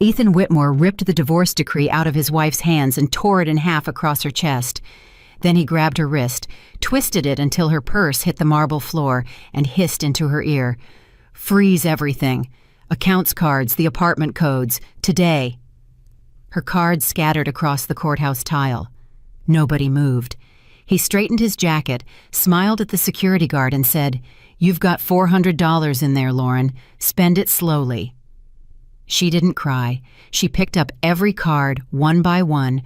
Ethan Whitmore ripped the divorce decree out of his wife's hands and tore it in half across her chest. Then he grabbed her wrist, twisted it until her purse hit the marble floor, and hissed into her ear, "Freeze everything. Accounts cards, the apartment codes, today." Her cards scattered across the courthouse tile. Nobody moved. He straightened his jacket, smiled at the security guard, and said, "You've got $400 in there, Lauren. Spend it slowly." She didn't cry. She picked up every card, one by one,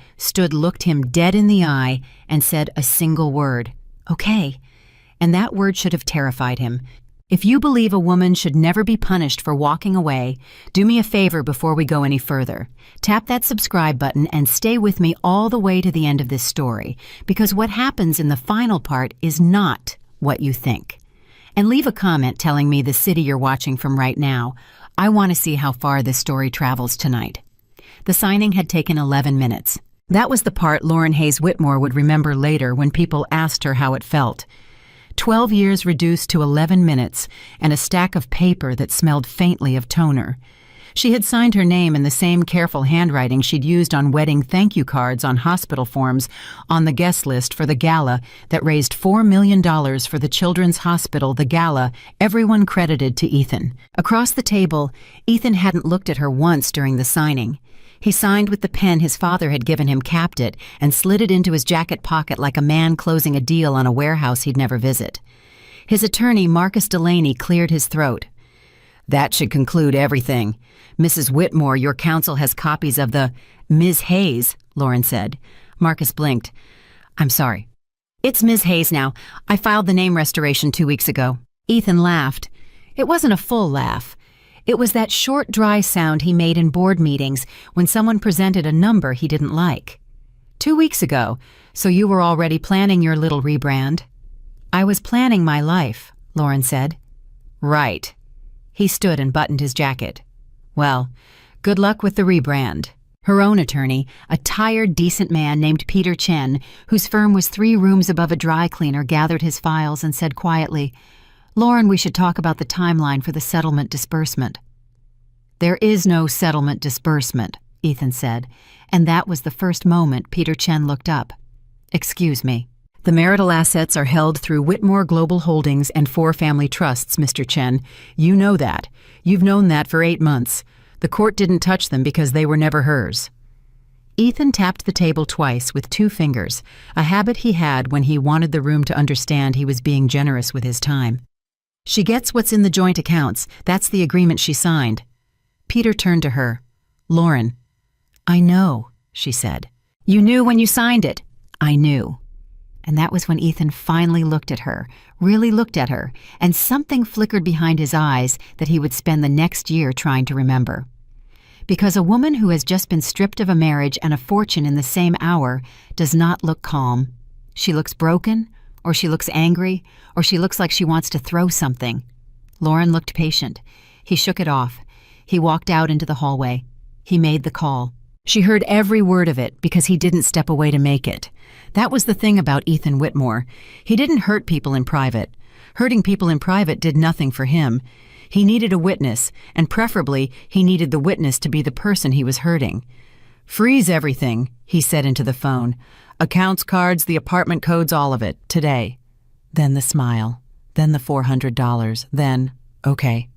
looked him dead in the eye, and said a single word, "Okay." And that word should have terrified him. If you believe a woman should never be punished for walking away, do me a favor before we go any further. Tap that subscribe button and stay with me all the way to the end of this story, because what happens in the final part is not what you think. And leave a comment telling me the city you're watching from right now. I want to see how far this story travels tonight. The signing had taken 11 minutes. That was the part Lauren Hayes Whitmore would remember later when people asked her how it felt. 12 years reduced to 11 minutes and a stack of paper that smelled faintly of toner. She had signed her name in the same careful handwriting she'd used on wedding thank you cards on hospital forms on the guest list for the gala that raised $4 million for the Children's Hospital, the gala everyone credited to Ethan. Across the table, Ethan hadn't looked at her once during the signing. He signed with the pen his father had given him, capped it, and slid it into his jacket pocket like a man closing a deal on a warehouse he'd never visit. His attorney, Marcus Delaney, cleared his throat. "That should conclude everything. Mrs. Whitmore, your counsel has copies of the—" "Ms. Hayes," Lauren said. Marcus blinked. "I'm sorry." "It's Ms. Hayes now. I filed the name restoration 2 weeks ago." Ethan laughed. It wasn't a full laugh. It was that short, dry sound he made in board meetings when someone presented a number he didn't like. 2 weeks ago, so you were already planning your little rebrand?" "I was planning my life," Lauren said. "Right." He stood and buttoned his jacket. "Well, good luck with the rebrand." Her own attorney, a tired, decent man named Peter Chen, whose firm was 3 rooms above a dry cleaner, gathered his files and said quietly, "Lauren, we should talk about the timeline for the settlement disbursement." "There is no settlement disbursement," Ethan said, and that was the first moment Peter Chen looked up. "Excuse me. The marital assets are held through Whitmore Global Holdings and 4 family trusts, Mr. Chen. You know that. You've known that for 8 months. The court didn't touch them because they were never hers." Ethan tapped the table twice with 2 fingers, a habit he had when he wanted the room to understand he was being generous with his time. "She gets what's in the joint accounts. That's the agreement she signed." Peter turned to her. "Lauren." "I know," she said. "You knew when you signed it." "I knew." And that was when Ethan finally looked at her, really looked at her, and something flickered behind his eyes that he would spend the next year trying to remember. Because a woman who has just been stripped of a marriage and a fortune in the same hour does not look calm. She looks broken, or she looks angry, or she looks like she wants to throw something. Lauren looked patient. He shook it off. He walked out into the hallway. He made the call. She heard every word of it because he didn't step away to make it. That was the thing about Ethan Whitmore. He didn't hurt people in private. Hurting people in private did nothing for him. He needed a witness, and preferably he needed the witness to be the person he was hurting. "Freeze everything," he said into the phone. "Accounts cards, the apartment codes, all of it, today." Then the smile. Then the $400. Then, okay.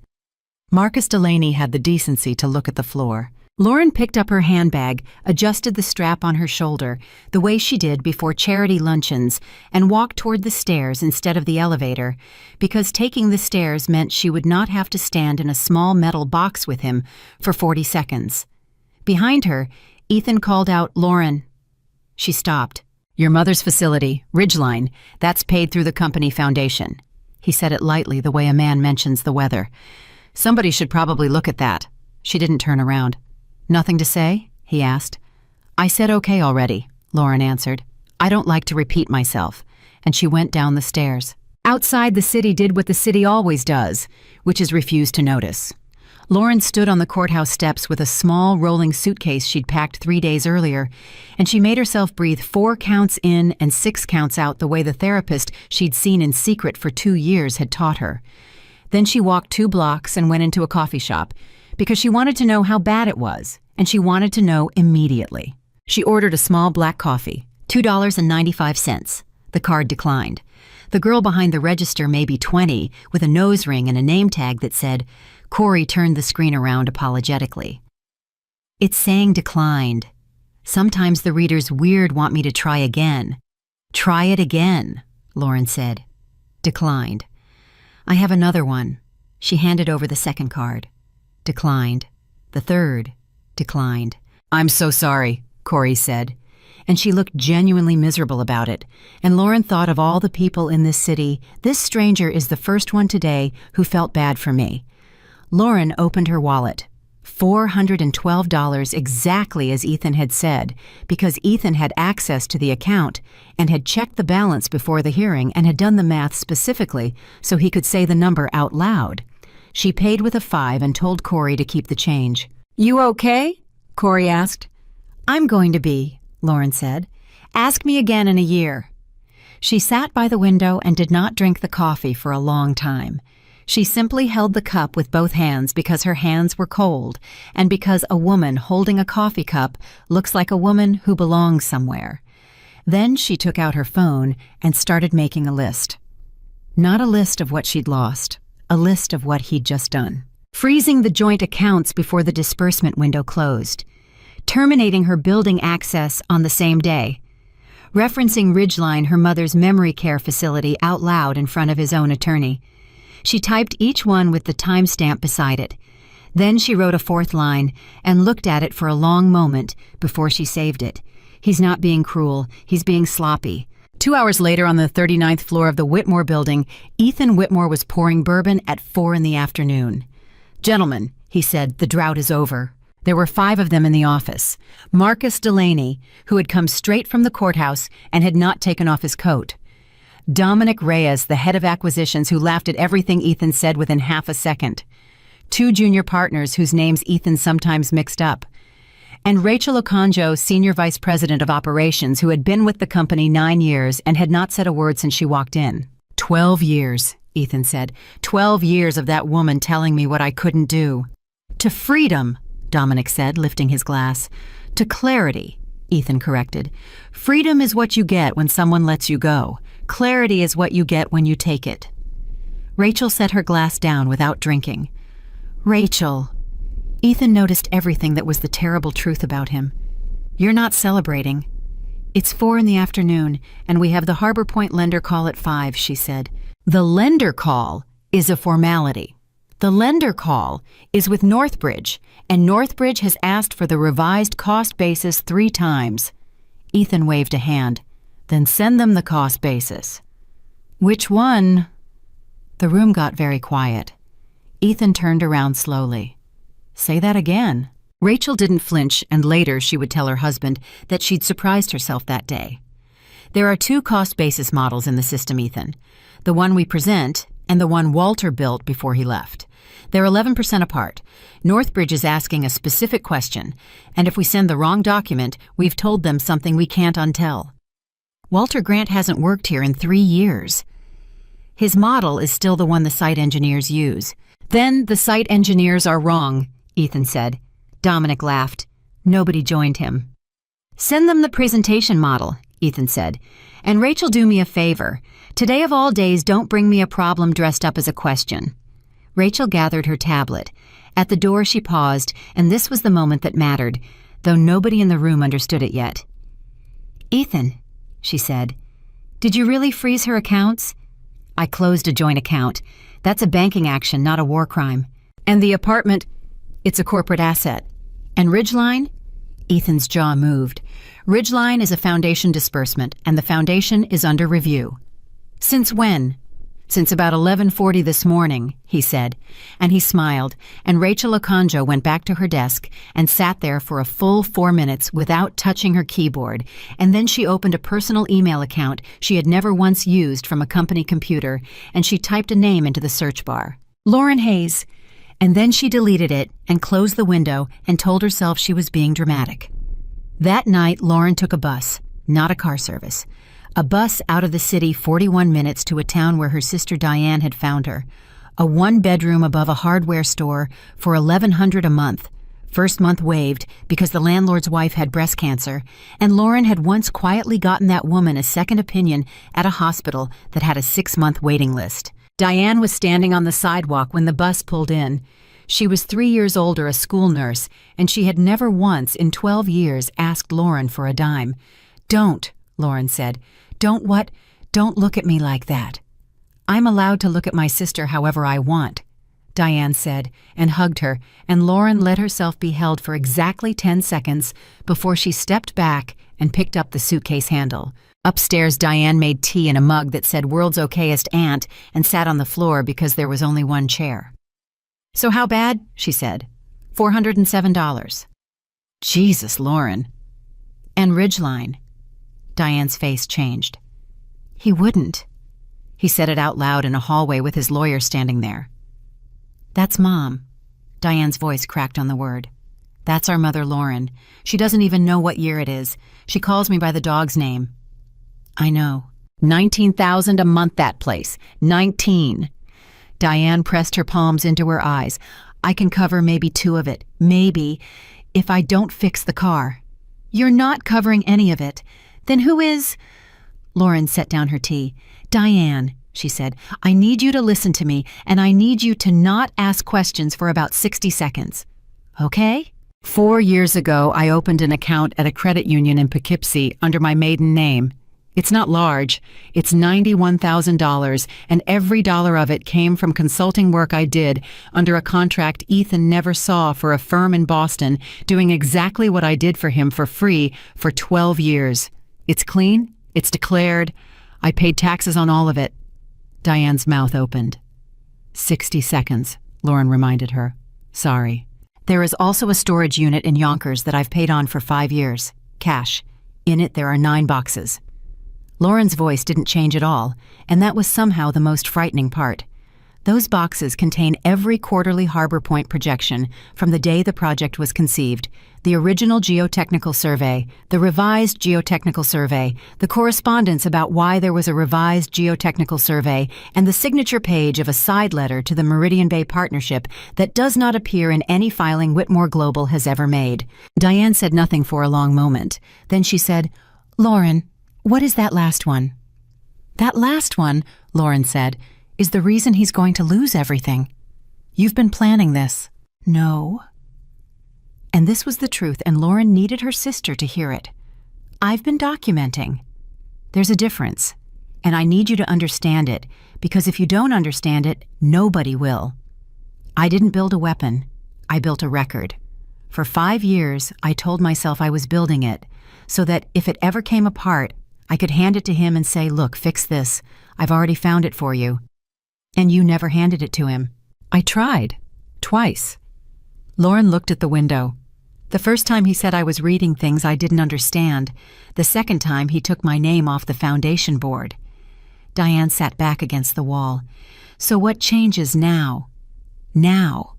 Marcus Delaney had the decency to look at the floor. Lauren picked up her handbag, adjusted the strap on her shoulder, the way she did before charity luncheons, and walked toward the stairs instead of the elevator, because taking the stairs meant she would not have to stand in a small metal box with him for 40 seconds. Behind her, Ethan called out, "Lauren." She stopped. "Your mother's facility, Ridgeline, that's paid through the company foundation." He said it lightly, the way a man mentions the weather. "Somebody should probably look at that." She didn't turn around. "Nothing to say?" he asked. "I said okay already," Lauren answered. "I don't like to repeat myself." And she went down the stairs. Outside, the city did what the city always does, which is refuse to notice. Lauren stood on the courthouse steps with a small rolling suitcase she'd packed 3 days earlier, and she made herself breathe 4 counts in and 6 counts out the way the therapist she'd seen in secret for 2 years had taught her. Then she walked 2 blocks and went into a coffee shop, because she wanted to know how bad it was, and she wanted to know immediately. She ordered a small black coffee, $2.95. The card declined. The girl behind the register may be 20, with a nose ring and a name tag that said, Corey turned the screen around apologetically. It's saying declined. Sometimes the readers weird want me to try again. Try it again, Lauren said. Declined. I have another one. She handed over the second card. Declined. The third. Declined. I'm so sorry, Corey said. And she looked genuinely miserable about it. And Lauren thought of all the people in this city. This stranger is the first one today who felt bad for me. Lauren opened her wallet. $412 exactly as Ethan had said, because Ethan had access to the account and had checked the balance before the hearing and had done the math specifically so he could say the number out loud. She paid with a 5 and told Corey to keep the change. You okay? Corey asked. I'm going to be, Lauren said. Ask me again in a year. She sat by the window and did not drink the coffee for a long time. She simply held the cup with both hands because her hands were cold and because a woman holding a coffee cup looks like a woman who belongs somewhere. Then she took out her phone and started making a list. Not a list of what she'd lost, a list of what he'd just done. Freezing the joint accounts before the disbursement window closed. Terminating her building access on the same day. Referencing Ridgeline, her mother's memory care facility, out loud in front of his own attorney. She typed each one with the timestamp beside it. Then she wrote a fourth line and looked at it for a long moment before she saved it. He's not being cruel, he's being sloppy. 2 hours later on the 39th floor of the Whitmore building, Ethan Whitmore was pouring bourbon at 4 p.m. Gentlemen, he said, the drought is over. There were 5 of them in the office. Marcus Delaney, who had come straight from the courthouse and had not taken off his coat. Dominic Reyes, the head of acquisitions, who laughed at everything Ethan said within half a second. 2 junior partners whose names Ethan sometimes mixed up. And Rachel Okonjo, senior vice president of operations, who had been with the company 9 years and had not said a word since she walked in. 12 years, Ethan said. 12 years of that woman telling me what I couldn't do. To freedom, Dominic said, lifting his glass. To clarity, Ethan corrected. Freedom is what you get when someone lets you go. Clarity is what you get when you take it. Rachel set her glass down without drinking. Rachel. Ethan noticed everything that was the terrible truth about him. You're not celebrating. It's 4 p.m, and we have the Harbor Point lender call at 5, she said. The lender call is a formality. The lender call is with Northbridge, and Northbridge has asked for the revised cost basis 3 times. Ethan waved a hand. Then send them the cost basis. Which one? The room got very quiet. Ethan turned around slowly. Say that again. Rachel didn't flinch, and later she would tell her husband that she'd surprised herself that day. There are 2 cost basis models in the system, Ethan. The one we present and the one Walter built before he left. They're 11% apart. Northbridge is asking a specific question, and if we send the wrong document, we've told them something we can't untell. Walter Grant hasn't worked here in 3 years. His model is still the one the site engineers use. Then the site engineers are wrong, Ethan said. Dominic laughed. Nobody joined him. Send them the presentation model, Ethan said. And Rachel, do me a favor. Today of all days, don't bring me a problem dressed up as a question. Rachel gathered her tablet. At the door she paused, and this was the moment that mattered, though nobody in the room understood it yet. Ethan, she said, did you really freeze her accounts? I closed a joint account. That's a banking action, not a war crime. And the apartment, it's a corporate asset. And Ridgeline? Ethan's jaw moved. Ridgeline is a foundation disbursement, and the foundation is under review. Since when? Since about 11:40 this morning, he said, and he smiled, and Rachel Okonjo went back to her desk and sat there for a full 4 minutes without touching her keyboard, and then she opened a personal email account she had never once used from a company computer, and she typed a name into the search bar. Lauren Hayes. And then she deleted it and closed the window and told herself she was being dramatic. That night, Lauren took a bus, not a car service. A bus out of the city 41 minutes to a town where her sister Diane had found her. A 1-bedroom above a hardware store for $1,100 a month. First month waived because the landlord's wife had breast cancer, and Lauren had once quietly gotten that woman a second opinion at a hospital that had a 6-month waiting list. Diane was standing on the sidewalk when the bus pulled in. She was 3 years older, a school nurse, and she had never once in 12 years asked Lauren for a dime. "Don't," Lauren said. "Don't what? Don't look at me like that." "I'm allowed to look at my sister however I want," Diane said, and hugged her, and Lauren let herself be held for exactly 10 seconds before she stepped back and picked up the suitcase handle. Upstairs, Diane made tea in a mug that said "World's Okayest Aunt" and sat on the floor because there was only one chair. "So how bad?" she said. $407. Jesus, Lauren. "And Ridgeline." Diane's face changed. "He wouldn't." He said it out loud in a hallway with his lawyer standing there. "That's Mom." Diane's voice cracked on the word. "That's our mother, Lauren. She doesn't even know what year it is. She calls me by the dog's name." "I know. 19,000 a month, that place. 19. Diane pressed her palms into her eyes. "I can cover maybe 2 of it. Maybe. If I don't fix the car." "You're not covering any of it. Then who is?" Lauren set down her tea. "Diane," she said, "I need you to listen to me, and I need you to not ask questions for about 60 seconds. Okay? 4 years ago, I opened an account at a credit union in Poughkeepsie under my maiden name. It's not large. It's $91,000, and every dollar of it came from consulting work I did under a contract Ethan never saw for a firm in Boston, doing exactly what I did for him for free for 12 years. It's clean. It's declared. I paid taxes on all of it." Diane's mouth opened. 60 seconds, Lauren reminded her. "Sorry. There is also a storage unit in Yonkers that I've paid on for 5 years. Cash. In it there are 9 boxes. Lauren's voice didn't change at all, and that was somehow the most frightening part. Those boxes contain every quarterly Harbor Point projection from the day the project was conceived, the original geotechnical survey, the revised geotechnical survey, the correspondence about why there was a revised geotechnical survey, and the signature page of a side letter to the Meridian Bay Partnership that does not appear in any filing Whitmore Global has ever made. Diane said nothing for a long moment. Then she said, "Lauren, what is that last one?" "That last one," Lauren said, "is the reason he's going to lose everything. You've been planning this." "No." And this was the truth, and Lauren needed her sister to hear it. "I've been documenting. There's a difference, and I need you to understand it, because if you don't understand it, nobody will. I didn't build a weapon. I built a record. For 5 years, I told myself I was building it, so that if it ever came apart, I could hand it to him and say, 'Look, fix this. I've already found it for you.' And you never handed it to him." "I tried. Twice." Lauren looked at the window. "The first time he said I was reading things I didn't understand. The second time he took my name off the foundation board." Diane sat back against the wall. "So what changes now?" "Now,"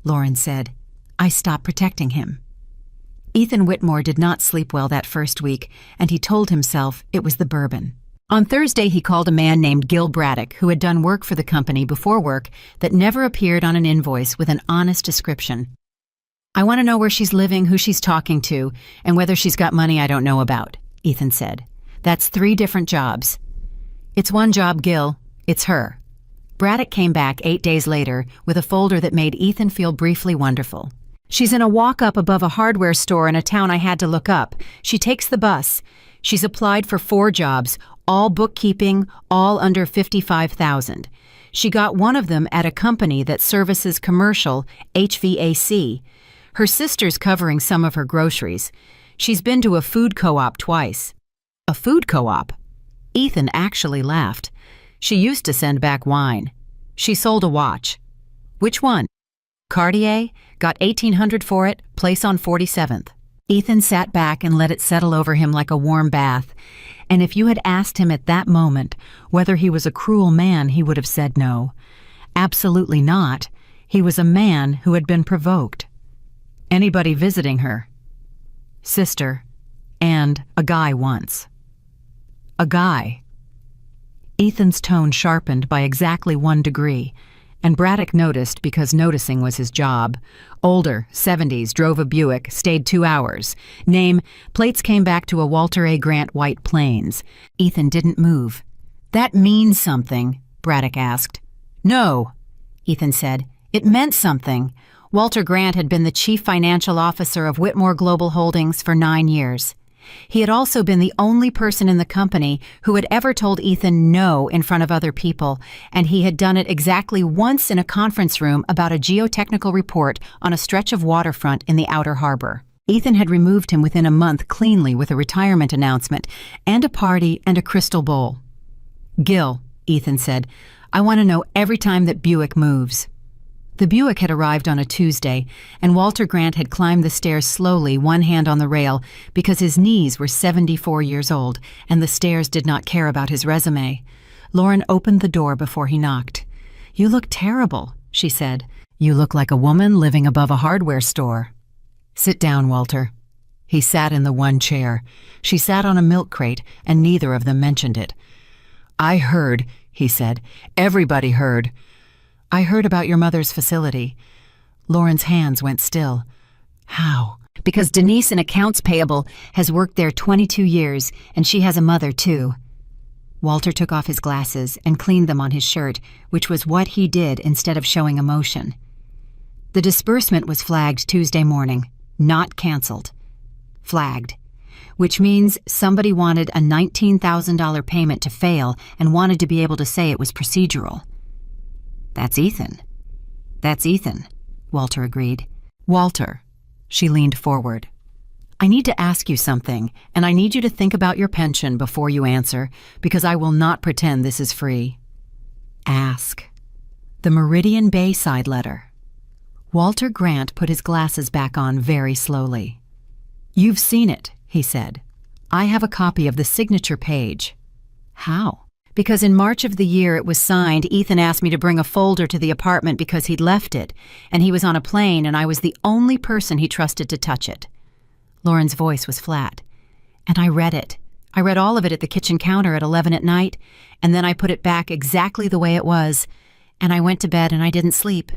Lauren said, "I stopped protecting him." Ethan Whitmore did not sleep well that first week, and he told himself it was the bourbon. On Thursday, he called a man named Gil Braddock, who had done work for the company before work that never appeared on an invoice, with an honest description. "I want to know where she's living, who she's talking to, and whether she's got money I don't know about," Ethan said. "That's 3 different jobs." "It's one job, Gil. It's her." Braddock came back 8 days later with a folder that made Ethan feel briefly wonderful. "She's in a walk-up above a hardware store in a town I had to look up. She takes the bus. She's applied for 4 jobs, all bookkeeping, all under $55,000. She got one of them at a company that services commercial HVAC. Her sister's covering some of her groceries. She's been to a food co-op twice." "A food co-op?" Ethan actually laughed. "She used to send back wine. She sold a watch." "Which one?" "Cartier. Got $1,800 for it. Place on 47th. Ethan sat back and let it settle over him like a warm bath. And if you had asked him at that moment whether he was a cruel man, he would have said no. Absolutely not. He was a man who had been provoked. "Anybody visiting her?" "Sister. And a guy once." "A guy." Ethan's tone sharpened by exactly 1 degree, And Braddock noticed because noticing was his job. Older, 70s, drove a Buick, stayed 2 hours. Name, plates came back to a Walter A. Grant White Plains. Ethan didn't move. "That means something?" Braddock asked. "No," Ethan said. "It meant something." Walter Grant had been the chief financial officer of Whitmore Global Holdings for 9 years. He had also been the only person in the company who had ever told Ethan no in front of other people, and he had done it exactly once in a conference room about a geotechnical report on a stretch of waterfront in the outer harbor. Ethan had removed him within a month cleanly with a retirement announcement and a party and a crystal bowl. "Gil," Ethan said, "I want to know every time that Buick moves." The Buick had arrived on a Tuesday, and Walter Grant had climbed the stairs slowly, one hand on the rail, because his knees were 74 years old, and the stairs did not care about his resume. Lauren opened the door before he knocked. "You look terrible," she said. "You look like a woman living above a hardware store." "Sit down, Walter." He sat in the one chair. She sat on a milk crate, and neither of them mentioned it. "I heard," he said. "Everybody heard." "I heard about your mother's facility." Lauren's hands went still. "How?" "Because Denise in accounts payable has worked there 22 years, and she has a mother too." Walter took off his glasses and cleaned them on his shirt, which was what he did instead of showing emotion. The disbursement was flagged Tuesday morning, not canceled. Flagged. Which means somebody wanted a $19,000 payment to fail and wanted to be able to say it was procedural. "That's Ethan." "That's Ethan," Walter agreed. "Walter," she leaned forward. "I need to ask you something, and I need you to think about your pension before you answer, because I will not pretend this is free." "Ask." "The Meridian Bayside letter." Walter Grant put his glasses back on very slowly. "You've seen it," he said. "I have a copy of the signature page." "How?" "Because in March of the year it was signed, Ethan asked me to bring a folder to the apartment because he'd left it, and he was on a plane and I was the only person he trusted to touch it." Lauren's voice was flat. "And I read it. I read all of it at the kitchen counter at 11 at night, and then I put it back exactly the way it was, and I went to bed and I didn't sleep.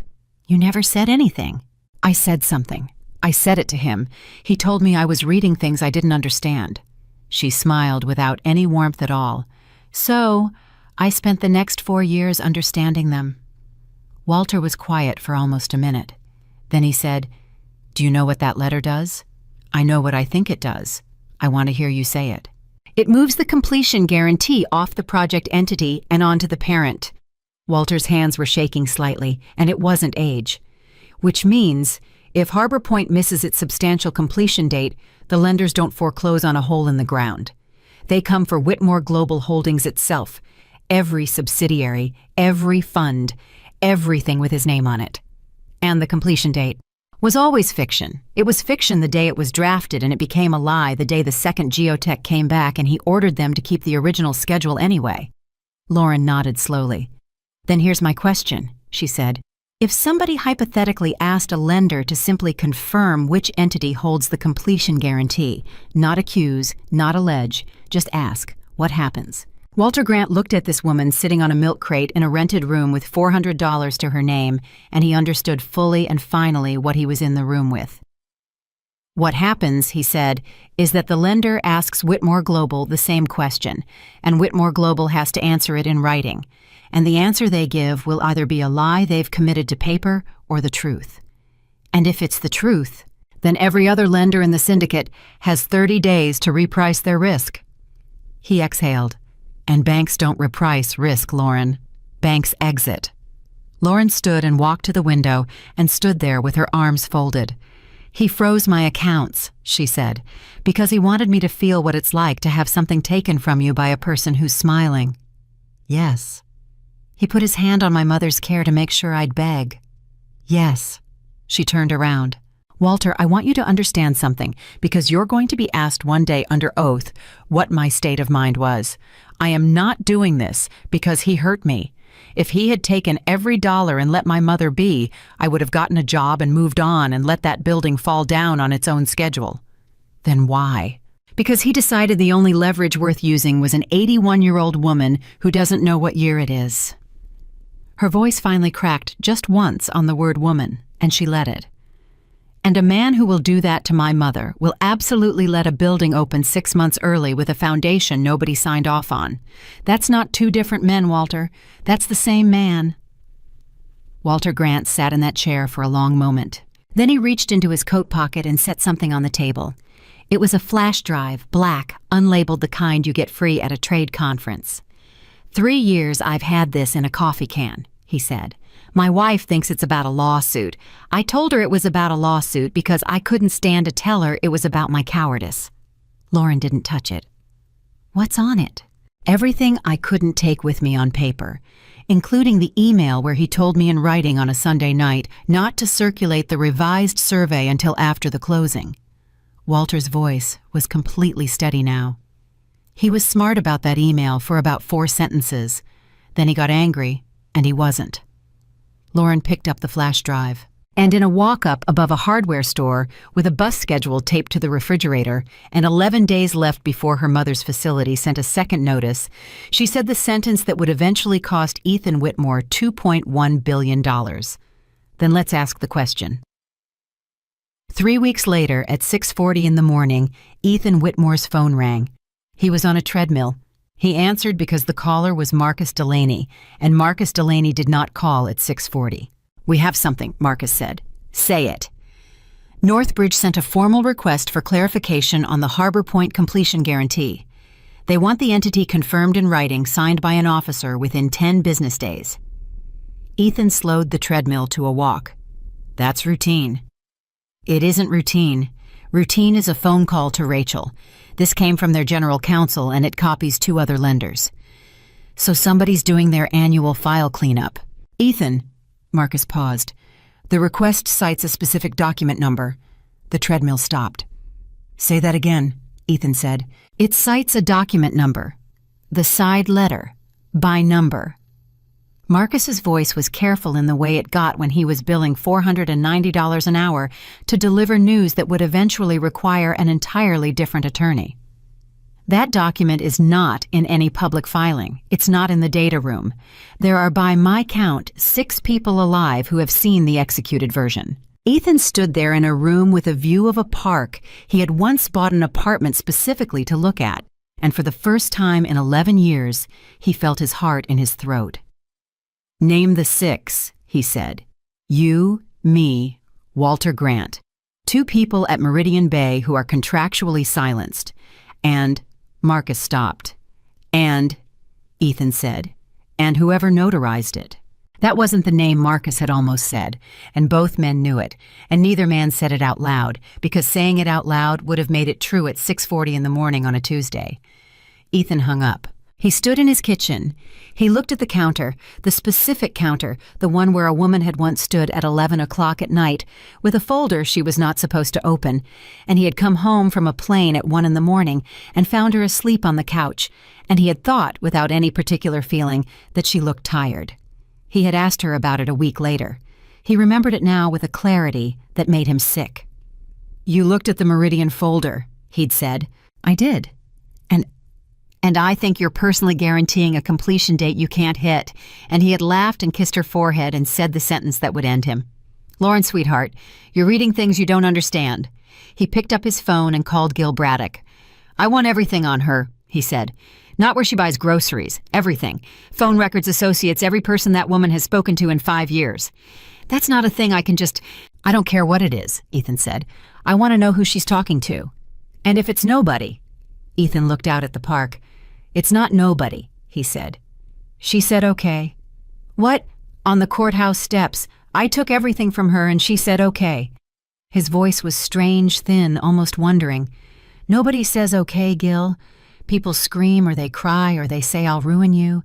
You never said anything." "I said something. I said it to him. He told me I was reading things I didn't understand." She smiled without any warmth at all. "So, I spent the next 4 years understanding them." Walter was quiet for almost a minute. Then he said, "Do you know what that letter does?" "I know what I think it does. I want to hear you say it." "It moves the completion guarantee off the project entity and onto the parent." Walter's hands were shaking slightly, and it wasn't age. "Which means, if Harbor Point misses its substantial completion date, the lenders don't foreclose on a hole in the ground. They come for Whitmore Global Holdings itself, every subsidiary, every fund, everything with his name on it. And the completion date was always fiction. It was fiction the day it was drafted, and it became a lie the day the second geotech came back and he ordered them to keep the original schedule anyway." Lauren nodded slowly. "Then here's my question," she said. "If somebody hypothetically asked a lender to simply confirm which entity holds the completion guarantee, not accuse, not allege, just ask, what happens?" Walter Grant looked at this woman sitting on a milk crate in a rented room with $400 to her name, and he understood fully and finally what he was in the room with. "What happens," he said, "is that the lender asks Whitmore Global the same question, and Whitmore Global has to answer it in writing. And the answer they give will either be a lie they've committed to paper or the truth. And if it's the truth, then every other lender in the syndicate has 30 days to reprice their risk." He exhaled. "And banks don't reprice risk, Lauren. Banks exit." Lauren stood and walked to the window and stood there with her arms folded. "He froze my accounts," she said, "because he wanted me to feel what it's like to have something taken from you by a person who's smiling." "Yes." "He put his hand on my mother's care to make sure I'd beg." "Yes." She turned around. "Walter, I want you to understand something, because you're going to be asked one day under oath what my state of mind was. I am not doing this because he hurt me. If he had taken every dollar and let my mother be, I would have gotten a job and moved on and let that building fall down on its own schedule." "Then why?" "Because he decided the only leverage worth using was an 81-year-old woman who doesn't know what year it is." Her voice finally cracked just once on the word woman, and she let it. "And a man who will do that to my mother will absolutely let a building open 6 months early with a foundation nobody signed off on. That's not two different men, Walter. That's the same man." Walter Grant sat in that chair for a long moment. Then he reached into his coat pocket and set something on the table. It was a flash drive, black, unlabeled, the kind you get free at a trade conference. 3 years I've had this in a coffee can," he said. "My wife thinks it's about a lawsuit. I told her it was about a lawsuit because I couldn't stand to tell her it was about my cowardice." Lauren didn't touch it. "What's on it?" "Everything I couldn't take with me on paper, including the email where he told me in writing on a Sunday night not to circulate the revised survey until after the closing." Walter's voice was completely steady now. He was smart about that email for about 4 sentences. Then he got angry, and he wasn't. Lauren picked up the flash drive, and in a walk-up above a hardware store with a bus schedule taped to the refrigerator and 11 days left before her mother's facility sent a second notice, she said the sentence that would eventually cost Ethan Whitmore $2.1 billion. Then let's ask the question. 3 weeks later, at 6:40 in the morning, Ethan Whitmore's phone rang. He was on a treadmill. He answered because the caller was Marcus Delaney, and Marcus Delaney did not call at 6:40. "We have something," Marcus said. "Say it." Northbridge sent a formal request for clarification on the Harbor Point completion guarantee. They want the entity confirmed in writing, signed by an officer within 10 business days. Ethan slowed the treadmill to a walk. "That's routine." "It isn't routine. Routine is a phone call to Rachel. This came from their general counsel, and it copies 2 other lenders. So somebody's doing their annual file cleanup." "Ethan," Marcus paused. "The request cites a specific document number." The treadmill stopped. "Say that again," Ethan said. "It cites a document number. The side letter. By number." Marcus's voice was careful in the way it got when he was billing $490 an hour to deliver news that would eventually require an entirely different attorney. "That document is not in any public filing. It's not in the data room. There are, by my count, 6 people alive who have seen the executed version." Ethan stood there in a room with a view of a park he had once bought an apartment specifically to look at, and for the first time in 11 years, he felt his heart in his throat. "Name the 6, he said. "You, me, Walter Grant. 2 people at Meridian Bay who are contractually silenced. And," Marcus stopped. "And," Ethan said, "and whoever notarized it." That wasn't the name Marcus had almost said, and both men knew it, and neither man said it out loud, because saying it out loud would have made it true at 6:40 in the morning on a Tuesday. Ethan hung up. He stood in his kitchen. He looked at the counter, the specific counter, the one where a woman had once stood at 11 o'clock at night, with a folder she was not supposed to open, and he had come home from a plane at 1 in the morning and found her asleep on the couch, and he had thought, without any particular feeling, that she looked tired. He had asked her about it a week later. He remembered it now with a clarity that made him sick. "You looked at the Meridian folder," he'd said. "I did. And I think you're personally guaranteeing a completion date you can't hit." And he had laughed and kissed her forehead and said the sentence that would end him. "Lauren, sweetheart, you're reading things you don't understand." He picked up his phone and called Gil Braddock. "I want everything on her," he said. "Not where she buys groceries. Everything. Phone records, associates, every person that woman has spoken to in 5 years. That's not a thing I can just—" "I don't care what it is," Ethan said. "I want to know who she's talking to. And if it's nobody—" Ethan looked out at the park. "It's not nobody," he said. She said okay. "What?" "On the courthouse steps. I took everything from her and she said okay." His voice was strange, thin, almost wondering. "Nobody says okay, Gil. People scream or they cry or they say I'll ruin you.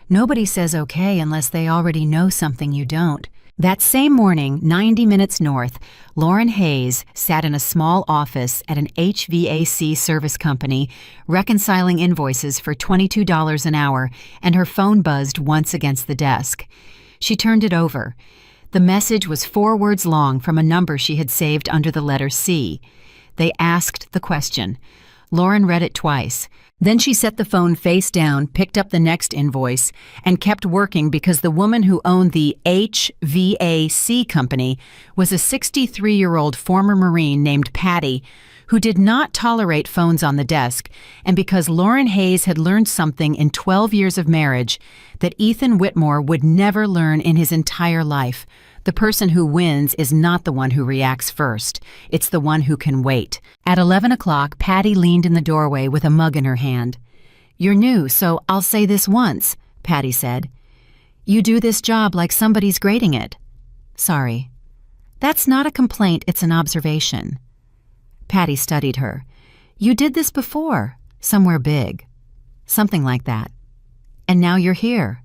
Nobody says okay unless they already know something you don't." That same morning, 90 minutes north, Lauren Hayes sat in a small office at an HVAC service company, reconciling invoices for $22 an hour, and her phone buzzed once against the desk. She turned it over. The message was 4 words long from a number she had saved under the letter C. They asked the question, Lauren read it twice. Then she set the phone face down, picked up the next invoice, and kept working because the woman who owned the HVAC company was a 63-year-old former Marine named Patty, who did not tolerate phones on the desk, and because Lauren Hayes had learned something in 12 years of marriage that Ethan Whitmore would never learn in his entire life. The person who wins is not the one who reacts first. It's the one who can wait. At 11 o'clock, Patty leaned in the doorway with a mug in her hand. "You're new, so I'll say this once," Patty said. "You do this job like somebody's grading it." "Sorry." "That's not a complaint, it's an observation." Patty studied her. "You did this before, somewhere big." "Something like that." "And now you're here."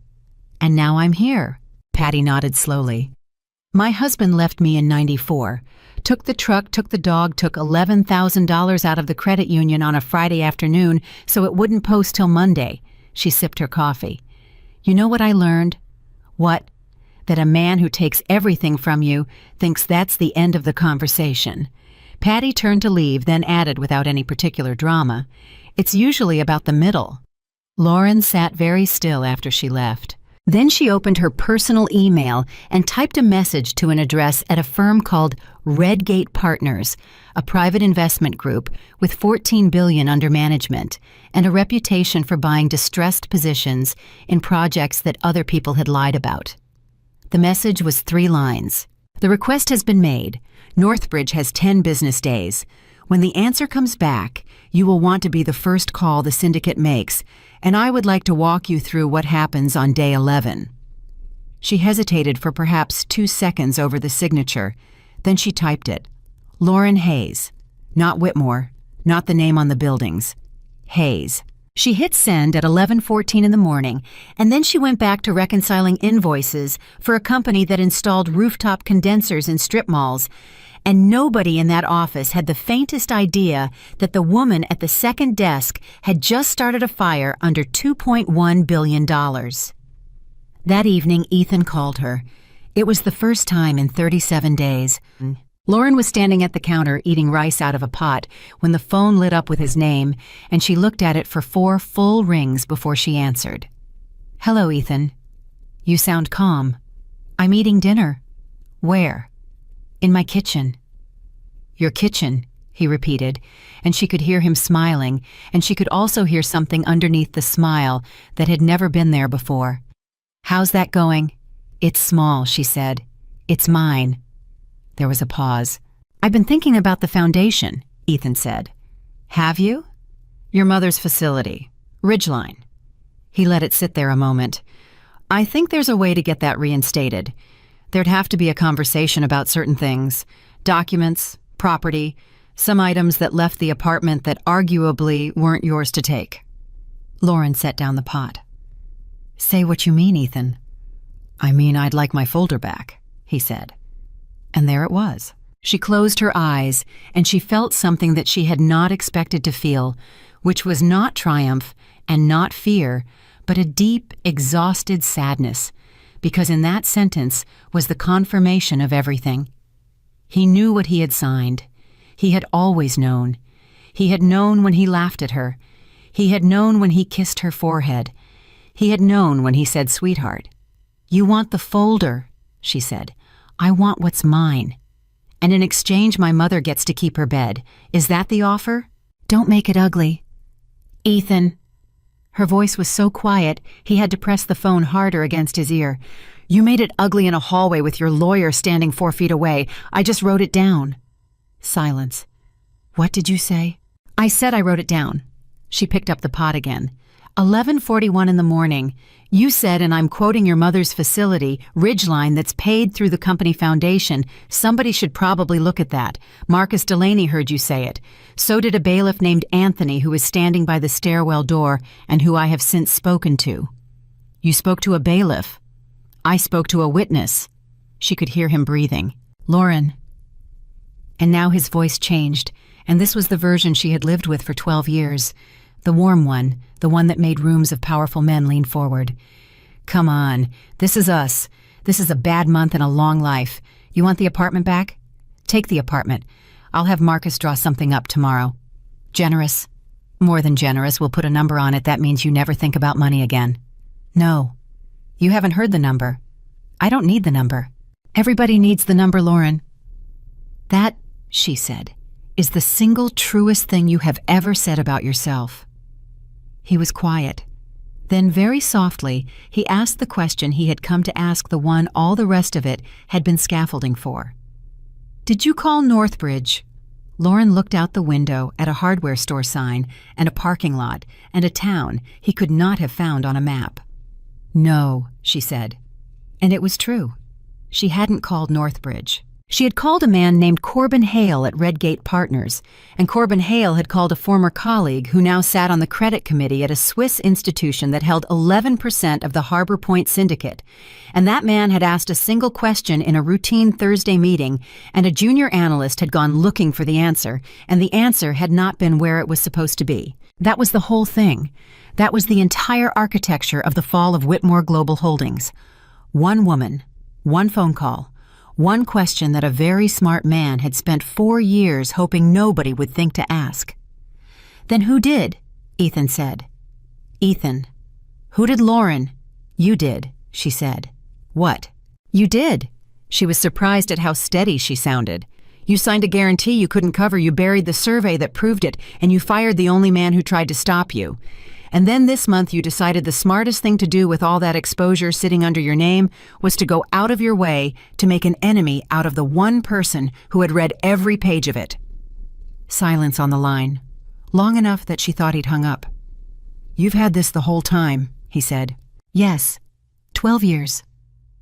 "And now I'm here." Patty nodded slowly. "My husband left me in '94. Took the truck, took the dog, took $11,000 out of the credit union on a Friday afternoon so it wouldn't post till Monday." She sipped her coffee. "You know what I learned?" "What?" "That a man who takes everything from you thinks that's the end of the conversation." Patty turned to leave, then added without any particular drama, "It's usually about the middle." Lauren sat very still after she left. Then she opened her personal email and typed a message to an address at a firm called Redgate Partners, a private investment group with $14 billion under management and a reputation for buying distressed positions in projects that other people had lied about. The message was 3 lines. "The request has been made. Northbridge has 10 business days. When the answer comes back, you will want to be the first call the syndicate makes, and I would like to walk you through what happens on day 11. She hesitated for perhaps 2 seconds over the signature. Then she typed it. Lauren Hayes. Not Whitmore. Not the name on the buildings. Hayes. She hit send at 11:14 in the morning, and then she went back to reconciling invoices for a company that installed rooftop condensers in strip malls, and nobody in that office had the faintest idea that the woman at the second desk had just started a fire under $2.1 billion. That evening, Ethan called her. It was the first time in 37 days. Lauren was standing at the counter eating rice out of a pot when the phone lit up with his name, and she looked at it for 4 full rings before she answered. "Hello, Ethan. You sound calm. I'm eating dinner." "Where?" "In my kitchen." "Your kitchen," he repeated, and she could hear him smiling, and she could also hear something underneath the smile that had never been there before. "How's that going?" "It's small," she said. "It's mine." There was a pause. "I've been thinking about the foundation," Ethan said. "Have you?" "Your mother's facility. Ridgeline." He let it sit there a moment. "I think there's a way to get that reinstated. There'd have to be a conversation about certain things. Documents, property, some items that left the apartment that arguably weren't yours to take." Lauren set down the pot. "Say what you mean, Ethan." "I mean, I'd like my folder back," he said. And there it was. She closed her eyes, and she felt something that she had not expected to feel, which was not triumph and not fear, but a deep, exhausted sadness, because in that sentence was the confirmation of everything. He knew what he had signed. He had always known. He had known when he laughed at her. He had known when he kissed her forehead. He had known when he said, "Sweetheart." "You want the folder," she said. "I want what's mine. And in exchange, my mother gets to keep her bed. Is that the offer? Don't make it ugly." "Ethan." Her voice was so quiet, he had to press the phone harder against his ear. "You made it ugly in a hallway with your lawyer standing 4 feet away. I just wrote it down." Silence. "What did you say?" "I said I wrote it down." She picked up the pot again. 11:41 in the morning. "You said, and I'm quoting your mother's facility, Ridgeline, that's paid through the company foundation. Somebody should probably look at that. Marcus Delaney heard you say it. So did a bailiff named Anthony who was standing by the stairwell door and who I have since spoken to." "You spoke to a bailiff?" "I spoke to a witness." She could hear him breathing. "Lauren." And now his voice changed, and this was the version she had lived with for 12 years. The warm one, the one that made rooms of powerful men lean forward. "Come on, this is us. This is a bad month and a long life. You want the apartment back? Take the apartment. I'll have Marcus draw something up tomorrow." Generous, More than generous. We'll put a number on it. That means you never think about money again. No. You haven't heard the number. I don't need the number. Everybody needs the number, Lauren. That, she said, is the single truest thing you have ever said about yourself. He was quiet. Then very softly, he asked the question he had come to ask, the one all the rest of it had been scaffolding for. Did you call Northbridge? Lauren looked out the window at a hardware store sign and a parking lot and a town he could not have found on a map. No, she said. And it was true. She hadn't called Northbridge. She had called a man named Corbin Hale at Redgate Partners, and Corbin Hale had called a former colleague who now sat on the credit committee at a Swiss institution that held 11% of the Harbor Point Syndicate. And that man had asked a single question in a routine Thursday meeting, and a junior analyst had gone looking for the answer, and the answer had not been where it was supposed to be. That was the whole thing. That was the entire architecture of the fall of Whitmore Global Holdings. One woman, one phone call, one question that a very smart man had spent 4 years hoping nobody would think to ask. Then who did? Ethan said. Ethan. Who did, Lauren? You did, she said. What? You did. She was surprised at how steady she sounded. You signed a guarantee you couldn't cover, you buried the survey that proved it, and you fired the only man who tried to stop you. And then this month you decided the smartest thing to do with all that exposure sitting under your name was to go out of your way to make an enemy out of the one person who had read every page of it. Silence on the line, long enough that she thought he'd hung up. You've had this the whole time, he said. Yes, 12 years.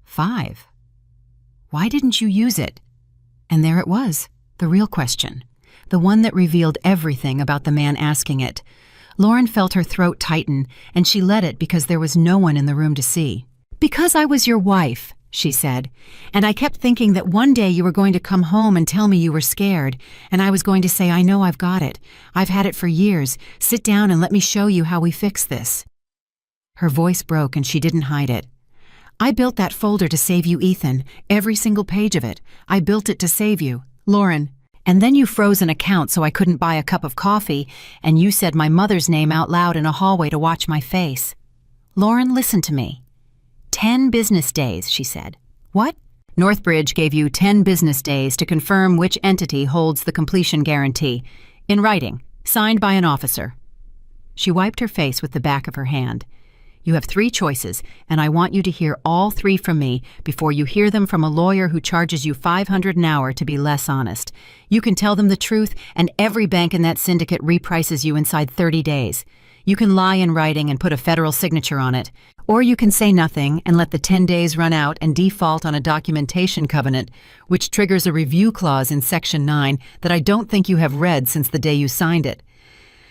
5. Why didn't you use it? And there it was, the real question, the one that revealed everything about the man asking it. Lauren felt her throat tighten, and she let it because there was no one in the room to see. Because I was your wife, she said, and I kept thinking that one day you were going to come home and tell me you were scared, and I was going to say, I know I've got it. I've had it for years. Sit down and let me show you how we fix this. Her voice broke and she didn't hide it. I built that folder to save you, Ethan, every single page of it. I built it to save you, Lauren. And then you froze an account so I couldn't buy a cup of coffee, and you said my mother's name out loud in a hallway to watch my face. Lauren, listen to me. 10 business days, she said. What? Northbridge gave you 10 business days to confirm which entity holds the completion guarantee. In writing, signed by an officer. She wiped her face with the back of her hand. You have 3 choices, and I want you to hear all 3 from me before you hear them from a lawyer who charges you $500 an hour to be less honest. You can tell them the truth, and every bank in that syndicate reprices you inside 30 days. You can lie in writing and put a federal signature on it, or you can say nothing and let the 10 days run out and default on a documentation covenant, which triggers a review clause in Section 9 that I don't think you have read since the day you signed it.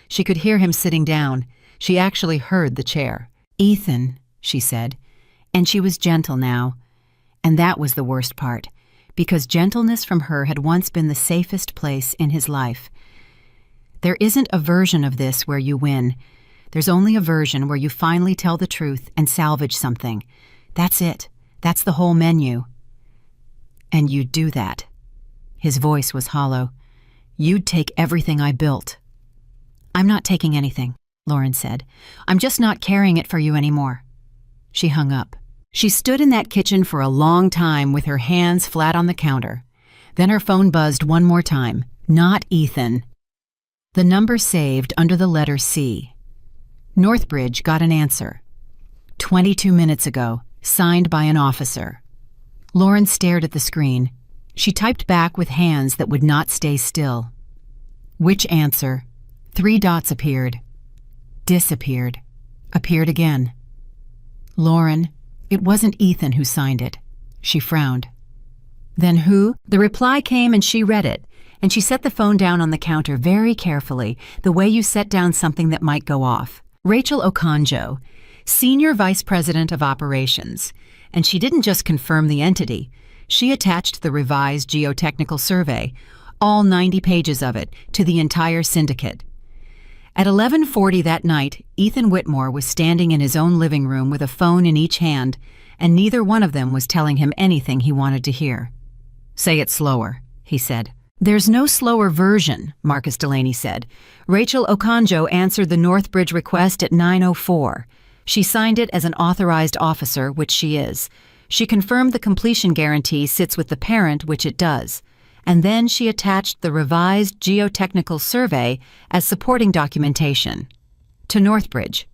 She could hear him sitting down. She actually heard the chair. Ethan, she said, and she was gentle now. And that was the worst part, because gentleness from her had once been the safest place in his life. There isn't a version of this where you win. There's only a version where you finally tell the truth and salvage something. That's it. That's the whole menu. And you'd do that. His voice was hollow. You'd take everything I built. I'm not taking anything, Lauren said. I'm just not carrying it for you anymore. She hung up. She stood in that kitchen for a long time with her hands flat on the counter. Then her phone buzzed one more time. Not Ethan. The number saved under the letter C. Northbridge got an answer. 22 minutes ago, signed by an officer. Lauren stared at the screen. She typed back with hands that would not stay still. Which answer? 3 dots appeared. Disappeared. Appeared again. Lauren, it wasn't Ethan who signed it. She frowned. Then who? The reply came and she read it, and she set the phone down on the counter very carefully, the way you set down something that might go off. Rachel Okonjo, Senior Vice President of Operations. And she didn't just confirm the entity. She attached the revised geotechnical survey, all 90 pages of it, to the entire syndicate. At 11:40 that night, Ethan Whitmore was standing in his own living room with a phone in each hand, and neither one of them was telling him anything he wanted to hear. Say it slower, he said. "There's no slower version," Marcus Delaney said. "Rachel Okonjo answered the Northbridge request at 9:04. She signed it as an authorized officer, which she is. She confirmed the completion guarantee sits with the parent, which it does. And then she attached the revised geotechnical survey as supporting documentation. To Northbridge.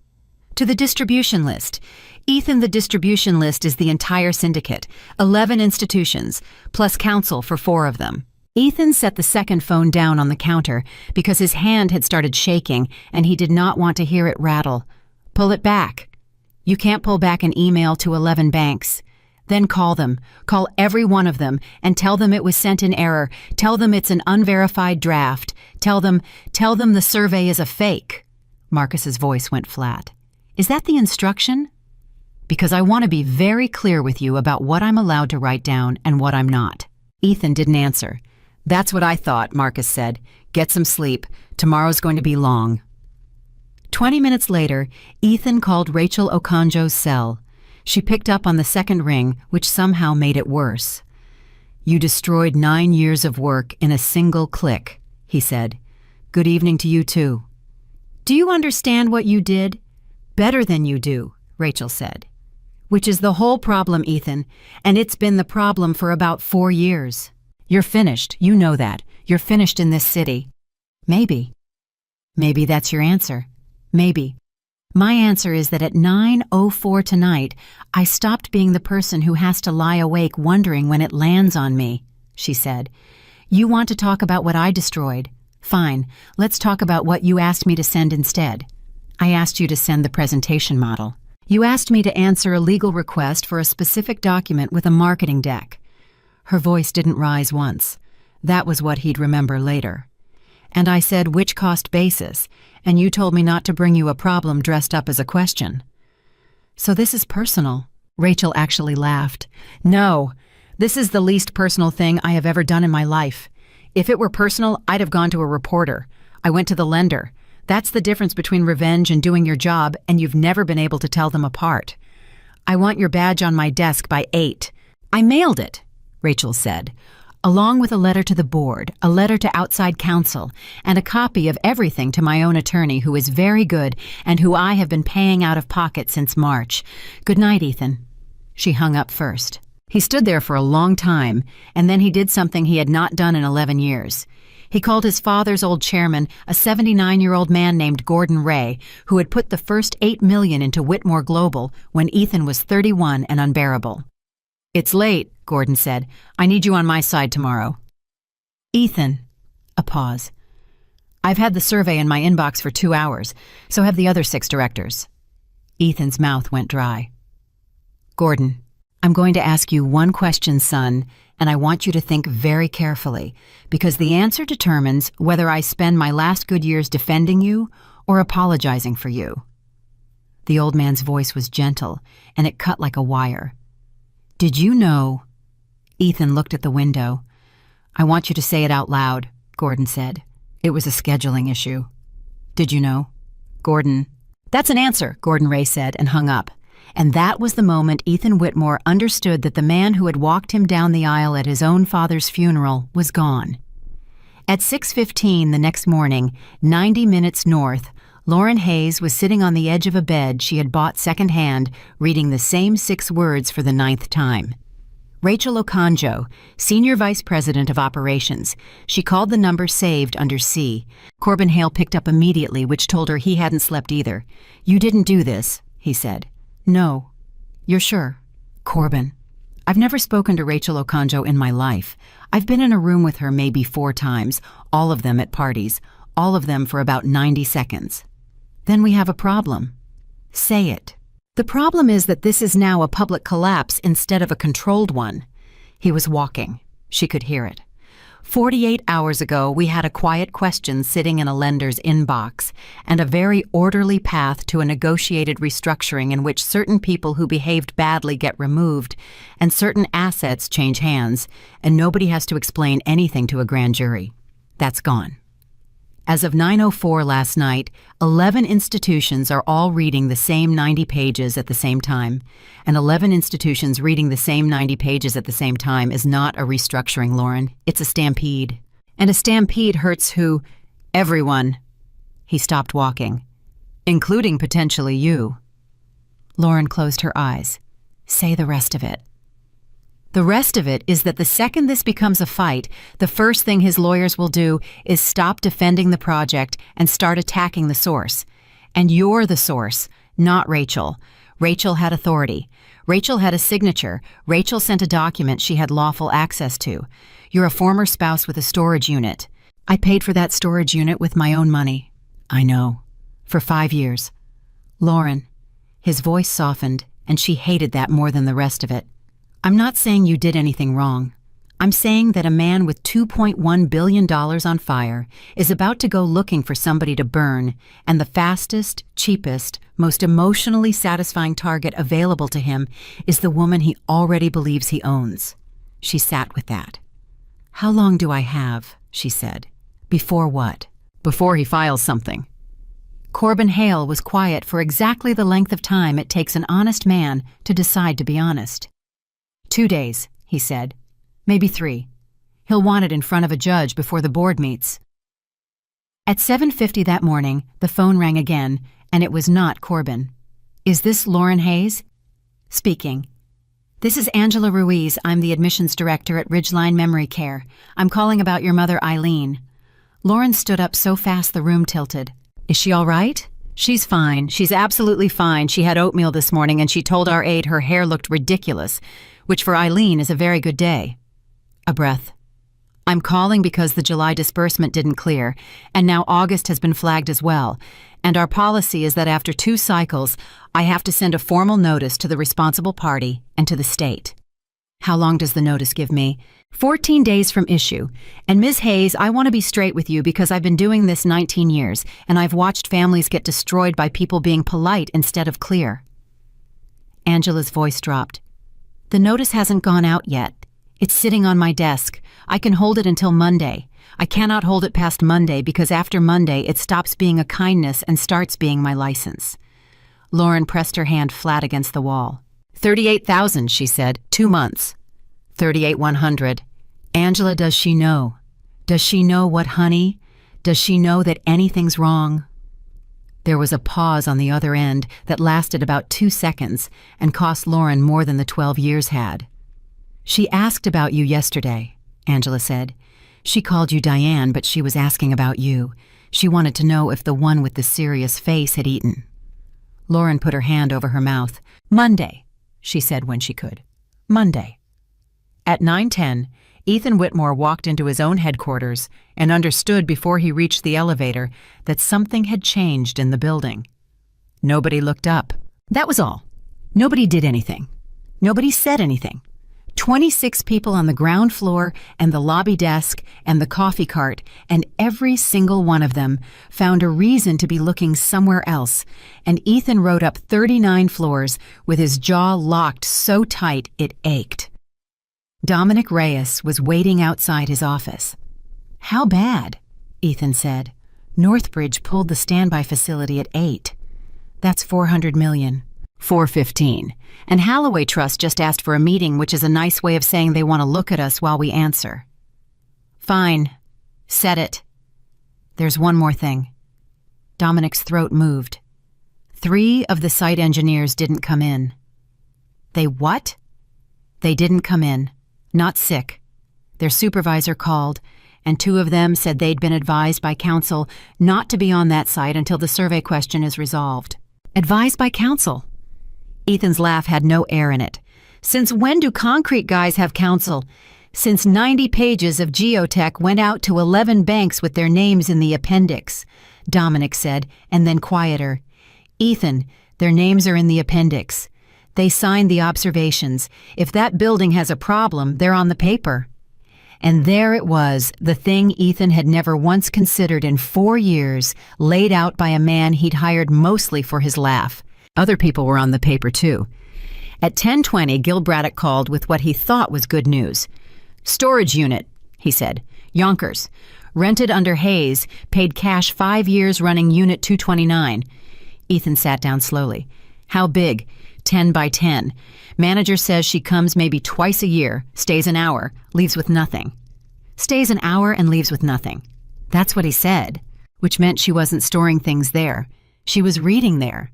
To the distribution list. Ethan, the distribution list is the entire syndicate, 11 institutions, plus counsel for 4 of them." Ethan set the second phone down on the counter because his hand had started shaking and he did not want to hear it rattle. "Pull it back. You can't pull back an email to 11 banks. Then call them. Call every one of them and tell them it was sent in error. Tell them it's an unverified draft. Tell them the survey is a fake." Marcus's voice went flat. "Is that the instruction? Because I want to be very clear with you about what I'm allowed to write down and what I'm not." Ethan didn't answer. "That's what I thought," Marcus said. "Get some sleep. Tomorrow's going to be long." 20 minutes later, Ethan called Rachel Okonjo's cell. She picked up on the second ring, which somehow made it worse. "You destroyed 9 years of work in a single click," he said. "Good evening to you too." "Do you understand what you did?" "Better than you do," Rachel said. "Which is the whole problem, Ethan, and it's been the problem for about 4 years. You're finished, you know that. You're finished in this city." "Maybe. Maybe that's your answer. Maybe. My answer is that at 9:04 tonight, I stopped being the person who has to lie awake wondering when it lands on me," she said. "You want to talk about what I destroyed? Fine, let's talk about what you asked me to send instead. I asked you to send the presentation model. You asked me to answer a legal request for a specific document with a marketing deck." Her voice didn't rise once. That was what he'd remember later. "And I said which cost basis, and you told me not to bring you a problem dressed up as a question." "So this is personal." Rachel actually laughed. "No, this is the least personal thing I have ever done in my life. If it were personal, I'd have gone to a reporter. I went to the lender. That's the difference between revenge and doing your job, and you've never been able to tell them apart. I want your badge on my desk by 8. "I mailed it," Rachel said, "along with a letter to the board, a letter to outside counsel, and a copy of everything to my own attorney, who is very good and who I have been paying out of pocket since March. Good night, Ethan." She hung up first. He stood there for a long time, and then he did something he had not done in 11 years. He called his father's old chairman, a 79-year-old man named Gordon Ray, who had put the first $8 million into Whitmore Global when Ethan was 31 and unbearable. "It's late," Gordon said. "I need you on my side tomorrow." "Ethan." A pause. "I've had the survey in my inbox for 2 hours, so have the other 6 directors." Ethan's mouth went dry. "Gordon, I'm going to ask you one question, son, and I want you to think very carefully, because the answer determines whether I spend my last good years defending you or apologizing for you." The old man's voice was gentle, and it cut like a wire. "Did you know—" Ethan looked at the window. "I want you to say it out loud," Gordon said. "It was a scheduling issue." "Did you know?" Gordon. "That's an answer," Gordon Ray said and hung up. And that was the moment Ethan Whitmore understood that the man who had walked him down the aisle at his own father's funeral was gone. At 6:15 the next morning, 90 minutes north, Lauren Hayes was sitting on the edge of a bed she had bought secondhand, reading the same 6 words for the 9th time. Rachel Okonjo, Senior Vice President of Operations. She called the number saved under C. Corbin Hale picked up immediately, which told her he hadn't slept either. "You didn't do this," he said. "No." "You're sure?" "Corbin. I've never spoken to Rachel Okonjo in my life. I've been in a room with her maybe 4 times, all of them at parties, all of them for about 90 seconds. "Then we have a problem." "Say it." "The problem is that this is now a public collapse instead of a controlled one." He was walking. She could hear it. 48 hours ago, we had a quiet question sitting in a lender's inbox and a very orderly path to a negotiated restructuring in which certain people who behaved badly get removed and certain assets change hands, and nobody has to explain anything to a grand jury. That's gone. As of 9:04 last night, 11 institutions are all reading the same 90 pages at the same time, and 11 institutions reading the same 90 pages at the same time is not a restructuring, Lauren. It's a stampede. And a stampede hurts who? Everyone. He stopped walking. Including potentially you. Lauren closed her eyes. Say the rest of it. The rest of it is that the second this becomes a fight, the first thing his lawyers will do is stop defending the project and start attacking the source. And you're the source, not Rachel. Rachel had authority. Rachel had a signature. Rachel sent a document she had lawful access to. You're a former spouse with a storage unit. I paid for that storage unit with my own money. I know. For 5 years. Lauren. His voice softened, and she hated that more than the rest of it. I'm not saying you did anything wrong. I'm saying that a man with $2.1 billion on fire is about to go looking for somebody to burn, and the fastest, cheapest, most emotionally satisfying target available to him is the woman he already believes he owns. She sat with that. How long do I have? She said. Before what? Before he files something. Corbin Hale was quiet for exactly the length of time it takes an honest man to decide to be honest. 2 days, he said. Maybe 3. He'll want it in front of a judge before the board meets. At 7:50 that morning, the phone rang again, and it was not Corbin. Is this Lauren Hayes? Speaking. This is Angela Ruiz. I'm the admissions director at Ridgeline Memory Care. I'm calling about your mother, Eileen. Lauren stood up so fast the room tilted. Is she all right? She's fine. She's absolutely fine. She had oatmeal this morning and she told our aide her hair looked ridiculous, which for Eileen is a very good day. A breath. I'm calling because the July disbursement didn't clear, and now August has been flagged as well, and our policy is that after 2 cycles, I have to send a formal notice to the responsible party and to the state. How long does the notice give me? 14 days from issue. And Ms. Hayes, I want to be straight with you because I've been doing this 19 years, and I've watched families get destroyed by people being polite instead of clear. Angela's voice dropped. The notice hasn't gone out yet. It's sitting on my desk. I can hold it until Monday. I cannot hold it past Monday because after Monday it stops being a kindness and starts being my license. Lauren pressed her hand flat against the wall. 38,000, she said. 2 months. 38,100. Angela, does she know? Does she know what, honey? Does she know that anything's wrong? There was a pause on the other end that lasted about 2 seconds and cost Lauren more than the 12 years had. She asked about you yesterday, Angela said. She called you Diane, but she was asking about you. She wanted to know if the one with the serious face had eaten. Lauren put her hand over her mouth. Monday, she said when she could. Monday. At 9:10, Ethan Whitmore walked into his own headquarters and understood before he reached the elevator that something had changed in the building. Nobody looked up. That was all. Nobody did anything. Nobody said anything. 26 people on the ground floor and the lobby desk and the coffee cart, and every single one of them found a reason to be looking somewhere else, and Ethan rode up 39 floors with his jaw locked so tight it ached. Dominic Reyes was waiting outside his office. How bad? Ethan said. Northbridge pulled the standby facility at 8. That's $400 million. 415. And Halloway Trust just asked for a meeting, which is a nice way of saying they want to look at us while we answer. Fine. Set it. There's one more thing. Dominic's throat moved. 3 of the site engineers didn't come in. They what? They didn't come in. Not sick. Their supervisor called, and 2 of them said they'd been advised by counsel not to be on that site until the survey question is resolved. Advised by counsel? Ethan's laugh had no air in it. Since when do concrete guys have counsel? Since 90 pages of geotech went out to 11 banks with their names in the appendix, Dominic said, and then quieter. Ethan, their names are in the appendix. They signed the observations. If that building has a problem, they're on the paper. And there it was, the thing Ethan had never once considered in 4 years, laid out by a man he'd hired mostly for his laugh. Other people were on the paper, too. At 10:20, Gil Braddock called with what he thought was good news. Storage unit, he said. Yonkers. Rented under Hayes, paid cash 5 years running Unit 229. Ethan sat down slowly. How big? 10 by 10. Manager says she comes maybe twice a year, stays an hour, leaves with nothing. Stays an hour and leaves with nothing. That's what he said, which meant she wasn't storing things there. She was reading there.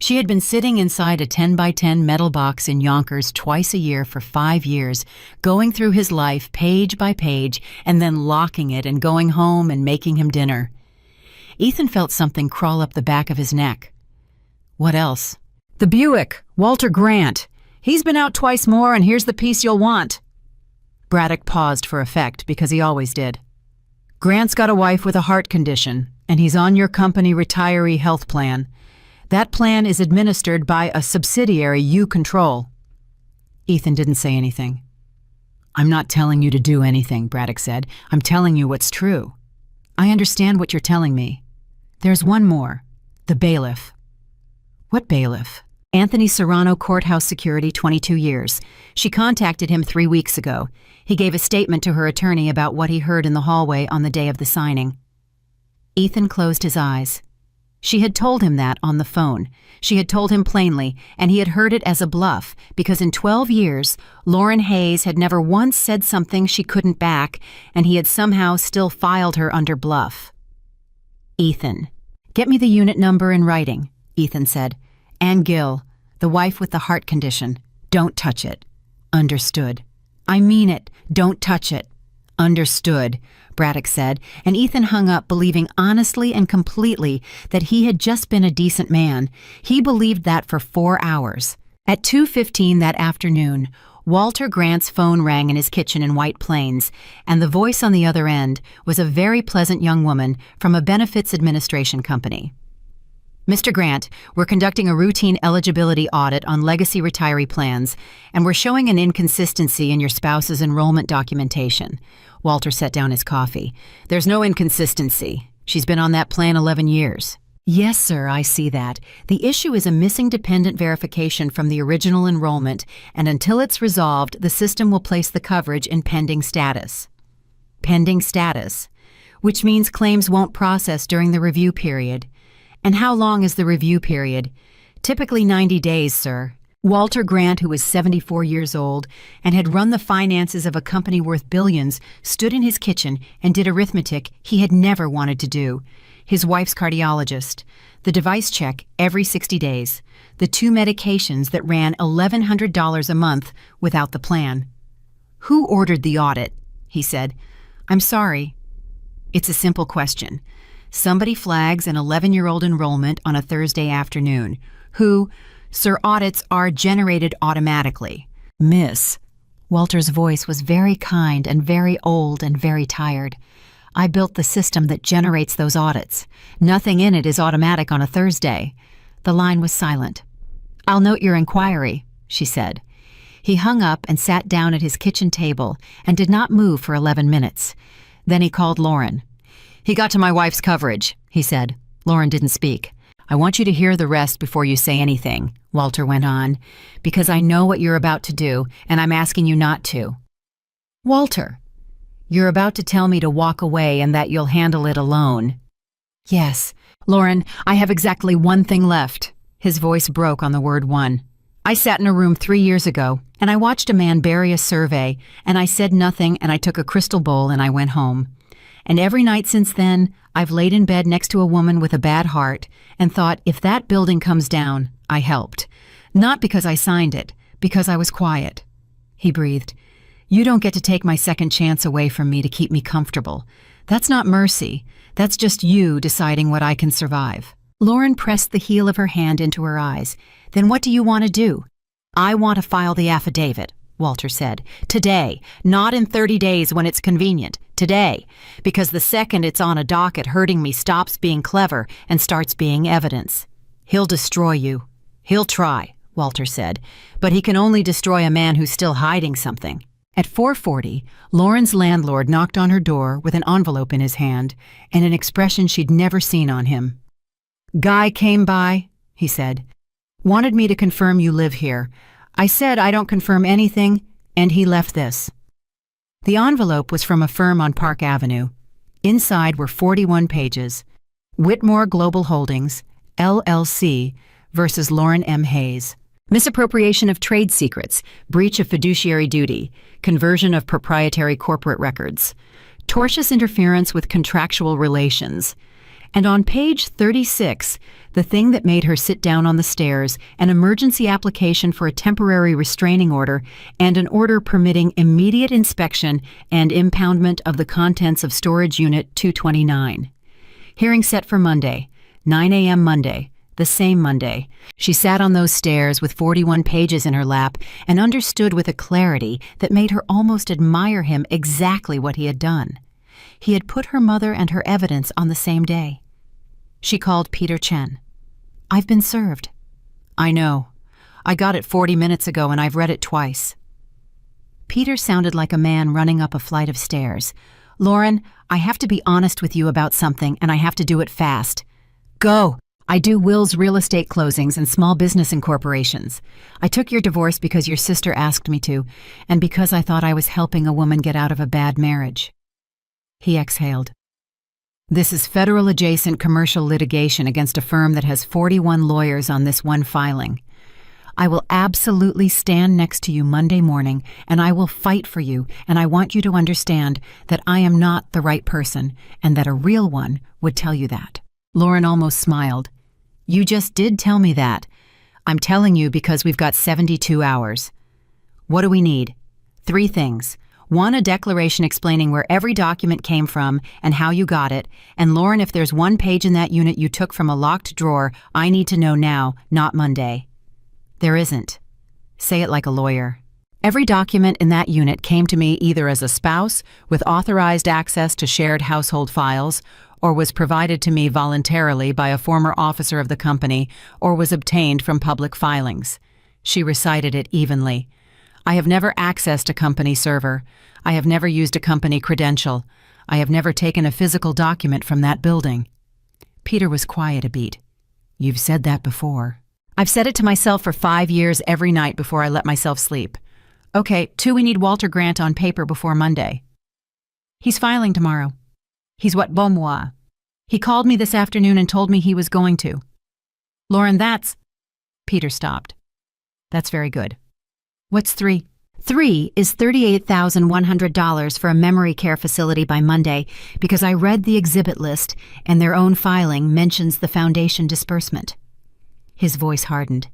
She had been sitting inside a 10-by-10 metal box in Yonkers twice a year for 5 years, going through his life page by page and then locking it and going home and making him dinner. Ethan felt something crawl up the back of his neck. What else? The Buick, Walter Grant. He's been out twice more, and here's the piece you'll want. Braddock paused for effect, because he always did. Grant's got a wife with a heart condition, and he's on your company retiree health plan. That plan is administered by a subsidiary you control. Ethan didn't say anything. I'm not telling you to do anything, Braddock said. I'm telling you what's true. I understand what you're telling me. There's one more. The bailiff. What bailiff? Anthony Serrano, courthouse security, 22 years. She contacted him 3 weeks ago. He gave a statement to her attorney about what he heard in the hallway on the day of the signing. Ethan closed his eyes. She had told him that on the phone. She had told him plainly, and he had heard it as a bluff, because in 12 years, Lauren Hayes had never once said something she couldn't back, and he had somehow still filed her under bluff. Ethan. Get me the unit number in writing, Ethan said. Ann Gill, the wife with the heart condition. Don't touch it. Understood. I mean it. Don't touch it. Understood, Braddock said, and Ethan hung up, believing honestly and completely that he had just been a decent man. He believed that for 4 hours. At 2:15 that afternoon, Walter Grant's phone rang in his kitchen in White Plains, and the voice on the other end was a very pleasant young woman from a benefits administration company. Mr. Grant, we're conducting a routine eligibility audit on legacy retiree plans, and we're showing an inconsistency in your spouse's enrollment documentation. Walter set down his coffee. There's no inconsistency. She's been on that plan 11 years. Yes, sir, I see that. The issue is a missing dependent verification from the original enrollment, and until it's resolved, the system will place the coverage in pending status. Pending status, which means claims won't process during the review period. And how long is the review period? Typically 90 days, sir. Walter Grant, who was 74 years old and had run the finances of a company worth billions, stood in his kitchen and did arithmetic he had never wanted to do. His wife's cardiologist, the device check every 60 days, the 2 medications that ran $1,100 a month without the plan. Who ordered the audit? He said. I'm sorry. It's a simple question. Somebody flags an 11-year-old enrollment on a Thursday afternoon. Who? Sir, audits are generated automatically. Miss. Walter's voice was very kind and very old and very tired. I built the system that generates those audits. Nothing in it is automatic on a Thursday. The line was silent. I'll note your inquiry, she said. He hung up and sat down at his kitchen table and did not move for 11 minutes. Then he called Lauren. He got to my wife's coverage, he said. Lauren didn't speak. I want you to hear the rest before you say anything, Walter went on, because I know what you're about to do, and I'm asking you not to. Walter, you're about to tell me to walk away and that you'll handle it alone. Yes. Lauren, I have exactly one thing left. His voice broke on the word one. I sat in a room 3 years ago, and I watched a man bury a survey, and I said nothing, and I took a crystal bowl and I went home. And every night since then, I've laid in bed next to a woman with a bad heart and thought, if that building comes down, I helped. Not because I signed it, because I was quiet. He breathed. You don't get to take my second chance away from me to keep me comfortable. That's not mercy. That's just you deciding what I can survive. Lauren pressed the heel of her hand into her eyes. Then what do you want to do? I want to file the affidavit, Walter said. Today, not in 30 days when it's convenient. Today, because the second it's on a docket hurting me stops being clever and starts being evidence. He'll destroy you. He'll try, Walter said, but he can only destroy a man who's still hiding something. At 4:40, Lauren's landlord knocked on her door with an envelope in his hand and an expression she'd never seen on him. Guy came by, he said. Wanted me to confirm you live here. I said I don't confirm anything, and he left this. The envelope was from a firm on Park Avenue. Inside were 41 pages. Whitmore Global Holdings, LLC, versus Lauren M. Hayes. misappropriation of trade secrets, breach of fiduciary duty, conversion of proprietary corporate records, tortious interference with contractual relations. And on page 36, the thing that made her sit down on the stairs, an emergency application for a temporary restraining order and an order permitting immediate inspection and impoundment of the contents of Storage Unit 229. Hearing set for Monday, 9 a.m. Monday, the same Monday. She sat on those stairs with 41 pages in her lap and understood with a clarity that made her almost admire him exactly what he had done. He had put her mother and her evidence on the same day. She called Peter Chen. "I've been served." "I know. I got it 40 minutes ago and I've read it twice." Peter sounded like a man running up a flight of stairs. "Lauren, I have to be honest with you about something and I have to do it fast." "Go." "I do wills, real estate closings, and small business incorporations. I took your divorce because your sister asked me to, and because I thought I was helping a woman get out of a bad marriage." He exhaled. "This is federal-adjacent commercial litigation against a firm that has 41 lawyers on this one filing. I will absolutely stand next to you Monday morning, and I will fight for you, and I want you to understand that I am not the right person, and that a real one would tell you that." Lauren almost smiled. "You just did tell me that. I'm telling you because we've got 72 hours. What do we need? 3 things. 1, a declaration explaining where every document came from and how you got it. And Lauren, if there's one page in that unit you took from a locked drawer, I need to know now, not Monday." "There isn't." "Say it like a lawyer." "Every document in that unit came to me either as a spouse with authorized access to shared household files, or was provided to me voluntarily by a former officer of the company, or was obtained from public filings." She recited it evenly. "I have never accessed a company server. I have never used a company credential. I have never taken a physical document from that building." Peter was quiet a beat. "You've said that before." "I've said it to myself for 5 years every night before I let myself sleep." "Okay, 2, we need Walter Grant on paper before Monday." "He's filing tomorrow." "He's what, bon moi?" "He called me this afternoon and told me he was going to." "Lauren, that's—" Peter stopped. "That's very good. What's 3? 3 is $38,100 for a memory care facility by Monday because I read the exhibit list and their own filing mentions the foundation disbursement." His voice hardened.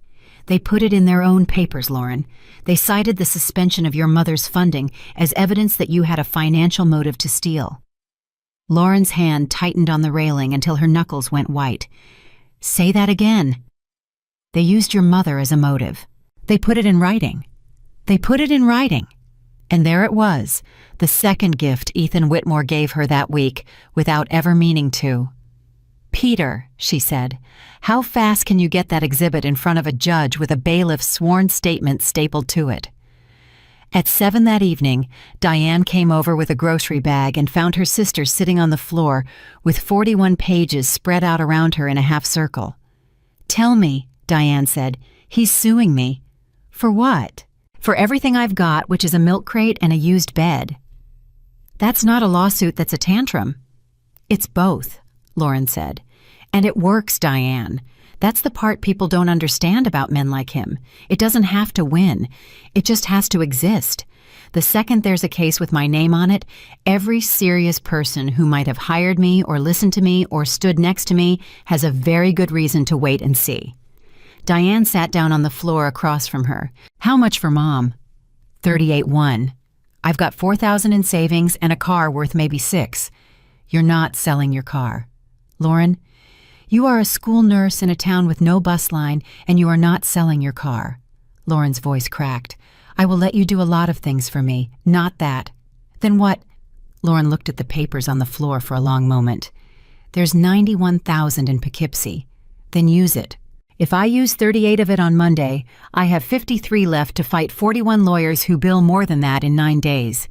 "They put it in their own papers, Lauren. They cited the suspension of your mother's funding as evidence that you had a financial motive to steal." Lauren's hand tightened on the railing until her knuckles went white. "Say that again." "They used your mother as a motive. They put it in writing. They put it in writing." And there it was, the second gift Ethan Whitmore gave her that week, without ever meaning to. "Peter," she said, "how fast can you get that exhibit in front of a judge with a bailiff's sworn statement stapled to it?" At 7 that evening, Diane came over with a grocery bag and found her sister sitting on the floor with 41 pages spread out around her in a half circle. "Tell me," Diane said, "he's suing me." "For what?" "For everything I've got, which is a milk crate and a used bed." "That's not a lawsuit, that's a tantrum." "It's both," Lauren said. "And it works, Diane. That's the part people don't understand about men like him. It doesn't have to win. It just has to exist. The second there's a case with my name on it, every serious person who might have hired me or listened to me or stood next to me has a very good reason to wait and see." Diane sat down on the floor across from her. "How much for Mom?" $38,100. "I've got $4,000 in savings and a car worth maybe $6,000. "You're not selling your car. Lauren, you are a school nurse in a town with no bus line, and you are not selling your car." Lauren's voice cracked. "I will let you do a lot of things for me, not that." "Then what?" Lauren looked at the papers on the floor for a long moment. "There's $91,000 in Poughkeepsie. Then use it. If I use 38 of it on Monday, I have 53 left to fight 41 lawyers who bill more than that in 9 days."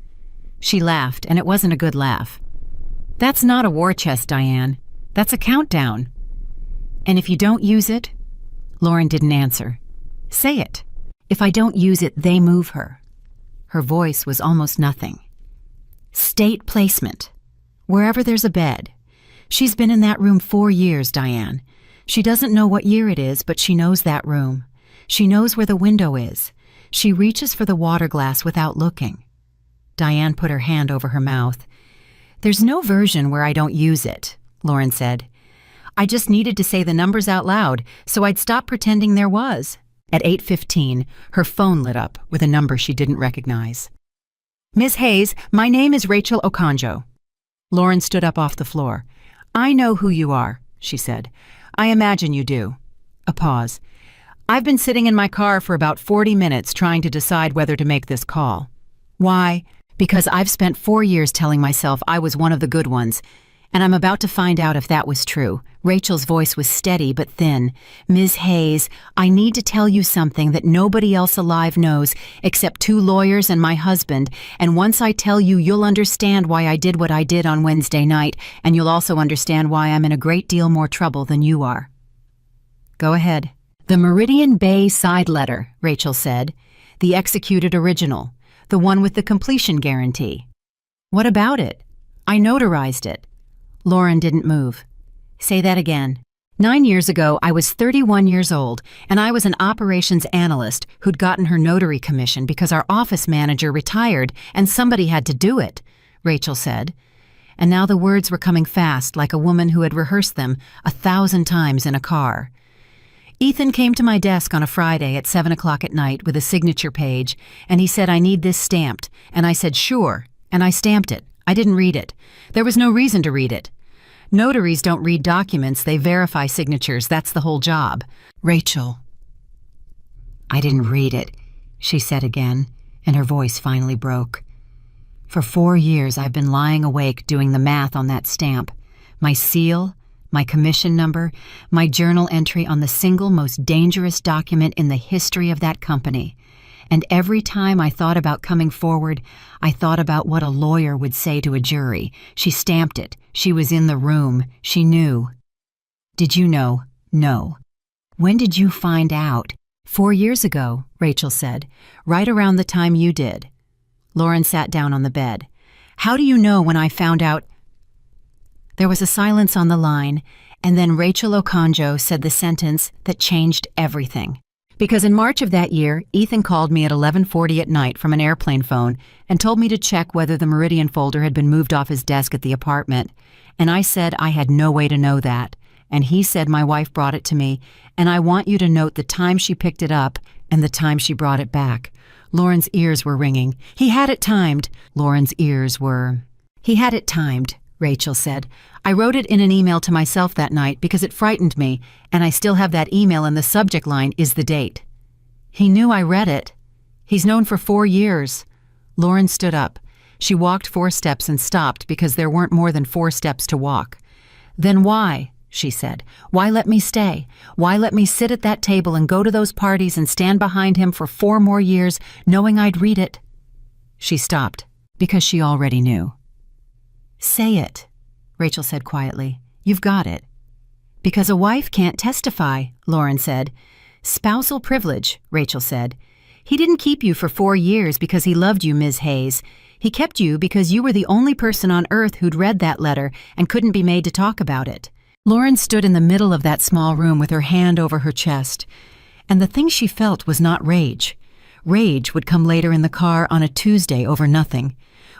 She laughed, and it wasn't a good laugh. "That's not a war chest, Diane. That's a countdown." "And if you don't use it?" Lauren didn't answer. "Say it. If I don't use it, they move her." Her voice was almost nothing. "State placement. Wherever there's a bed. She's been in that room 4 years, Diane. She doesn't know what year it is, but she knows that room. She knows where the window is. She reaches for the water glass without looking. Diane put her hand over her mouth. There's no version where I don't use it, Lauren said. I just needed to say the numbers out loud so I'd stop pretending there was. At 8:15, her phone lit up with a number she didn't recognize. Miss Hayes, my name is Rachel Okonjo. Lauren stood up off the floor. I know who you are, she said. I imagine you do. A pause. I've been sitting in my car for about 40 minutes trying to decide whether to make this call. Why? Because I've spent 4 years telling myself I was one of the good ones, and I'm about to find out if that was true. Rachel's voice was steady but thin. Ms. Hayes, I need to tell you something that nobody else alive knows except 2 lawyers and my husband, and once I tell you, you'll understand why I did what I did on Wednesday night, and you'll also understand why I'm in a great deal more trouble than you are. Go ahead. The Meridian Bay side letter, Rachel said. The executed original. The one with the completion guarantee. What about it? I notarized it. Lauren didn't move. Say that again. 9 years ago, I was 31 years old, and I was an operations analyst who'd gotten her notary commission because our office manager retired and somebody had to do it, Rachel said. And now the words were coming fast like a woman who had rehearsed them 1,000 times in a car. Ethan came to my desk on a Friday at 7 o'clock at night with a signature page, and he said, I need this stamped. And I said, sure, and I stamped it. I didn't read it. There was no reason to read it. Notaries don't read documents, they verify signatures. That's the whole job. Rachel. I didn't read it, she said again, and her voice finally broke. For 4 years, I've been lying awake doing the math on that stamp. My seal, my commission number, my journal entry on the single most dangerous document in the history of that company. And every time I thought about coming forward, I thought about what a lawyer would say to a jury. She stamped it. She was in the room. She knew. Did you know? No. When did you find out? 4 years ago, Rachel said, right around the time you did. Lauren sat down on the bed. How do you know when I found out? There was a silence on the line, and then Rachel Okonjo said the sentence that changed everything. Because in March of that year, Ethan called me at 11:40 at night from an airplane phone and told me to check whether the Meridian folder had been moved off his desk at the apartment. And I said I had no way to know that. And he said my wife brought it to me, and I want you to note the time she picked it up and the time she brought it back. Lauren's ears were ringing. He had it timed. Lauren's ears were... He had it timed, Rachel said. I wrote it in an email to myself that night because it frightened me, and I still have that email and the subject line is the date. He knew I read it. He's known for 4 years. Lauren stood up. She walked 4 steps and stopped because there weren't more than 4 steps to walk. Then why? She said. Why let me stay? Why let me sit at that table and go to those parties and stand behind him for 4 more years, knowing I'd read it? She stopped because she already knew. Say it, Rachel said quietly. You've got it. Because a wife can't testify, Lauren said. Spousal privilege, Rachel said. He didn't keep you for 4 years because he loved you, Ms. Hayes. He kept you because you were the only person on earth who'd read that letter and couldn't be made to talk about it. Lauren stood in the middle of that small room with her hand over her chest, and the thing she felt was not rage. Rage would come later in the car on a Tuesday over nothing.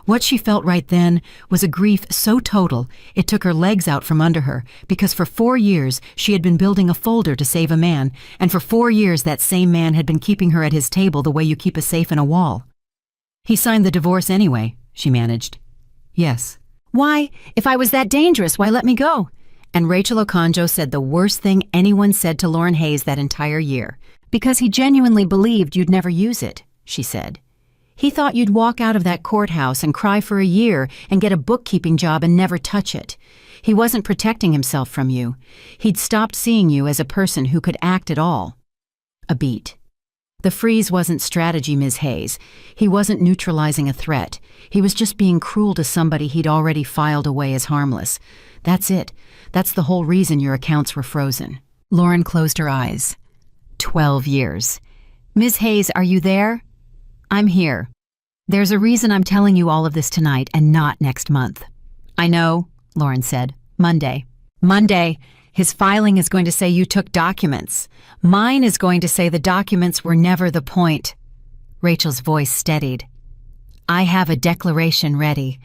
What she felt right then was a grief so total it took her legs out from under her, because for 4 years she had been building a folder to save a man, and for 4 years that same man had been keeping her at his table the way you keep a safe in a wall. He signed the divorce anyway, she managed. Yes. Why? If I was that dangerous, why let me go? And Rachel Okonjo said the worst thing anyone said to Lauren Hayes that entire year. Because he genuinely believed you'd never use it, she said. He thought you'd walk out of that courthouse and cry for a year and get a bookkeeping job and never touch it. He wasn't protecting himself from you. He'd stopped seeing you as a person who could act at all. A beat. The freeze wasn't strategy, Ms. Hayes. He wasn't neutralizing a threat. He was just being cruel to somebody he'd already filed away as harmless. That's it. That's the whole reason your accounts were frozen. Lauren closed her eyes. 12 years. Ms. Hayes, are you there? I'm here. There's a reason I'm telling you all of this tonight and not next month. I know, Lauren said. Monday. Monday. His filing is going to say you took documents. Mine is going to say the documents were never the point. Rachel's voice steadied. I have a declaration ready.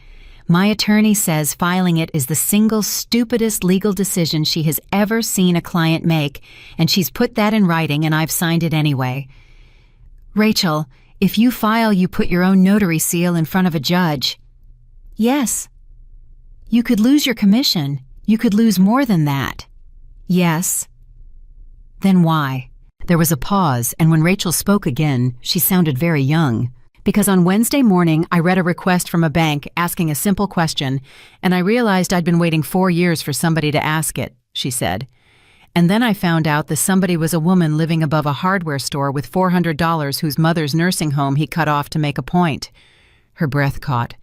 My attorney says filing it is the single stupidest legal decision she has ever seen a client make, and she's put that in writing and I've signed it anyway. Rachel, if you file, you put your own notary seal in front of a judge. Yes. You could lose your commission. You could lose more than that. Yes. Then why? There was a pause, and when Rachel spoke again, she sounded very young. Because on Wednesday morning, I read a request from a bank asking a simple question, and I realized I'd been waiting 4 years for somebody to ask it, she said. And then I found out that somebody was a woman living above a hardware store with $400 whose mother's nursing home he cut off to make a point. Her breath caught.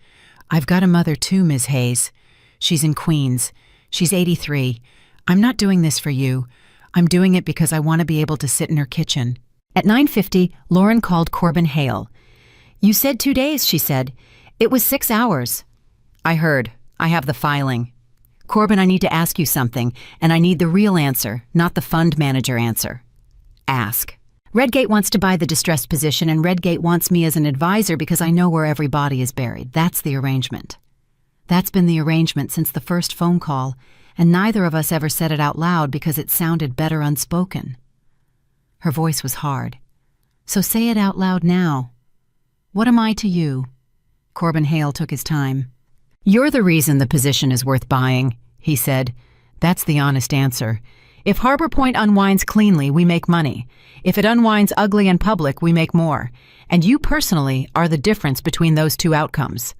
I've got a mother too, Ms. Hayes. She's in Queens. She's 83. I'm not doing this for you. I'm doing it because I want to be able to sit in her kitchen. At 9:50, Lauren called Corbin Hale. You said 2 days, she said. It was 6 hours. I heard. I have the filing. Corbin, I need to ask you something, and I need the real answer, not the fund manager answer. Ask. Redgate wants to buy the distressed position, and Redgate wants me as an advisor because I know where every body is buried. That's the arrangement. That's been the arrangement since the first phone call, and neither of us ever said it out loud because it sounded better unspoken. Her voice was hard. So say it out loud now. What am I to you? Corbin Hale took his time. You're the reason the position is worth buying, he said. That's the honest answer. If Harbor Point unwinds cleanly, we make money. If it unwinds ugly in public, we make more. And you personally are the difference between those two outcomes.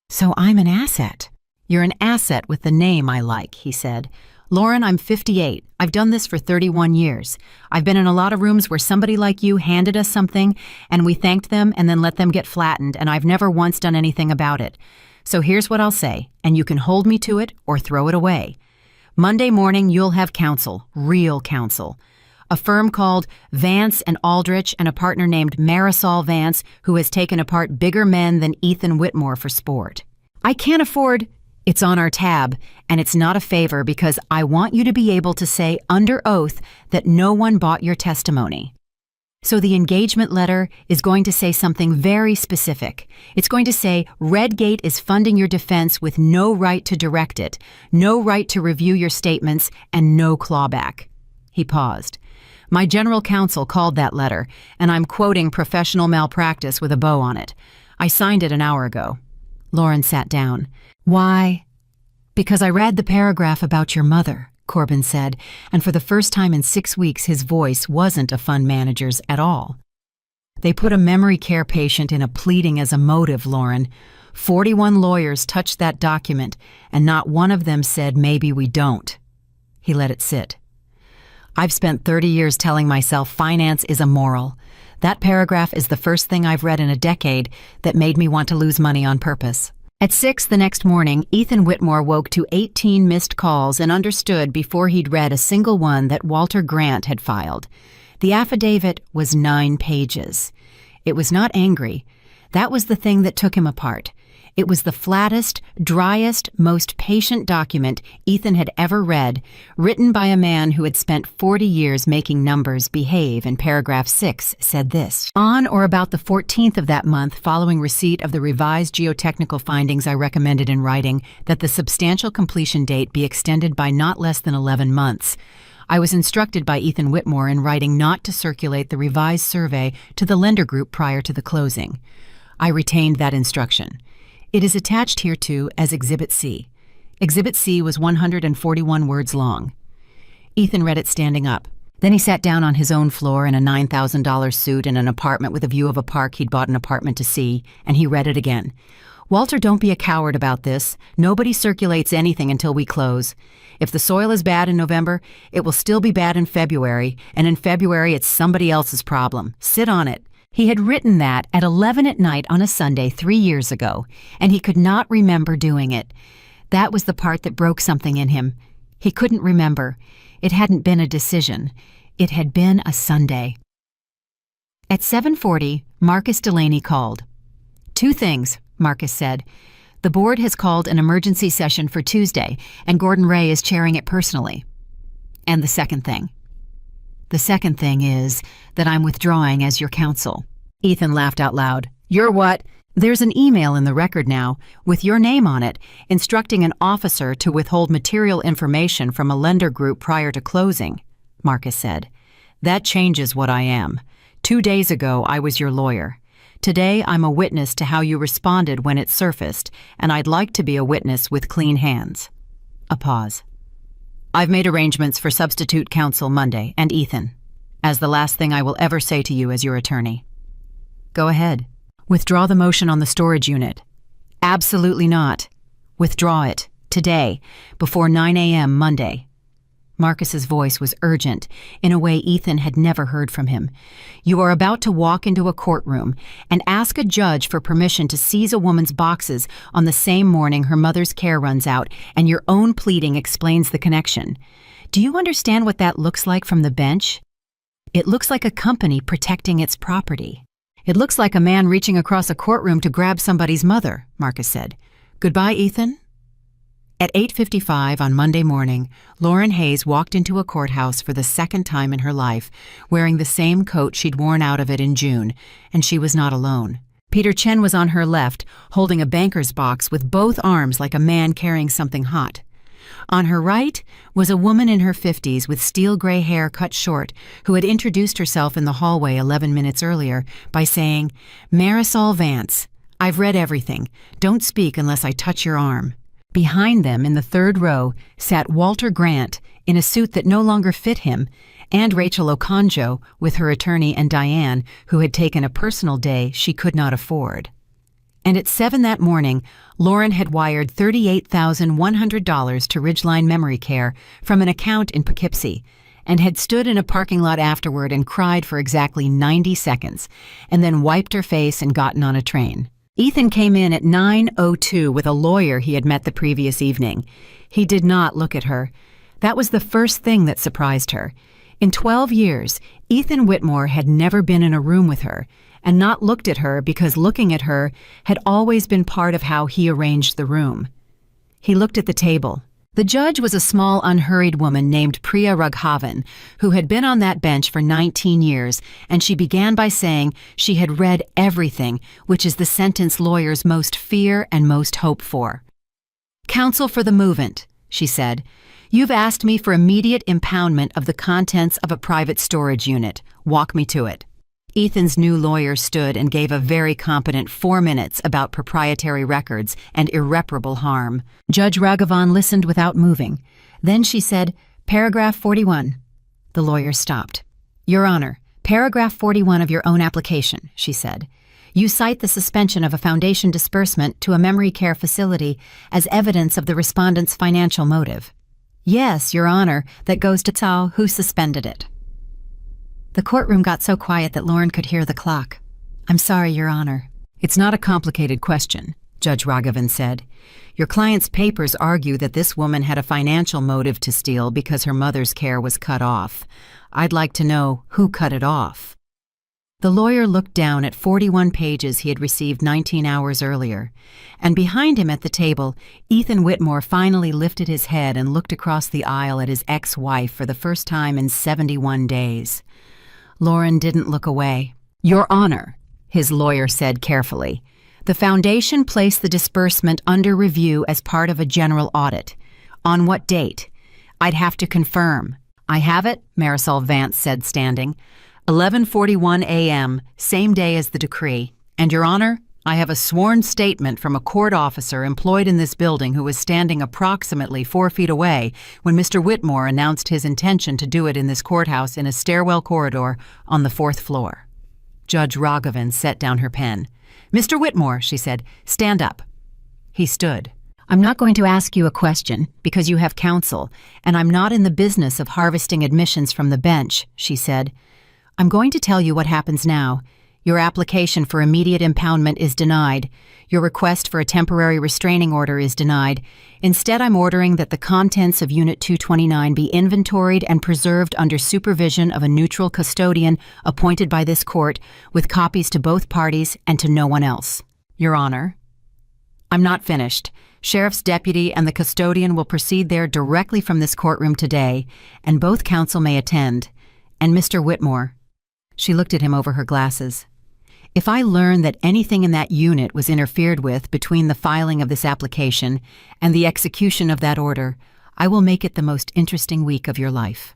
So I'm an asset. You're an asset with the name I like, he said. Lauren, I'm 58. I've done this for 31 years. I've been in a lot of rooms where somebody like you handed us something, and we thanked them and then let them get flattened, and I've never once done anything about it. So here's what I'll say, and you can hold me to it or throw it away. Monday morning, you'll have counsel, real counsel. A firm called Vance and Aldrich and a partner named Marisol Vance who has taken apart bigger men than Ethan Whitmore for sport. I can't afford... It's on our tab, and it's not a favor because I want you to be able to say under oath that no one bought your testimony. So the engagement letter is going to say something very specific. It's going to say Redgate is funding your defense with no right to direct it, no right to review your statements, and no clawback. He paused. My general counsel called that letter, and I'm quoting professional malpractice with a bow on it. I signed it an hour ago. Lauren sat down. Why? Because I read the paragraph about your mother, Corbin said, and for the first time in 6 weeks his voice wasn't a fund manager's at all. They put a memory care patient in a pleading as a motive, Lauren. 41 lawyers touched that document, and not one of them said maybe we don't. He let it sit. I've spent 30 years telling myself finance is immoral. That paragraph is the first thing I've read in a decade that made me want to lose money on purpose. At 6 the next morning, Ethan Whitmore woke to 18 missed calls and understood before he'd read a single one that Walter Grant had filed. The affidavit was 9 pages. It was not angry. That was the thing that took him apart. It was the flattest, driest, most patient document Ethan had ever read, written by a man who had spent 40 years making numbers behave, and paragraph 6 said this. On or about the 14th of that month, following receipt of the revised geotechnical findings, I recommended in writing that the substantial completion date be extended by not less than 11 months. I was instructed by Ethan Whitmore in writing not to circulate the revised survey to the lender group prior to the closing. I retained that instruction. It is attached hereto as Exhibit C. Exhibit C was 141 words long. Ethan read it standing up. Then he sat down on his own floor in a $9,000 suit in an apartment with a view of a park he'd bought an apartment to see, and he read it again. Walter, don't be a coward about this. Nobody circulates anything until we close. If the soil is bad in November, it will still be bad in February, and in February it's somebody else's problem. Sit on it. He had written that at 11 at night on a Sunday 3 years ago, and he could not remember doing it. That was the part that broke something in him. He couldn't remember. It hadn't been a decision. It had been a Sunday. At 7:40, Marcus Delaney called. 2 things, Marcus said. The board has called an emergency session for Tuesday, and Gordon Ray is chairing it personally. And the second thing? The second thing is that I'm withdrawing as your counsel. Ethan laughed out loud. You're what? There's an email in the record now with your name on it instructing an officer to withhold material information from a lender group prior to closing, Marcus said. That changes what I am. 2 days ago, I was your lawyer. Today, I'm a witness to how you responded when it surfaced, and I'd like to be a witness with clean hands. A pause. I've made arrangements for substitute counsel Monday, and Ethan, as the last thing I will ever say to you as your attorney. Go ahead. Withdraw the motion on the storage unit. Absolutely not. Withdraw it, today, before 9 a.m. Monday. Marcus's voice was urgent, in a way Ethan had never heard from him. You are about to walk into a courtroom and ask a judge for permission to seize a woman's boxes on the same morning her mother's care runs out, and your own pleading explains the connection. Do you understand what that looks like from the bench? It looks like a company protecting its property. It looks like a man reaching across a courtroom to grab somebody's mother, Marcus said. Goodbye, Ethan. At 8:55 on Monday morning, Lauren Hayes walked into a courthouse for the second time in her life, wearing the same coat she'd worn out of it in June, and she was not alone. Peter Chen was on her left, holding a banker's box with both arms like a man carrying something hot. On her right was a woman in her 50s with steel gray hair cut short, who had introduced herself in the hallway 11 minutes earlier by saying, Marisol Vance, I've read everything. Don't speak unless I touch your arm. Behind them, in the third row, sat Walter Grant in a suit that no longer fit him, and Rachel Okonjo with her attorney and Diane, who had taken a personal day she could not afford. And at 7 that morning, Lauren had wired $38,100 to Ridgeline Memory Care from an account in Poughkeepsie, and had stood in a parking lot afterward and cried for exactly 90 seconds, and then wiped her face and gotten on a train. Ethan came in at 9:02 with a lawyer he had met the previous evening. He did not look at her. That was the first thing that surprised her. In 12 years, Ethan Whitmore had never been in a room with her, and not looked at her because looking at her had always been part of how he arranged the room. He looked at the table. The judge was a small, unhurried woman named Priya Raghavan, who had been on that bench for 19 years, and she began by saying she had read everything, which is the sentence lawyers most fear and most hope for. Counsel for the movement, she said. You've asked me for immediate impoundment of the contents of a private storage unit. Walk me to it. Ethan's new lawyer stood and gave a very competent 4 minutes about proprietary records and irreparable harm. Judge Raghavan listened without moving. Then she said, Paragraph 41. The lawyer stopped. Your Honor, Paragraph 41 of your own application, she said. You cite the suspension of a foundation disbursement to a memory care facility as evidence of the respondent's financial motive. Yes, Your Honor, that goes to Tsao, who suspended it. The courtroom got so quiet that Lauren could hear the clock. I'm sorry, Your Honor. It's not a complicated question, Judge Raghavan said. Your client's papers argue that this woman had a financial motive to steal because her mother's care was cut off. I'd like to know who cut it off. The lawyer looked down at 41 pages he had received 19 hours earlier, and behind him at the table, Ethan Whitmore finally lifted his head and looked across the aisle at his ex-wife for the first time in 71 days. Lauren didn't look away. Your Honor, his lawyer said carefully, the foundation placed the disbursement under review as part of a general audit. On what date? I'd have to confirm. I have it, Marisol Vance said, standing. 11:41 a.m., same day as the decree. And, Your Honor, I have a sworn statement from a court officer employed in this building who was standing approximately 4 feet away when Mr. Whitmore announced his intention to do it in this courthouse in a stairwell corridor on the 4th floor. Judge Raghavan set down her pen. Mr. Whitmore, she said, stand up. He stood. I'm not going to ask you a question because you have counsel, and I'm not in the business of harvesting admissions from the bench, she said. I'm going to tell you what happens now. Your application for immediate impoundment is denied. Your request for a temporary restraining order is denied. Instead, I'm ordering that the contents of Unit 229 be inventoried and preserved under supervision of a neutral custodian appointed by this court, with copies to both parties and to no one else. Your Honor. I'm not finished. Sheriff's deputy and the custodian will proceed there directly from this courtroom today, and both counsel may attend. And Mr. Whitmore. She looked at him over her glasses. If I learn that anything in that unit was interfered with between the filing of this application and the execution of that order, I will make it the most interesting week of your life.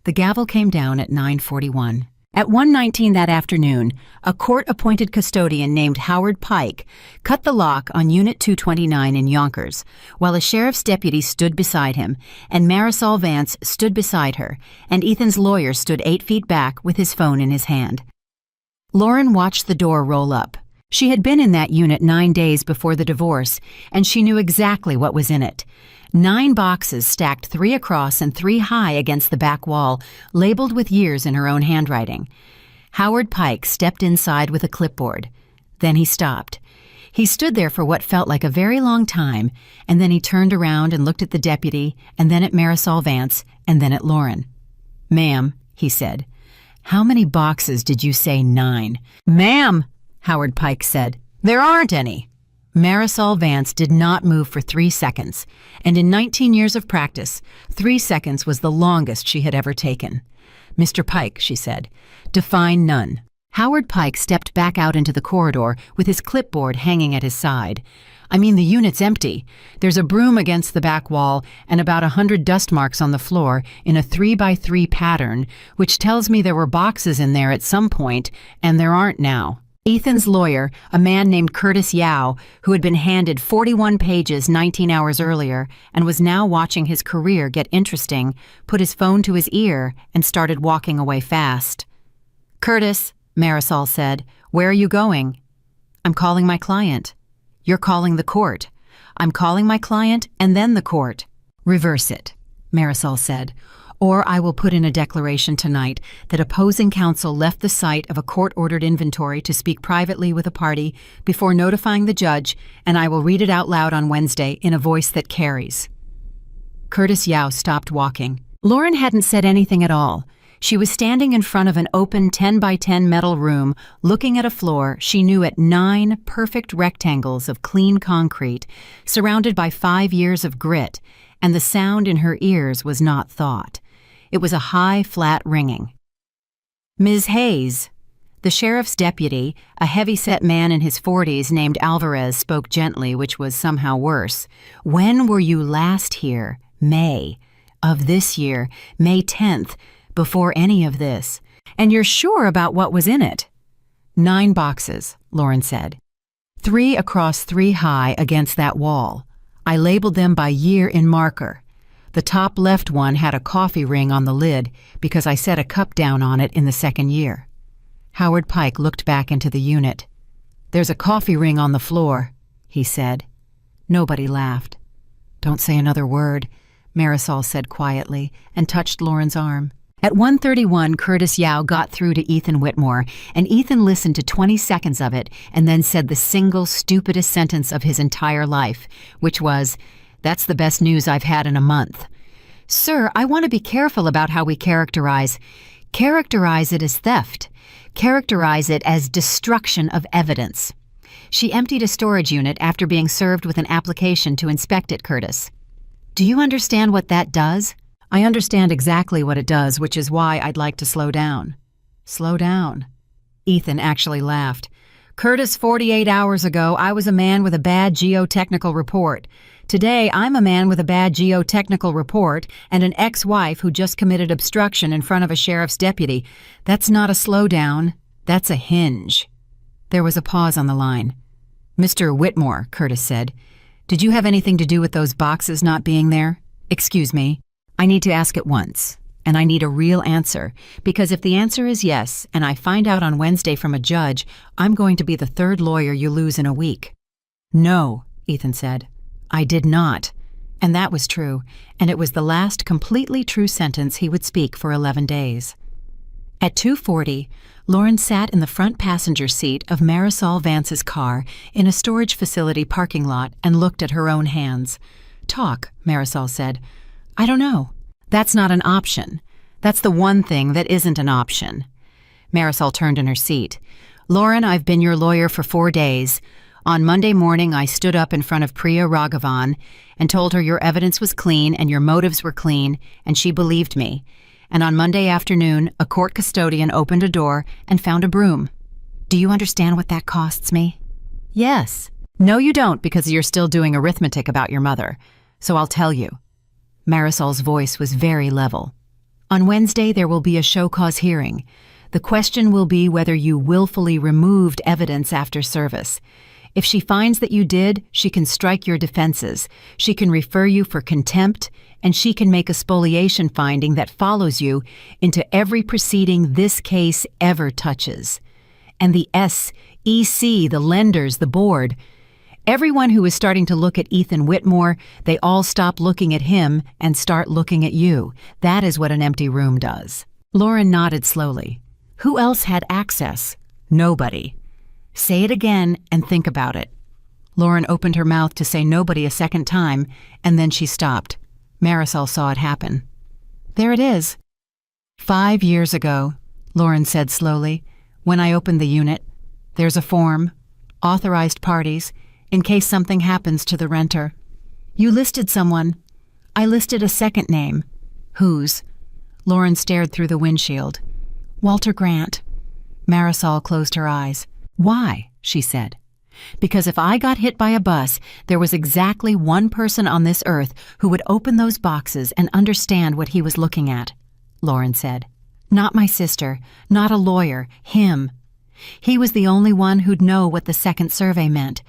The gavel came down at 9:41. At 1:19 that afternoon, a court-appointed custodian named Howard Pike cut the lock on Unit 229 in Yonkers, while a sheriff's deputy stood beside him, and Marisol Vance stood beside her, and Ethan's lawyer stood 8 feet back with his phone in his hand. Lauren watched the door roll up. She had been in that unit 9 days before the divorce, and she knew exactly what was in it. 9 boxes stacked 3 across and 3 high against the back wall, labeled with years in her own handwriting. Howard Pike stepped inside with a clipboard. Then he stopped. He stood there for what felt like a very long time, and then he turned around and looked at the deputy, and then at Marisol Vance, and then at Lauren. "Ma'am," he said, "how many boxes did you say 9? "Ma'am," Howard Pike said, "there aren't any." Marisol Vance did not move for 3 seconds, and in 19 years of practice, 3 seconds was the longest she had ever taken. "Mr. Pike," she said, "define none." Howard Pike stepped back out into the corridor with his clipboard hanging at his side. "I mean, the unit's empty. There's a broom against the back wall and about 100 dust marks on the floor in a 3x3 pattern, which tells me there were boxes in there at some point, and there aren't now." Ethan's lawyer, a man named Curtis Yao, who had been handed 41 pages 19 hours earlier and was now watching his career get interesting, put his phone to his ear and started walking away fast. "Curtis," Marisol said, "where are you going?" "I'm calling my client." "You're calling the court." "I'm calling my client and then the court." "Reverse it," Marisol said, "or I will put in a declaration tonight that opposing counsel left the site of a court-ordered inventory to speak privately with a party before notifying the judge, and I will read it out loud on Wednesday in a voice that carries." Curtis Yao stopped walking. Lauren hadn't said anything at all. She was standing in front of an open 10x10 metal room, looking at a floor she knew at 9 perfect rectangles of clean concrete, surrounded by 5 years of grit, and the sound in her ears was not thought. It was a high, flat ringing. "Ms. Hayes." The sheriff's deputy, a heavy-set man in his 40s named Alvarez, spoke gently, which was somehow worse. "When were you last here?" "May. Of this year, May 10th, before any of this. And you're sure about what was in it?" 9 boxes, Lauren said. 3 across 3 high against that wall. I labeled them by year in marker. The top left one had a coffee ring on the lid because I set a cup down on it in the 2nd year. Howard Pike looked back into the unit. "There's a coffee ring on the floor," he said. Nobody laughed. "Don't say another word," Marisol said quietly and touched Lauren's arm. At 1:31, Curtis Yao got through to Ethan Whitmore, and Ethan listened to 20 seconds of it and then said the single stupidest sentence of his entire life, which was, "That's the best news I've had in a month." "Sir, I want to be careful about how we characterize it as theft. Characterize it as destruction of evidence." She emptied a storage unit after being served with an application to inspect it, Curtis. "Do you understand what that does?" "I understand exactly what it does, which is why I'd like to slow down." "Slow down." Ethan actually laughed. "Curtis, 48 hours ago, I was a man with a bad geotechnical report. Today, I'm a man with a bad geotechnical report and an ex-wife who just committed obstruction in front of a sheriff's deputy. That's not a slowdown. That's a hinge." There was a pause on the line. "Mr. Whitmore," Curtis said, "did you have anything to do with those boxes not being there?" "Excuse me. I need to ask it once, and I need a real answer, because if the answer is yes, and I find out on Wednesday from a judge, I'm going to be the 3rd lawyer you lose in a week." "No," Ethan said. "I did not." And that was true, and it was the last completely true sentence he would speak for 11 days. At 2:40, Lauren sat in the front passenger seat of Marisol Vance's car in a storage facility parking lot and looked at her own hands. "Talk," Marisol said. "I don't know. That's not an option. That's the one thing that isn't an option." Marisol turned in her seat. "Lauren, I've been your lawyer for 4 days. On Monday morning, I stood up in front of Priya Raghavan and told her your evidence was clean and your motives were clean, and she believed me. And on Monday afternoon, a court custodian opened a door and found a broom. Do you understand what that costs me? Yes. No, you don't, because you're still doing arithmetic about your mother. So I'll tell you. Marisol's voice was very level. On Wednesday, there will be a show cause hearing. The question will be whether you willfully removed evidence after service. If she finds that you did, she can strike your defenses. She can refer you for contempt, and she can make a spoliation finding that follows you into every proceeding this case ever touches. And the SEC, the lenders, the board, everyone who is starting to look at Ethan Whitmore, they all stop looking at him and start looking at you. That is what an empty room does. Lauren nodded slowly. Who else had access? Nobody. Say it again and think about it. Lauren opened her mouth to say nobody a second time, and then she stopped. Marisol saw it happen. There it is. 5 years ago, Lauren said slowly, when I opened the unit, there's a form, authorized parties, in case something happens to the renter. You listed someone. I listed a second name. Whose? Lauren stared through the windshield. Walter Grant. Marisol closed her eyes. Why? She said. Because if I got hit by a bus, there was exactly one person on this earth who would open those boxes and understand what he was looking at, Lauren said. Not my sister, not a lawyer, him. He was the only one who'd know what the second survey meant.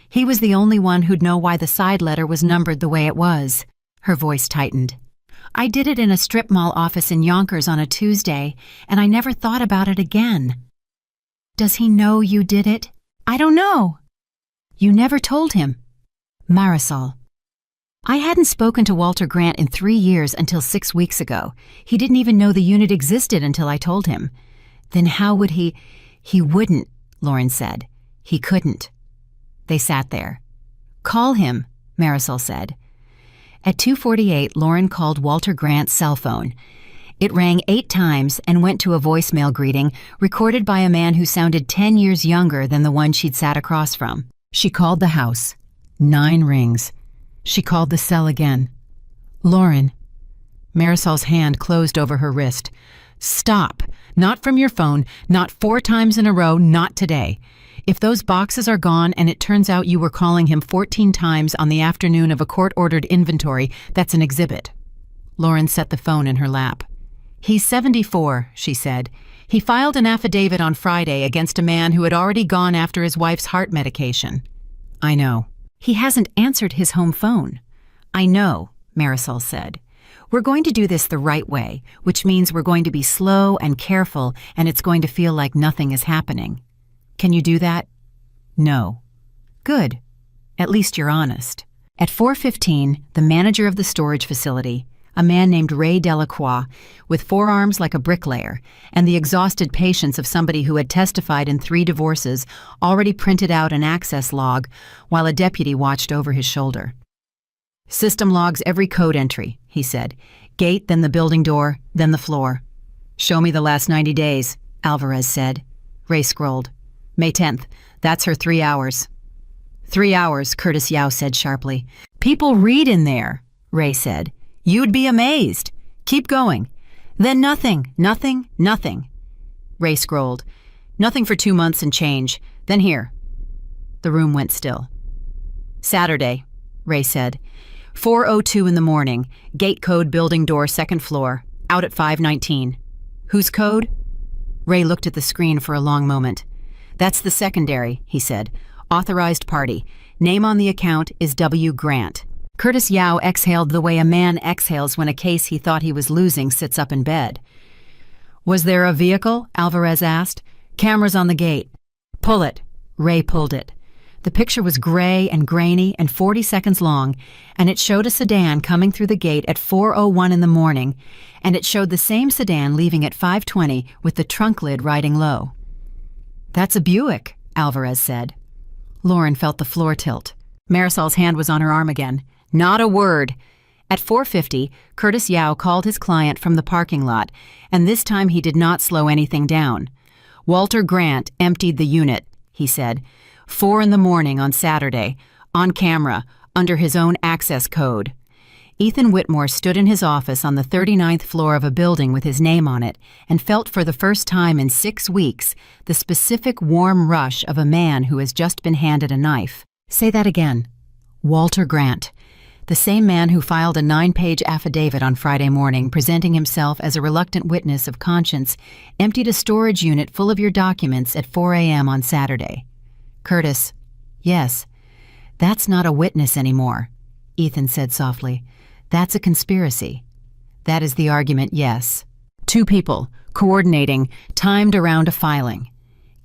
He was the only one who'd know why the side letter was numbered the way it was. Her voice tightened. I did it in a strip mall office in Yonkers on a Tuesday, and I never thought about it again. Does he know you did it? I don't know. You never told him. Marisol. I hadn't spoken to Walter Grant in 3 years until 6 weeks ago. He didn't even know the unit existed until I told him. Then how would he? He wouldn't, Lauren said. He couldn't. They sat there. Call him, Marisol said. At 2:48, Lauren called Walter Grant's cell phone. It rang 8 times and went to a voicemail greeting recorded by a man who sounded 10 years younger than the one she'd sat across from. She called the house. 9 rings. She called the cell again. Lauren. Marisol's hand closed over her wrist. Stop. Not from your phone, not 4 times in a row, not today. If those boxes are gone and it turns out you were calling him 14 times on the afternoon of a court-ordered inventory, that's an exhibit. Lauren set the phone in her lap. He's 74, she said. He filed an affidavit on Friday against a man who had already gone after his wife's heart medication. I know. He hasn't answered his home phone. I know, Marisol said. We're going to do this the right way, which means we're going to be slow and careful, and it's going to feel like nothing is happening. Can you do that? No. Good. At least you're honest. At 4:15, the manager of the storage facility, a man named Ray Delacroix, with forearms like a bricklayer, and the exhausted patience of somebody who had testified in 3 divorces, already printed out an access log while a deputy watched over his shoulder. System logs every code entry, he said. Gate, then the building door, then the floor. Show me the last 90 days, Alvarez said. Ray scrolled. May 10th. That's her 3 hours. 3 hours, Curtis Yao said sharply. People read in there, Ray said. You'd be amazed. Keep going. Then nothing, nothing, nothing. Ray scrolled. Nothing for 2 months and change. Then here. The room went still. Saturday, Ray said. 4:02 in the morning. Gate code, building door, 2nd floor. Out at 5:19. Whose code? Ray looked at the screen for a long moment. That's the secondary, he said. Authorized party. Name on the account is W. Grant. Curtis Yao exhaled the way a man exhales when a case he thought he was losing sits up in bed. Was there a vehicle? Alvarez asked. Cameras on the gate. Pull it. Ray pulled it. The picture was gray and grainy and 40 seconds long, and it showed a sedan coming through the gate at 4:01 in the morning, and it showed the same sedan leaving at 5:20 with the trunk lid riding low. That's a Buick, Alvarez said. Lauren felt the floor tilt. Marisol's hand was on her arm again. Not a word. At 4:50, Curtis Yao called his client from the parking lot, and this time he did not slow anything down. Walter Grant emptied the unit, he said. 4 in the morning on Saturday, on camera, under his own access code. Ethan Whitmore stood in his office on the 39th floor of a building with his name on it and felt for the first time in 6 weeks the specific warm rush of a man who has just been handed a knife. Say that again. Walter Grant, the same man who filed a 9-page affidavit on Friday morning presenting himself as a reluctant witness of conscience, emptied a storage unit full of your documents at 4 a.m. on Saturday. Curtis, yes, that's not a witness anymore, Ethan said softly. That's a conspiracy. That is the argument, yes. 2 people, coordinating, timed around a filing.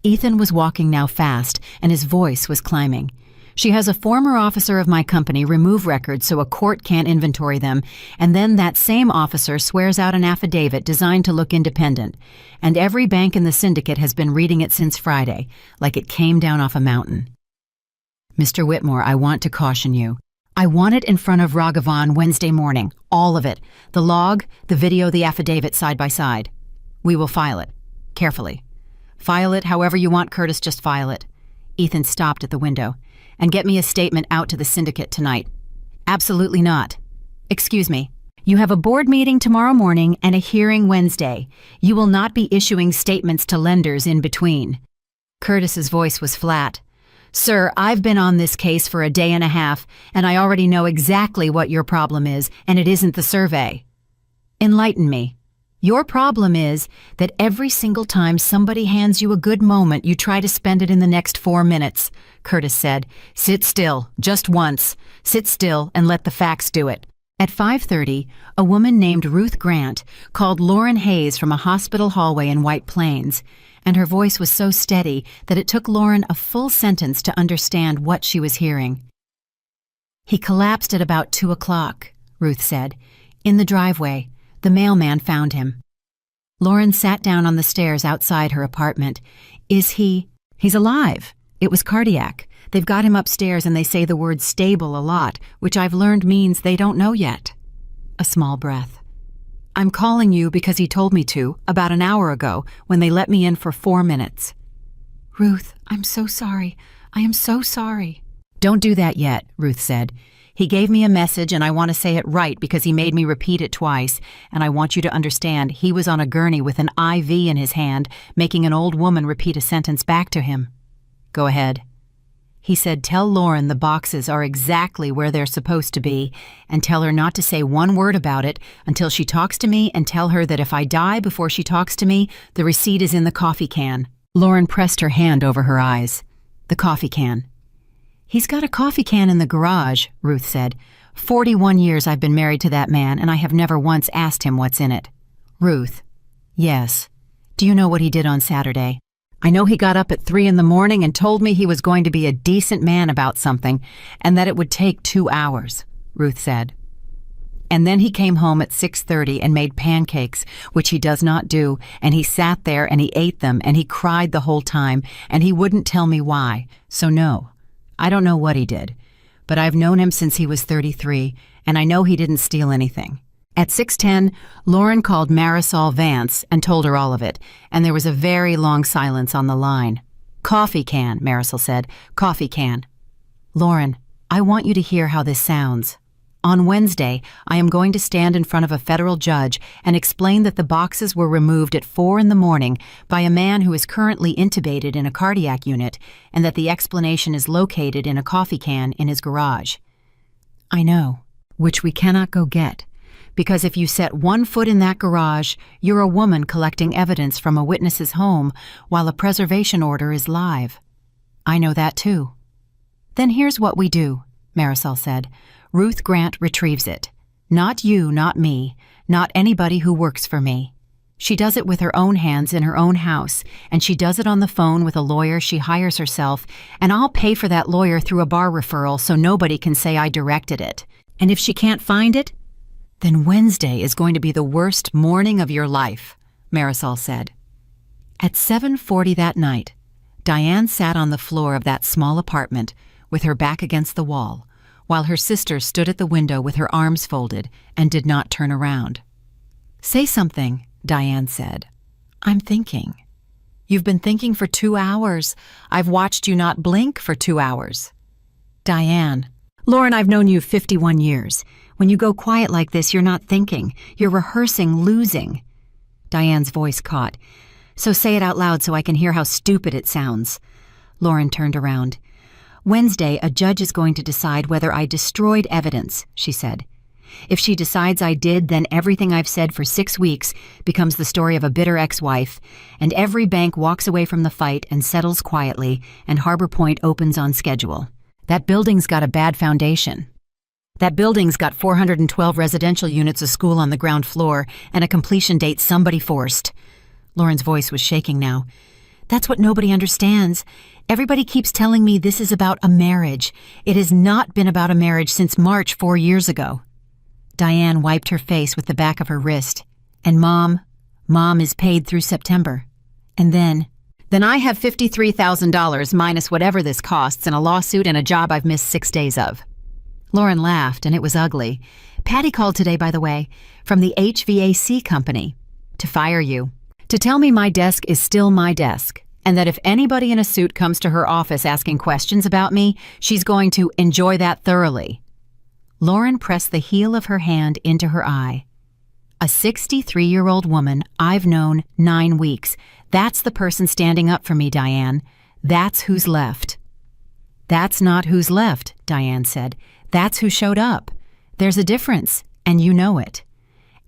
Ethan was walking now fast, and his voice was climbing. She has a former officer of my company remove records so a court can't inventory them, and then that same officer swears out an affidavit designed to look independent. And every bank in the syndicate has been reading it since Friday, like it came down off a mountain. Mr. Whitmore, I want to caution you. I want it in front of Raghavan Wednesday morning, all of it. The log, the video, the affidavit side by side. We will file it. Carefully. File it however you want, Curtis, just file it. Ethan stopped at the window. And get me a statement out to the syndicate tonight. Absolutely not. Excuse me. You have a board meeting tomorrow morning and a hearing Wednesday. You will not be issuing statements to lenders in between. Curtis's voice was flat. Sir, I've been on this case for a day and a half, and I already know exactly what your problem is, and it isn't the survey. Enlighten me. Your problem is that every single time somebody hands you a good moment, you try to spend it in the next 4 minutes, Curtis said. Sit still, just once. Sit still and let the facts do it. At 5:30, a woman named Ruth Grant called Lauren Hayes from a hospital hallway in White Plains, and her voice was so steady that it took Lauren a full sentence to understand what she was hearing. He collapsed at about 2 o'clock, Ruth said. In the driveway, the mailman found him. Lauren sat down on the stairs outside her apartment. Is he? He's alive. It was cardiac. They've got him upstairs and they say the word stable a lot, which I've learned means they don't know yet. A small breath. I'm calling you because he told me to, about an hour ago, when they let me in for 4 minutes. Ruth, I'm so sorry. I am so sorry. Don't do that yet, Ruth said. He gave me a message and I want to say it right because he made me repeat it twice, and I want you to understand he was on a gurney with an IV in his hand, making an old woman repeat a sentence back to him. Go ahead. He said, tell Lauren the boxes are exactly where they're supposed to be, and tell her not to say one word about it until she talks to me, and tell her that if I die before she talks to me, the receipt is in the coffee can. Lauren pressed her hand over her eyes. The coffee can. He's got a coffee can in the garage, Ruth said. 41 years I've been married to that man, and I have never once asked him what's in it. Ruth. Yes. Do you know what he did on Saturday? I know he got up at 3 in the morning and told me he was going to be a decent man about something, and that it would take 2 hours, Ruth said. And then he came home at 6:30 and made pancakes, which he does not do, and he sat there and he ate them, and he cried the whole time, and he wouldn't tell me why. So no, I don't know what he did, but I've known him since he was 33, and I know he didn't steal anything. At 6:10, Lauren called Marisol Vance and told her all of it, and there was a very long silence on the line. Coffee can, Marisol said. Coffee can. Lauren, I want you to hear how this sounds. On Wednesday, I am going to stand in front of a federal judge and explain that the boxes were removed at 4 in the morning by a man who is currently intubated in a cardiac unit, and that the explanation is located in a coffee can in his garage. I know, which we cannot go get. Because if you set 1 foot in that garage, you're a woman collecting evidence from a witness's home while a preservation order is live. I know that too. Then here's what we do, Marisol said. Ruth Grant retrieves it. Not you, not me, not anybody who works for me. She does it with her own hands in her own house, and she does it on the phone with a lawyer she hires herself, and I'll pay for that lawyer through a bar referral so nobody can say I directed it. And if she can't find it, then Wednesday is going to be the worst morning of your life, Marisol said. At 7:40 that night, Diane sat on the floor of that small apartment with her back against the wall, while her sister stood at the window with her arms folded and did not turn around. Say something, Diane said. I'm thinking. You've been thinking for 2 hours. I've watched you not blink for 2 hours. Diane. Lauren, I've known you 51 years. When you go quiet like this, you're not thinking. You're rehearsing losing. Diane's voice caught. So say it out loud so I can hear how stupid it sounds. Lauren turned around. Wednesday, a judge is going to decide whether I destroyed evidence, she said. If she decides I did, then everything I've said for 6 weeks becomes the story of a bitter ex-wife, and every bank walks away from the fight and settles quietly, and Harbor Point opens on schedule. That building's got a bad foundation. That building's got 412 residential units, a school on the ground floor, and a completion date somebody forced. Lauren's voice was shaking now. That's what nobody understands. Everybody keeps telling me this is about a marriage. It has not been about a marriage since March 4 years ago. Diane wiped her face with the back of her wrist. And Mom is paid through September. And then I have $53,000 minus whatever this costs and a lawsuit and a job I've missed 6 days of. Lauren laughed, and it was ugly. Patty called today, by the way, from the HVAC company, to fire you. To tell me my desk is still my desk, and that if anybody in a suit comes to her office asking questions about me, she's going to enjoy that thoroughly. Lauren pressed the heel of her hand into her eye. A 63-year-old woman I've known 9 weeks. That's the person standing up for me, Diane. That's who's left. That's not who's left, Diane said. That's who showed up. There's a difference, and you know it.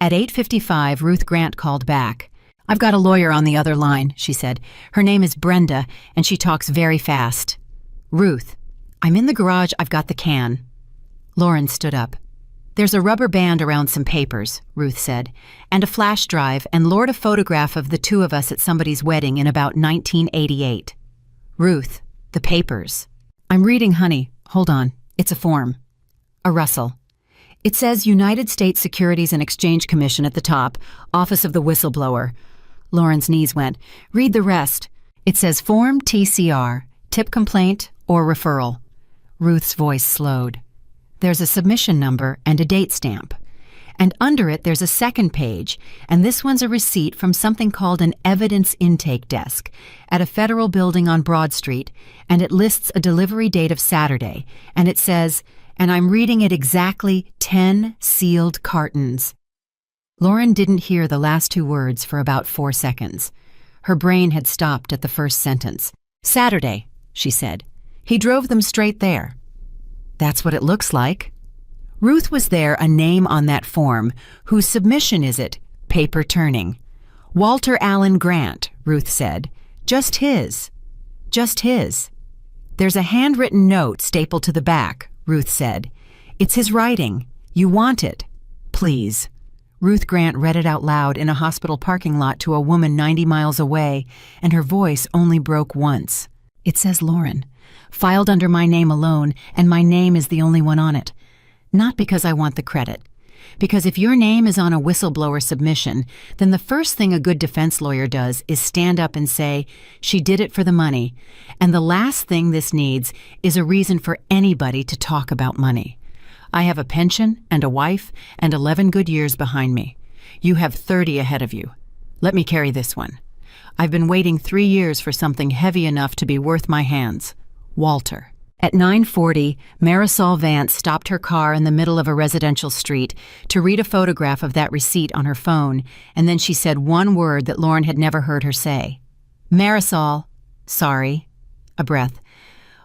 At 8:55, Ruth Grant called back. I've got a lawyer on the other line, she said. Her name is Brenda, and she talks very fast. Ruth, I'm in the garage. I've got the can. Lauren stood up. There's a rubber band around some papers, Ruth said, and a flash drive, and lured a photograph of the two of us at somebody's wedding in about 1988. Ruth, the papers. I'm reading, honey. Hold on. It's a form. A rustle. It says United States Securities and Exchange Commission at the top, Office of the Whistleblower. Lauren's knees went. Read the rest. It says Form TCR, tip complaint or referral. Ruth's voice slowed. There's a submission number and a date stamp. And under it there's a second page, and this one's a receipt from something called an evidence intake desk at a federal building on Broad Street, and it lists a delivery date of Saturday, and it says, and I'm reading it exactly, 10 sealed cartons. Lauren didn't hear the last 2 words for about 4 seconds. Her brain had stopped at the first sentence. Saturday, she said. He drove them straight there. That's what it looks like. Ruth was there, a name on that form. Whose submission is it? Paper turning. Walter Allen Grant, Ruth said. Just his. Just his. There's a handwritten note stapled to the back, Ruth said. It's his writing. You want it. Please. Ruth Grant read it out loud in a hospital parking lot to a woman 90 miles away, and her voice only broke once. It says Lauren. Filed under my name alone, and my name is the only one on it. Not because I want the credit. Because if your name is on a whistleblower submission, then the first thing a good defense lawyer does is stand up and say, she did it for the money. And the last thing this needs is a reason for anybody to talk about money. I have a pension and a wife and 11 good years behind me. You have 30 ahead of you. Let me carry this one. I've been waiting 3 years for something heavy enough to be worth my hands. Walter. At 9:40, Marisol Vance stopped her car in the middle of a residential street to read a photograph of that receipt on her phone, and then she said one word that Lauren had never heard her say. Marisol. Sorry. A breath.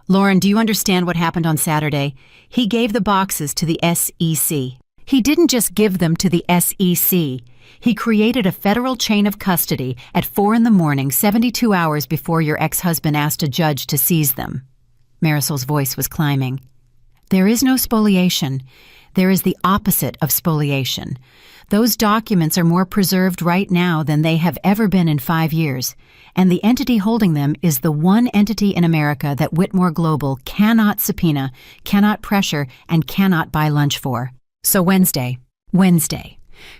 Lauren, do you understand what happened on Saturday? He gave the boxes to the SEC. He didn't just give them to the SEC. He created a federal chain of custody at 4 a.m, 72 hours before your ex-husband asked a judge to seize them. Marisol's voice was climbing. There is no spoliation. There is the opposite of spoliation. Those documents are more preserved right now than they have ever been in 5 years, and the entity holding them is the one entity in America that Whitmore Global cannot subpoena, cannot pressure, and cannot buy lunch for. So Wednesday,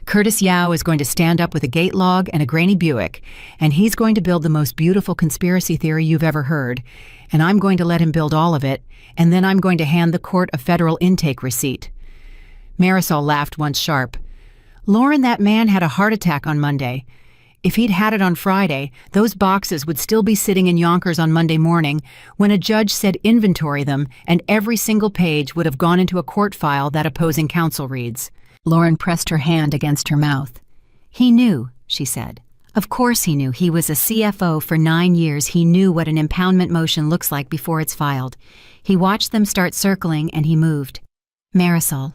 Curtis Yao is going to stand up with a gate log and a grainy Buick, and he's going to build the most beautiful conspiracy theory you've ever heard, and I'm going to let him build all of it, and then I'm going to hand the court a federal intake receipt. Marisol laughed once sharp. Lauren, that man had a heart attack on Monday. If he'd had it on Friday, those boxes would still be sitting in Yonkers on Monday morning when a judge said inventory them, and every single page would have gone into a court file that opposing counsel reads. Lauren pressed her hand against her mouth. He knew, she said. Of course he knew. He was a CFO for 9 years. He knew what an impoundment motion looks like before it's filed. He watched them start circling, and he moved. Marisol.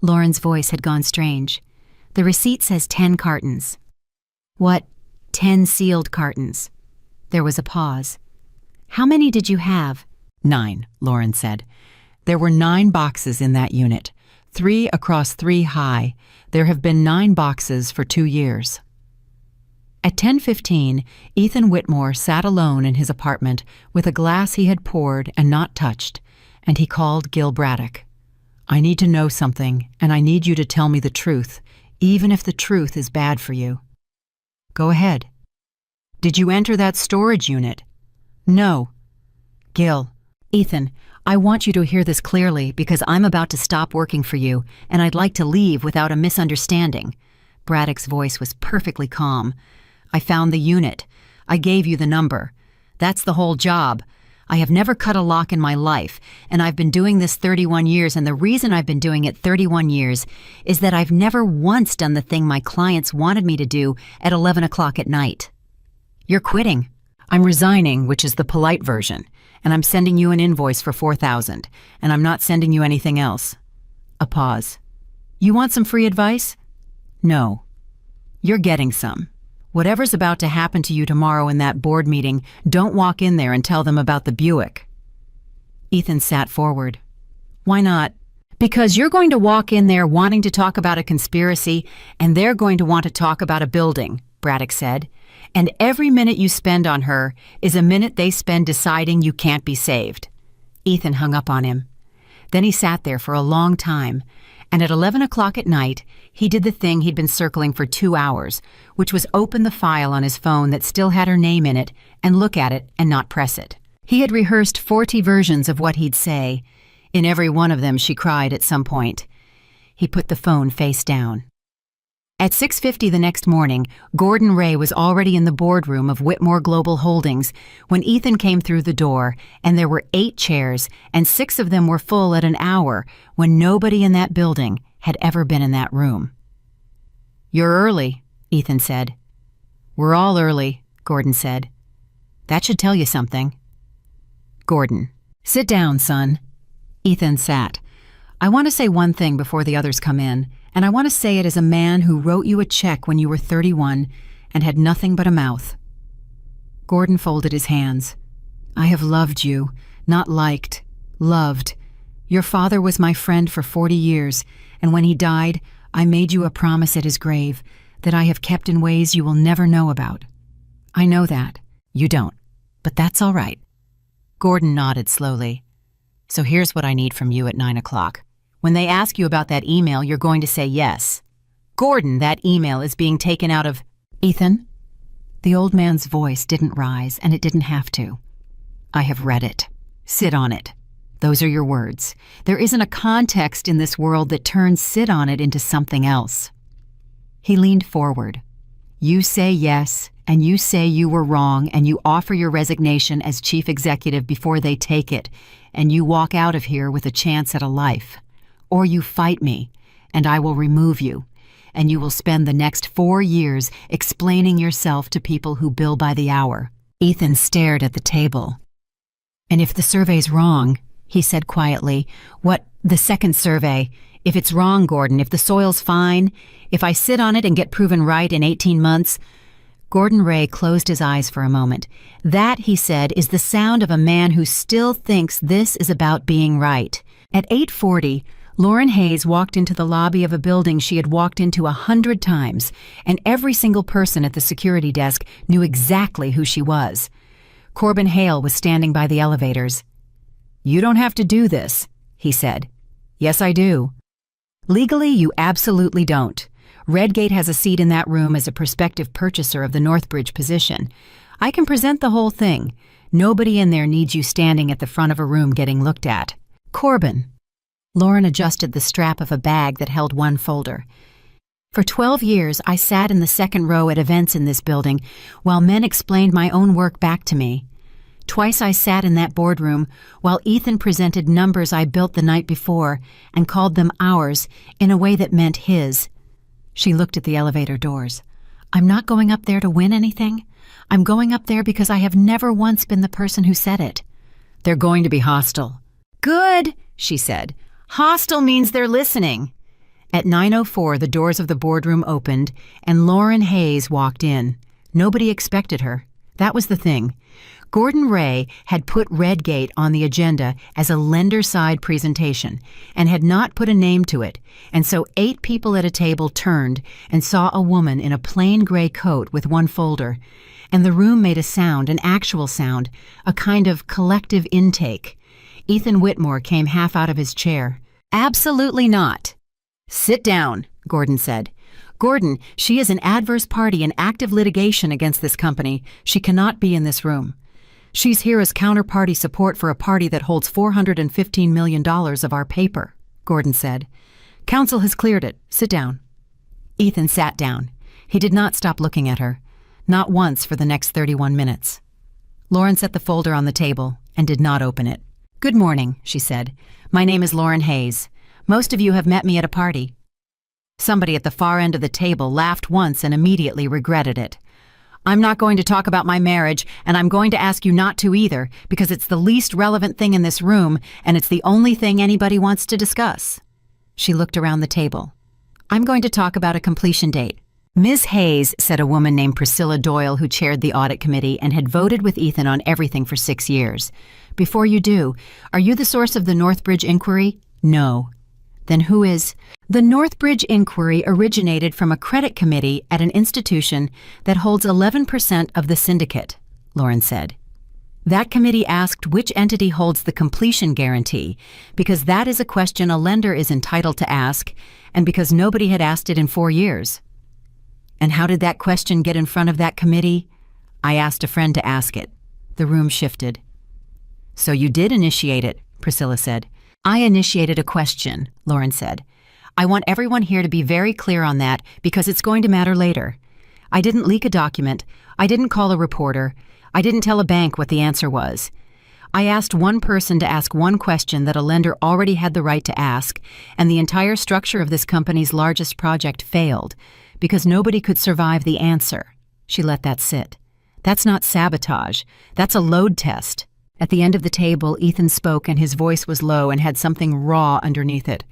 Lauren's voice had gone strange. The receipt says 10 cartons. What? 10 sealed cartons. There was a pause. How many did you have? 9, Lauren said. There were 9 boxes in that unit, 3 across 3 high. There have been 9 boxes for 2 years. At 10:15, Ethan Whitmore sat alone in his apartment with a glass he had poured and not touched, and he called Gil Braddock. I need to know something, and I need you to tell me the truth, even if the truth is bad for you. Go ahead. Did you enter that storage unit? No. Gil. Ethan, I want you to hear this clearly because I'm about to stop working for you, and I'd like to leave without a misunderstanding. Braddock's voice was perfectly calm. I found the unit. I gave you the number. That's the whole job. I have never cut a lock in my life, and I've been doing this 31 years, and the reason I've been doing it 31 years is that I've never once done the thing my clients wanted me to do at 11 o'clock at night. You're quitting. I'm resigning, which is the polite version, and I'm sending you an invoice for $4,000, and I'm not sending you anything else. A pause. You want some free advice? No. You're getting some. Whatever's about to happen to you tomorrow in that board meeting, don't walk in there and tell them about the Buick. Ethan sat forward. Why not? Because you're going to walk in there wanting to talk about a conspiracy, and they're going to want to talk about a building, Braddock said. And every minute you spend on her is a minute they spend deciding you can't be saved. Ethan hung up on him. Then he sat there for a long time, and at 11 o'clock at night, he did the thing he'd been circling for 2 hours, which was open the file on his phone that still had her name in it and look at it and not press it. He had rehearsed 40 versions of what he'd say. In every one of them, she cried at some point. He put the phone face down. At 6:50 the next morning, Gordon Ray was already in the boardroom of Whitmore Global Holdings when Ethan came through the door, and there were 8 chairs, and 6 of them were full at an hour when nobody in that building had ever been in that room. You're early, Ethan said. We're all early, Gordon said. That should tell you something. Gordon. Sit down, son. Ethan sat. I want to say one thing before the others come in, and I want to say it as a man who wrote you a check when you were 31 and had nothing but a mouth. Gordon folded his hands. I have loved you, not liked, loved. Your father was my friend for 40 years, and when he died, I made you a promise at his grave that I have kept in ways you will never know about. I know that. You don't. But that's all right. Gordon nodded slowly. So here's what I need from you at 9 o'clock. When they ask you about that email, you're going to say yes. Gordon, that email is being taken out of... Ethan? The old man's voice didn't rise, and it didn't have to. I have read it. Sit on it. Those are your words. There isn't a context in this world that turns sit on it into something else. He leaned forward. You say yes, and you say you were wrong, and you offer your resignation as chief executive before they take it, and you walk out of here with a chance at a life. Or you fight me, and I will remove you, and you will spend the next 4 years explaining yourself to people who bill by the hour. Ethan stared at the table. And if the survey's wrong, he said quietly, what, the second survey? If it's wrong, Gordon, if the soil's fine, if I sit on it and get proven right in 18 months... Gordon Ray closed his eyes for a moment. That, he said, is the sound of a man who still thinks this is about being right. At 8:40, Lauren Hayes walked into the lobby of a building she had walked into 100 times, and every single person at the security desk knew exactly who she was. Corbin Hale was standing by the elevators. You don't have to do this, he said. Yes, I do. Legally, you absolutely don't. Redgate has a seat in that room as a prospective purchaser of the Northbridge position. I can present the whole thing. Nobody in there needs you standing at the front of a room getting looked at. Corbin. Lauren adjusted the strap of a bag that held one folder. For 12 years, I sat in the second row at events in this building while men explained my own work back to me. Twice I sat in that boardroom while Ethan presented numbers I built the night before and called them ours in a way that meant his. She looked at the elevator doors. I'm not going up there to win anything. I'm going up there because I have never once been the person who said it. They're going to be hostile. Good, she said. Hostile means they're listening. At 9:04, the doors of the boardroom opened, and Lauren Hayes walked in. Nobody expected her. That was the thing. Gordon Ray had put Redgate on the agenda as a lender-side presentation and had not put a name to it, and so 8 people at a table turned and saw a woman in a plain gray coat with one folder, and the room made a sound, an actual sound, a kind of collective intake. Ethan Whitmore came half out of his chair. Absolutely not. Sit down, Gordon said. Gordon, she is an adverse party in active litigation against this company. She cannot be in this room. She's here as counterparty support for a party that holds $415 million of our paper, Gordon said. Counsel has cleared it. Sit down. Ethan sat down. He did not stop looking at her. Not once for the next 31 minutes. Lauren set the folder on the table and did not open it. Good morning, she said. My name is Lauren Hayes. Most of you have met me at a party. Somebody at the far end of the table laughed once and immediately regretted it. I'm not going to talk about my marriage, and I'm going to ask you not to either, because it's the least relevant thing in this room, and it's the only thing anybody wants to discuss. She looked around the table. I'm going to talk about a completion date. Ms. Hayes, said a woman named Priscilla Doyle, who chaired the audit committee and had voted with Ethan on everything for 6 years. Before you do, are you the source of the Northbridge inquiry? No. Then who is? The Northbridge inquiry originated from a credit committee at an institution that holds 11% of the syndicate, Lauren said. That committee asked which entity holds the completion guarantee, because that is a question a lender is entitled to ask, and because nobody had asked it in 4 years. And how did that question get in front of that committee? I asked a friend to ask it. The room shifted. So you did initiate it, Priscilla said. I initiated a question, Lauren said. I want everyone here to be very clear on that because it's going to matter later. I didn't leak a document. I didn't call a reporter. I didn't tell a bank what the answer was. I asked one person to ask one question that a lender already had the right to ask, and the entire structure of this company's largest project failed because nobody could survive the answer. She let that sit. That's not sabotage. That's a load test. At the end of the table, Ethan spoke and his voice was low and had something raw underneath it.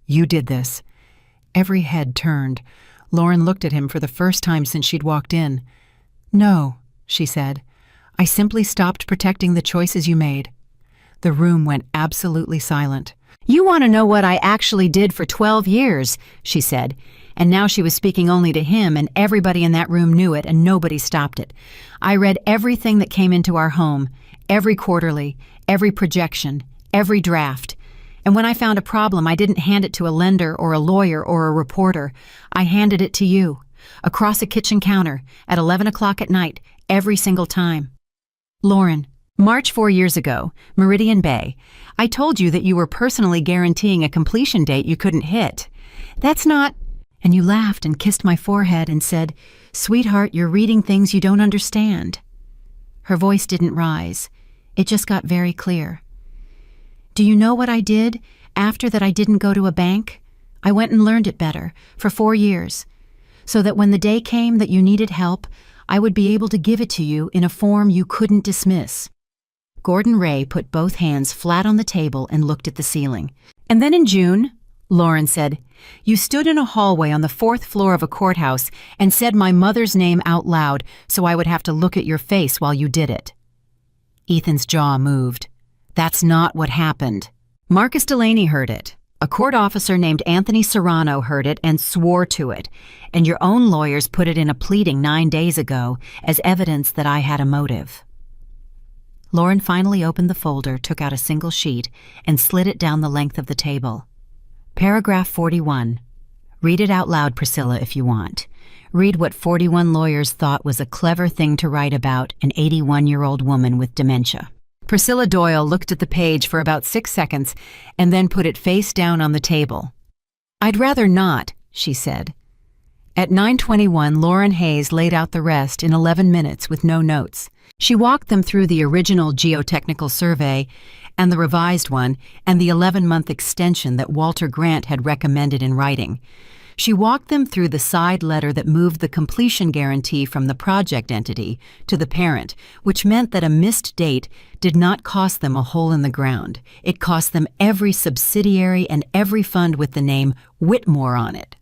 You did this. Every head turned. Lauren looked at him for the first time since she'd walked in. No, she said. I simply stopped protecting the choices you made. The room went absolutely silent. You want to know what I actually did for 12 years, she said. And now she was speaking only to him, and everybody in that room knew it, and nobody stopped it. I read everything that came into our home, every quarterly, every projection, every draft. And when I found a problem, I didn't hand it to a lender or a lawyer or a reporter. I handed it to you, across a kitchen counter, at 11 o'clock at night, every single time. Lauren, March 4 years ago, Meridian Bay, I told you that you were personally guaranteeing a completion date you couldn't hit. That's not... And you laughed and kissed my forehead and said, Sweetheart, you're reading things you don't understand. Her voice didn't rise. It just got very clear. Do you know what I did after that? I didn't go to a bank? I went and learned it better for 4 years, so that when the day came that you needed help, I would be able to give it to you in a form you couldn't dismiss. Gordon Ray put both hands flat on the table and looked at the ceiling. And then in June, Lauren said, you stood in a hallway on the 4th floor of a courthouse and said my mother's name out loud so I would have to look at your face while you did it. Ethan's jaw moved. That's not what happened. Marcus Delaney heard it. A court officer named Anthony Serrano heard it and swore to it, and your own lawyers put it in a pleading 9 days ago as evidence that I had a motive. Lauren finally opened the folder, took out a single sheet, and slid it down the length of the table. Paragraph 41. Read it out loud, Priscilla, if you want. Read what 41 lawyers thought was a clever thing to write about an 81-year-old woman with dementia. Priscilla Doyle looked at the page for about 6 seconds and then put it face down on the table. I'd rather not, she said. At 9:21, Lauren Hayes laid out the rest in 11 minutes with no notes. She walked them through the original geotechnical survey and the revised one and the 11-month extension that Walter Grant had recommended in writing. She walked them through the side letter that moved the completion guarantee from the project entity to the parent, which meant that a missed date did not cost them a hole in the ground. It cost them every subsidiary and every fund with the name Whitmore on it.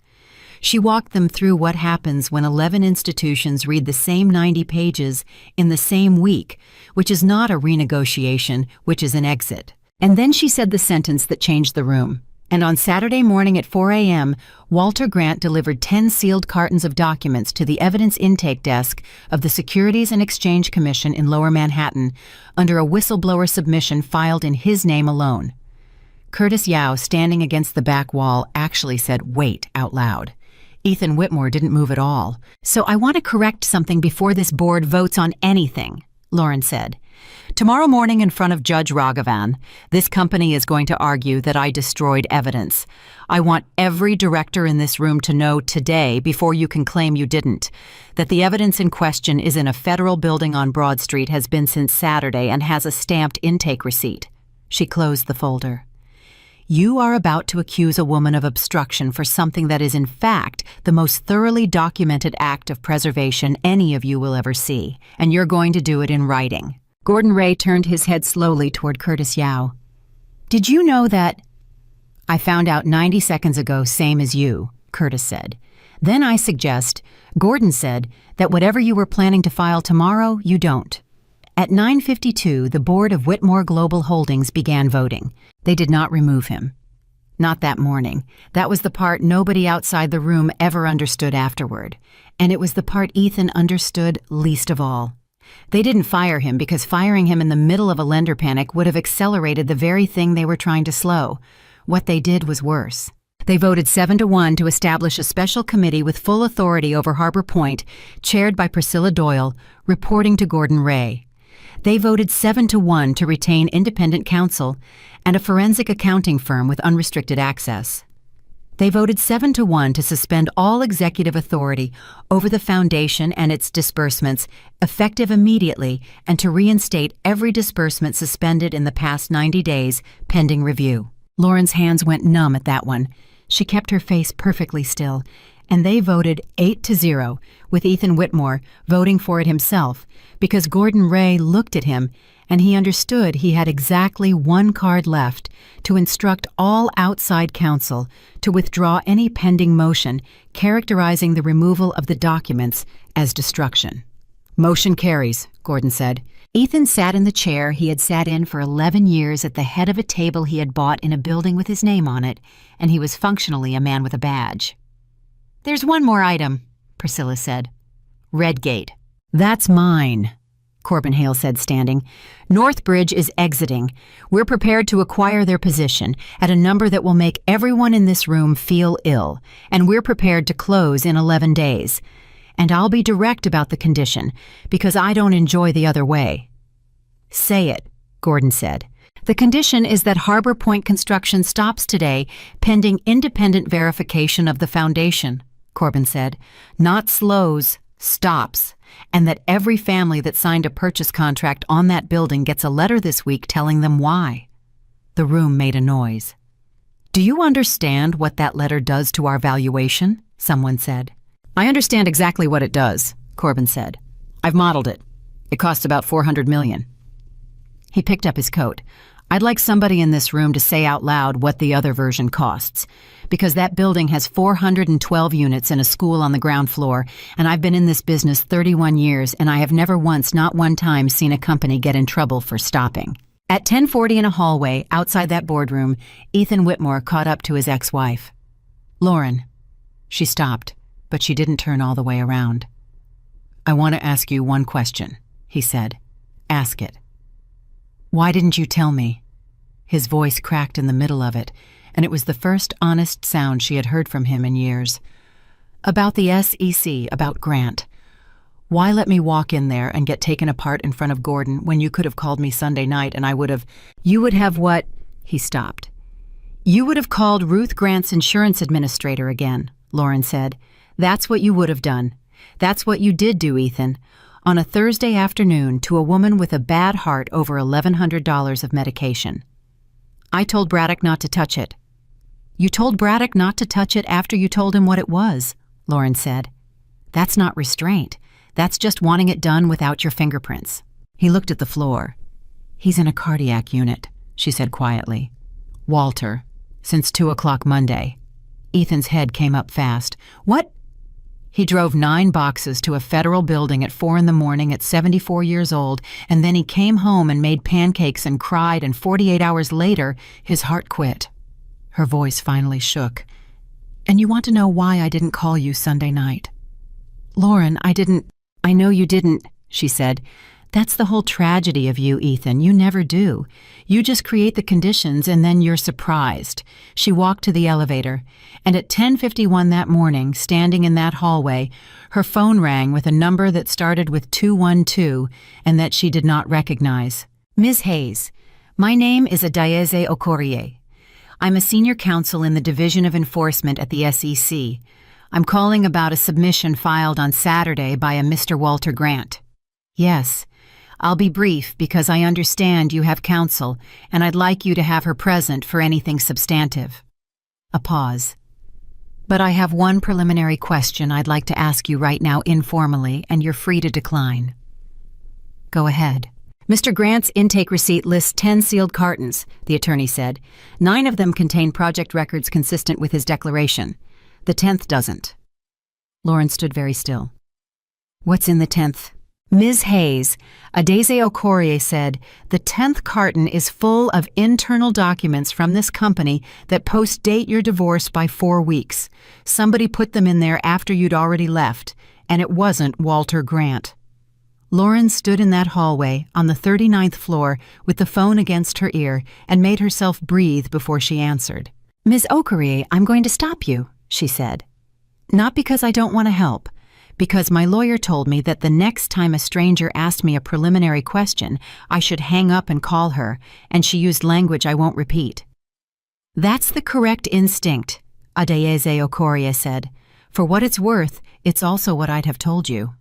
She walked them through what happens when 11 institutions read the same 90 pages in the same week, which is not a renegotiation, which is an exit. And then she said the sentence that changed the room. And on Saturday morning at 4 a.m., Walter Grant delivered 10 sealed cartons of documents to the evidence intake desk of the Securities and Exchange Commission in Lower Manhattan under a whistleblower submission filed in his name alone. Curtis Yao, standing against the back wall, actually said, "Wait," out loud. Ethan Whitmore didn't move at all. "So I want to correct something before this board votes on anything," Lauren said. "Tomorrow morning in front of Judge Raghavan, this company is going to argue that I destroyed evidence. I want every director in this room to know today, before you can claim you didn't, that the evidence in question is in a federal building on Broad Street, has been since Saturday, and has a stamped intake receipt." She closed the folder. "You are about to accuse a woman of obstruction for something that is in fact the most thoroughly documented act of preservation any of you will ever see, and you're going to do it in writing." Gordon Ray turned his head slowly toward Curtis Yao. "Did you know that—" "I found out 90 seconds ago, same as you," Curtis said. "Then I suggest," Gordon said, "that whatever you were planning to file tomorrow, you don't." At 9:52, the board of Whitmore Global Holdings began voting. They did not remove him. Not that morning. That was the part nobody outside the room ever understood afterward. And it was the part Ethan understood least of all. They didn't fire him because firing him in the middle of a lender panic would have accelerated the very thing they were trying to slow. What they did was worse. They voted 7-1 to establish a special committee with full authority over Harbor Point, chaired by Priscilla Doyle, reporting to Gordon Ray. They voted 7-1 to retain independent counsel and a forensic accounting firm with unrestricted access. They voted 7-1 to suspend all executive authority over the foundation and its disbursements, effective immediately, and to reinstate every disbursement suspended in the past 90 days, pending review. Lauren's hands went numb at that one. She kept her face perfectly still, and they voted 8-0, with Ethan Whitmore voting for it himself, because Gordon Ray looked at him and he understood he had exactly one card left to instruct all outside counsel to withdraw any pending motion characterizing the removal of the documents as destruction. "Motion carries," Gordon said. Ethan sat in the chair he had sat in for 11 years at the head of a table he had bought in a building with his name on it, and he was functionally a man with a badge. "There's one more item," Priscilla said. "Redgate." "That's mine," Corbin Hale said, standing. "Northbridge is exiting. We're prepared to acquire their position at a number that will make everyone in this room feel ill, and we're prepared to close in 11 days. And I'll be direct about the condition, because I don't enjoy the other way." "Say it," Gordon said. "The condition is that Harbor Point construction stops today, pending independent verification of the foundation," Corbin said. "Not slows, stops. And that every family that signed a purchase contract on that building gets a letter this week telling them why." The room made a noise. "Do you understand what that letter does to our valuation?" someone said. "I understand exactly what it does," Corbin said. "I've modeled it. It costs about $400 million. He picked up his coat. "I'd like somebody in this room to say out loud what the other version costs, because that building has 412 units and a school on the ground floor, and I've been in this business 31 years, and I have never once, not one time, seen a company get in trouble for stopping." At 10:40 in a hallway outside that boardroom, Ethan Whitmore caught up to his ex-wife. "Lauren." She stopped, but she didn't turn all the way around. "I want to ask you one question," he said. "Ask it." "Why didn't you tell me?" His voice cracked in the middle of it, and it was the first honest sound she had heard from him in years. "About the SEC, about Grant. Why let me walk in there and get taken apart in front of Gordon when you could have called me Sunday night and I would have—" "You would have what?" He stopped. "You would have called Ruth Grant's insurance administrator again," Lauren said. That's what you would have done. That's what you did do, Ethan. On a Thursday afternoon to a woman with a bad heart over $1,100 of medication. I told Braddock not to touch it. You told Braddock not to touch it after you told him what it was, Lauren said. That's not restraint. That's just wanting it done without your fingerprints. He looked at the floor. He's in a cardiac unit, she said quietly. Walter, since 2 o'clock Monday. Ethan's head came up fast. What? He drove 9 boxes to a federal building at 4 in the morning at 74 years old, and then he came home and made pancakes and cried, and 48 hours later, his heart quit. Her voice finally shook. And you want to know why I didn't call you Sunday night? Lauren, I know you didn't, she said. That's the whole tragedy of you, Ethan. You never do. You just create the conditions and then you're surprised. She walked to the elevator, and at 10:51 that morning, standing in that hallway, her phone rang with a number that started with 212 and that she did not recognize. Ms. Hayes, my name is Adayeze Okorie. I'm a senior counsel in the Division of Enforcement at the SEC. I'm calling about a submission filed on Saturday by a Mr. Walter Grant. Yes. I'll be brief because I understand you have counsel, and I'd like you to have her present for anything substantive. A pause. But I have one preliminary question I'd like to ask you right now informally, and you're free to decline. Go ahead. Mr. Grant's intake receipt lists 10 sealed cartons, the attorney said. 9 of them contain project records consistent with his declaration. The 10th doesn't. Lauren stood very still. What's in the 10th? Ms. Hayes, Adayeze Okorie said, the 10th carton is full of internal documents from this company that post-date your divorce by 4 weeks. Somebody put them in there after you'd already left, and it wasn't Walter Grant. Lauren stood in that hallway on the 39th floor with the phone against her ear and made herself breathe before she answered. Ms. Okorie, I'm going to stop you, she said. Not because I don't want to help. Because my lawyer told me that the next time a stranger asked me a preliminary question, I should hang up and call her, and she used language I won't repeat. That's the correct instinct, Adayeze Okorie said. For what it's worth, it's also what I'd have told you.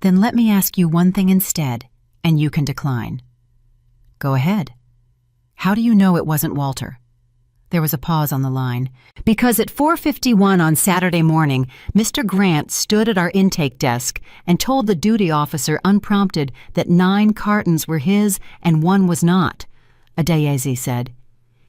Then let me ask you one thing instead, and you can decline. Go ahead. How do you know it wasn't Walter? There was a pause on the line. Because at 4:51 on Saturday morning, Mr. Grant stood at our intake desk and told the duty officer unprompted that 9 cartons were his and 1 was not, Adayeze said.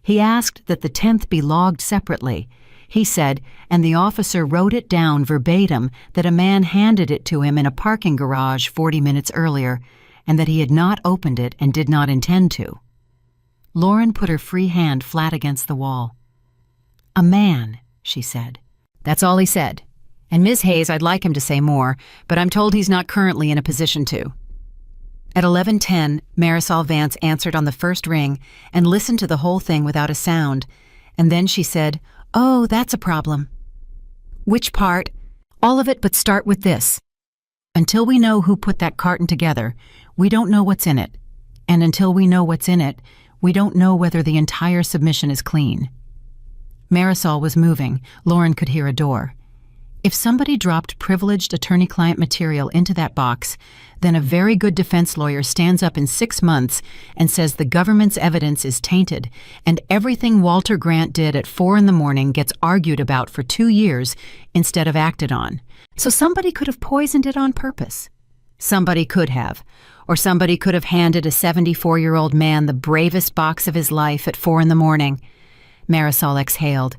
He asked that the 10th be logged separately. He said, and the officer wrote it down verbatim, that a man handed it to him in a parking garage 40 minutes earlier, and that he had not opened it and did not intend to. Lauren put her free hand flat against the wall. A man, she said. That's all he said. And Ms. Hayes, I'd like him to say more, but I'm told he's not currently in a position to. At 11:10, Marisol Vance answered on the first ring and listened to the whole thing without a sound, and then she said, Oh, that's a problem. Which part? All of it, but start with this. Until we know who put that carton together, we don't know what's in it. And until we know what's in it, we don't know whether the entire submission is clean. Marisol was moving. Lauren could hear a door. If somebody dropped privileged attorney-client material into that box, then a very good defense lawyer stands up in 6 months and says the government's evidence is tainted, and everything Walter Grant did at 4 in the morning gets argued about for 2 years instead of acted on. So somebody could have poisoned it on purpose. Somebody could have. Or somebody could have handed a 74-year-old man the bravest box of his life at 4 in the morning. Marisol exhaled.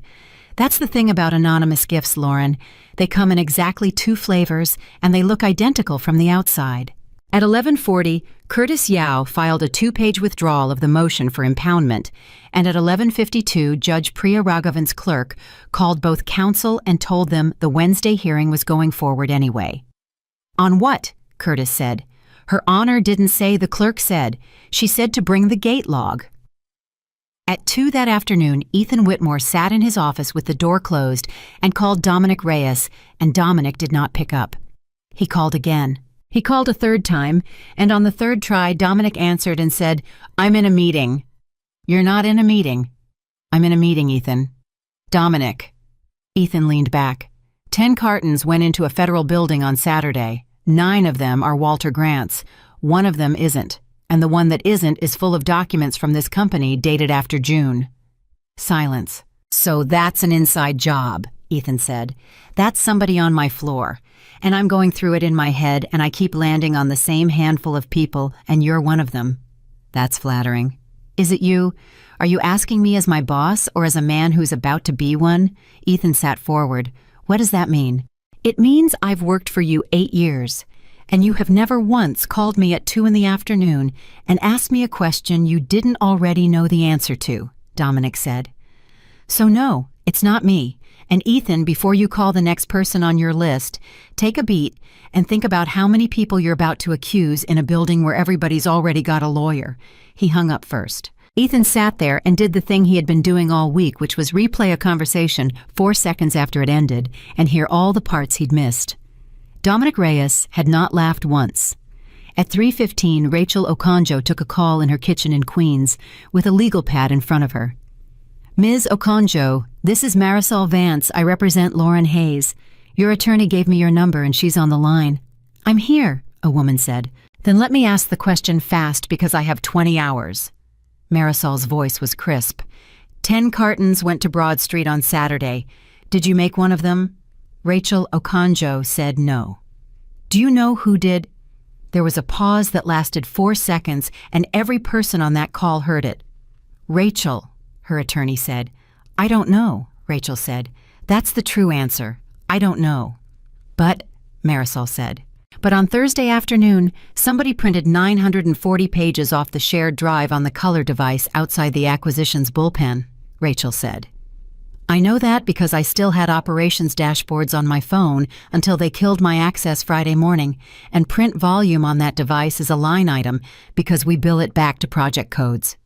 That's the thing about anonymous gifts, Lauren. They come in exactly 2 flavors, and they look identical from the outside. At 11:40, Curtis Yao filed a 2-page withdrawal of the motion for impoundment, and at 11:52, Judge Priya Raghavan's clerk called both counsel and told them the Wednesday hearing was going forward anyway. On what? Curtis said. Her Honor didn't say, the clerk said. She said to bring the gate log. At 2 that afternoon, Ethan Whitmore sat in his office with the door closed and called Dominic Reyes, and Dominic did not pick up. He called again. He called a 3rd time, and on the 3rd try, Dominic answered and said, I'm in a meeting. You're not in a meeting. I'm in a meeting, Ethan. Dominic. Ethan leaned back. 10 cartons went into a federal building on Saturday. 9 of them are Walter Grant's. 1 of them isn't. And the one that isn't is full of documents from this company dated after June. Silence. So that's an inside job, Ethan said. That's somebody on my floor. And I'm going through it in my head, and I keep landing on the same handful of people, and you're one of them. That's flattering. Is it you? Are you asking me as my boss or as a man who's about to be one? Ethan sat forward. What does that mean? It means I've worked for you 8 years, and you have never once called me at 2 in the afternoon and asked me a question you didn't already know the answer to, Dominic said. So no, it's not me. And Ethan, before you call the next person on your list, take a beat and think about how many people you're about to accuse in a building where everybody's already got a lawyer. He hung up first. Ethan sat there and did the thing he had been doing all week, which was replay a conversation 4 seconds after it ended and hear all the parts he'd missed. Dominic Reyes had not laughed once. At 3:15, Rachel Okonjo took a call in her kitchen in Queens with a legal pad in front of her. Ms. Okonjo, this is Marisol Vance. I represent Lauren Hayes. Your attorney gave me your number and she's on the line. I'm here, a woman said. Then let me ask the question fast because I have 20 hours. Marisol's voice was crisp. 10 cartons went to Broad Street on Saturday. Did you make one of them? Rachel Okonjo said no. Do you know who did? There was a pause that lasted 4 seconds and every person on that call heard it. Rachel, her attorney said. I don't know, Rachel said. That's the true answer. I don't know. But, Marisol said. But on Thursday afternoon, somebody printed 940 pages off the shared drive on the color device outside the acquisitions bullpen, Rachel said. I know that because I still had operations dashboards on my phone until they killed my access Friday morning, and print volume on that device is a line item because we bill it back to project codes.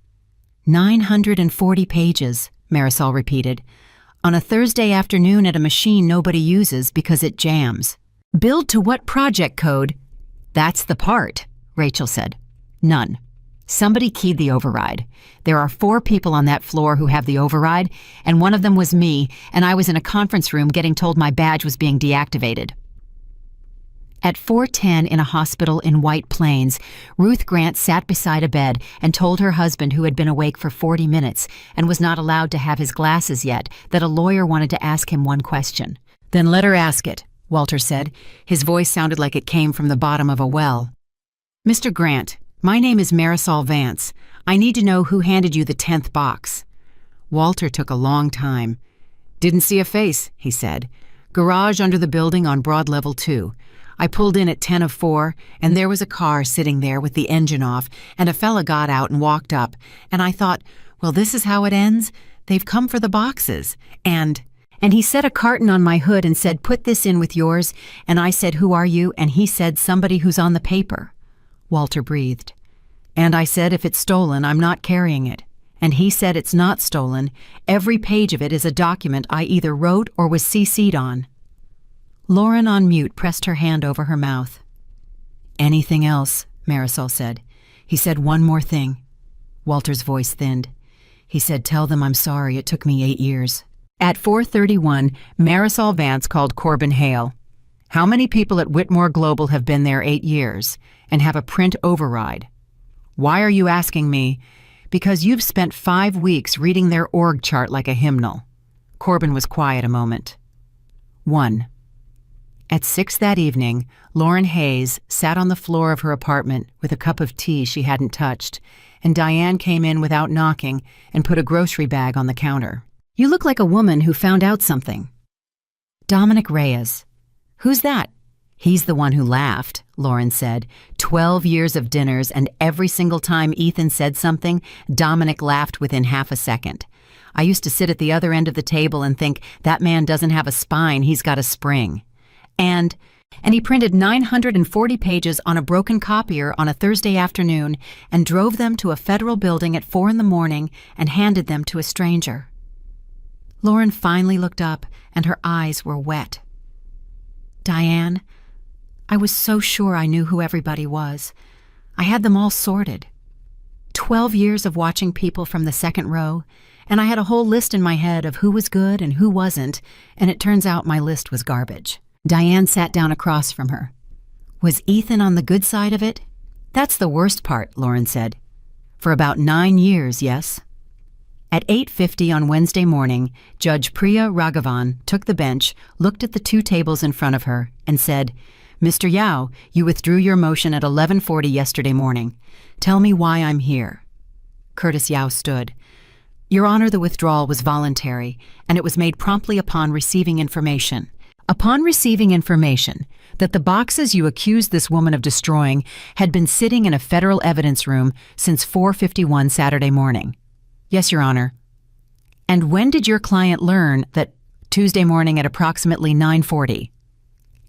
940 pages, Marisol repeated, on a Thursday afternoon at a machine nobody uses because it jams. Billed to what project code? That's the part, Rachel said. None. Somebody keyed the override. There are 4 people on that floor who have the override, and one of them was me, and I was in a conference room getting told my badge was being deactivated. At 4:10 in a hospital in White Plains, Ruth Grant sat beside a bed and told her husband, who had been awake for 40 minutes and was not allowed to have his glasses yet, that a lawyer wanted to ask him one question. Then let her ask it, Walter said. His voice sounded like it came from the bottom of a well. Mr. Grant, my name is Marisol Vance. I need to know who handed you the 10th box. Walter took a long time. Didn't see a face, he said. Garage under the building on Broad Level 2. I pulled in at 10 of 4, and there was a car sitting there with the engine off, and a fella got out and walked up, and I thought, well, this is how it ends? They've come for the boxes. And he set a carton on my hood and said, put this in with yours, and I said, who are you? And he said, somebody who's on the paper. Walter breathed. And I said, if it's stolen, I'm not carrying it. And he said, it's not stolen. Every page of it is a document I either wrote or was CC'd on. Lauren, on mute, pressed her hand over her mouth. Anything else, Marisol said. He said one more thing. Walter's voice thinned. He said, tell them I'm sorry, it took me 8 years. At 4:31, Marisol Vance called Corbin Hale. How many people at Whitmore Global have been there 8 years and have a print override? Why are you asking me? Because you've spent 5 weeks reading their org chart like a hymnal. Corbin was quiet a moment. 1. At 6 that evening, Lauren Hayes sat on the floor of her apartment with a cup of tea she hadn't touched, and Diane came in without knocking and put a grocery bag on the counter. You look like a woman who found out something. Dominic Reyes. Who's that? He's the one who laughed, Lauren said. 12 years of dinners, and every single time Ethan said something, Dominic laughed within half a second. I used to sit at the other end of the table and think, that man doesn't have a spine, he's got a spring. And he printed 940 pages on a broken copier on a Thursday afternoon and drove them to a federal building at 4 in the morning and handed them to a stranger. Lauren finally looked up, and her eyes were wet. Diane, I was so sure I knew who everybody was. I had them all sorted. 12 years of watching people from the second row, and I had a whole list in my head of who was good and who wasn't, and it turns out my list was garbage. Diane sat down across from her. Was Ethan on the good side of it? That's the worst part, Lauren said. For about 9 years, yes. At 8:50 on Wednesday morning, Judge Priya Raghavan took the bench, looked at the 2 tables in front of her, and said, Mr. Yao, you withdrew your motion at 11:40 yesterday morning. Tell me why I'm here. Curtis Yao stood. Your Honor, the withdrawal was voluntary, and it was made promptly upon receiving information. Upon receiving information that the boxes you accused this woman of destroying had been sitting in a federal evidence room since 4:51 Saturday morning. Yes, Your Honor. And when did your client learn that Tuesday morning at approximately 9:40?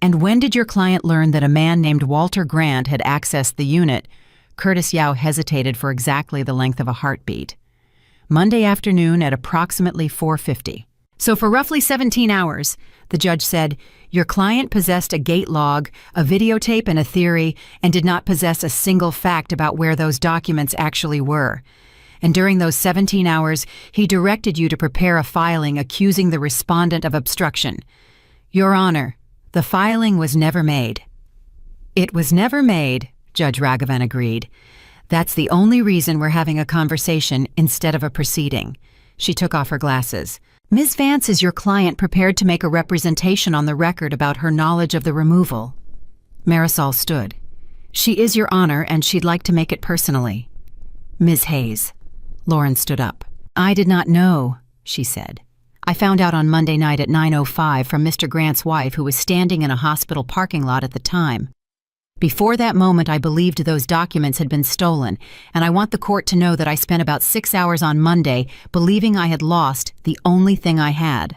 And when did your client learn that a man named Walter Grant had accessed the unit? Curtis Yao hesitated for exactly the length of a heartbeat. Monday afternoon at approximately 4:50. So for roughly 17 hours, the judge said, your client possessed a gate log, a videotape, and a theory, and did not possess a single fact about where those documents actually were. And during those 17 hours, he directed you to prepare a filing accusing the respondent of obstruction. Your Honor, the filing was never made. It was never made, Judge Raghavan agreed. That's the only reason we're having a conversation instead of a proceeding. She took off her glasses. Ms. Vance, is your client prepared to make a representation on the record about her knowledge of the removal? Marisol stood. She is, Your Honor, and she'd like to make it personally. Ms. Hayes. Lauren stood up. I did not know, she said. I found out on Monday night at 9:05 from Mr. Grant's wife, who was standing in a hospital parking lot at the time. Before that moment, I believed those documents had been stolen, and I want the court to know that I spent about 6 hours on Monday believing I had lost the only thing I had.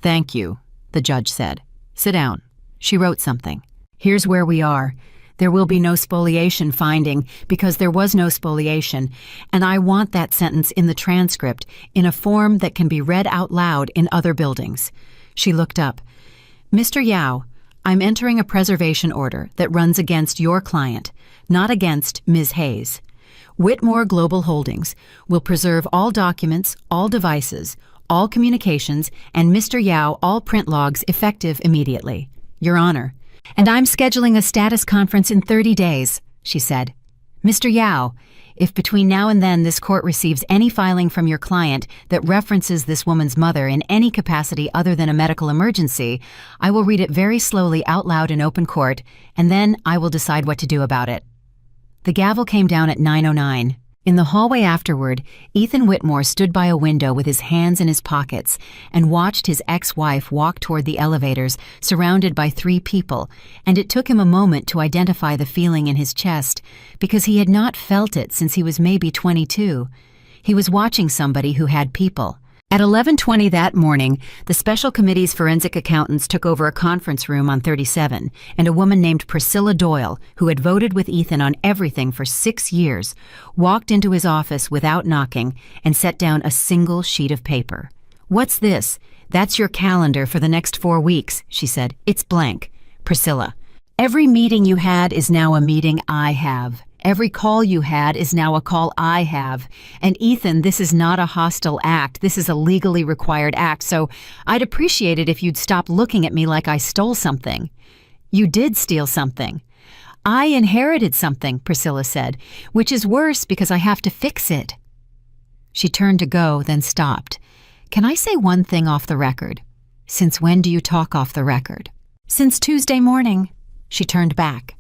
Thank you, the judge said. Sit down. She wrote something. Here's where we are. There will be no spoliation finding because there was no spoliation, and I want that sentence in the transcript in a form that can be read out loud in other buildings. She looked up. Mr. Yao, I'm entering a preservation order that runs against your client, not against Ms. Hayes. Whitmore Global Holdings will preserve all documents, all devices, all communications, and Mr. Yao all print logs effective immediately. Your Honor. And I'm scheduling a status conference in 30 days, she said. Mr. Yao, if between now and then this court receives any filing from your client that references this woman's mother in any capacity other than a medical emergency, I will read it very slowly out loud in open court, and then I will decide what to do about it. The gavel came down at 9:09. In the hallway afterward, Ethan Whitmore stood by a window with his hands in his pockets and watched his ex-wife walk toward the elevators, surrounded by 3 people, and it took him a moment to identify the feeling in his chest, because he had not felt it since he was maybe 22. He was watching somebody who had people. At 11:20 that morning, the Special Committee's forensic accountants took over a conference room on 37, and a woman named Priscilla Doyle, who had voted with Ethan on everything for 6 years, walked into his office without knocking and set down a single sheet of paper. What's this? That's your calendar for the next 4 weeks, she said. It's blank. Priscilla, every meeting you had is now a meeting I have. Every call you had is now a call I have. And Ethan, this is not a hostile act. This is a legally required act, so I'd appreciate it if you'd stop looking at me like I stole something. You did steal something. I inherited something, Priscilla said, which is worse because I have to fix it. She turned to go, then stopped. Can I say one thing off the record? Since when do you talk off the record? Since Tuesday morning. She turned back.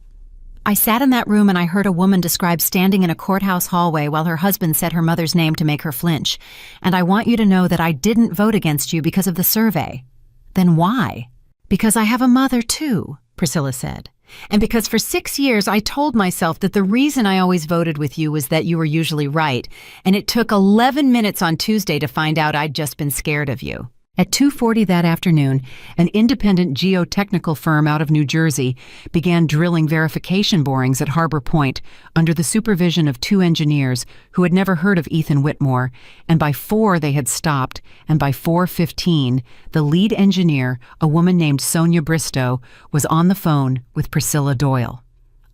I sat in that room and I heard a woman describe standing in a courthouse hallway while her husband said her mother's name to make her flinch. And I want you to know that I didn't vote against you because of the survey. Then why? Because I have a mother too, Priscilla said. And because for 6 years I told myself that the reason I always voted with you was that you were usually right. And it took 11 minutes on Tuesday to find out I'd just been scared of you. At 2:40 that afternoon, an independent geotechnical firm out of New Jersey began drilling verification borings at Harbor Point under the supervision of 2 engineers who had never heard of Ethan Whitmore, and by 4 they had stopped, and by 4:15, the lead engineer, a woman named Sonia Bristow, was on the phone with Priscilla Doyle.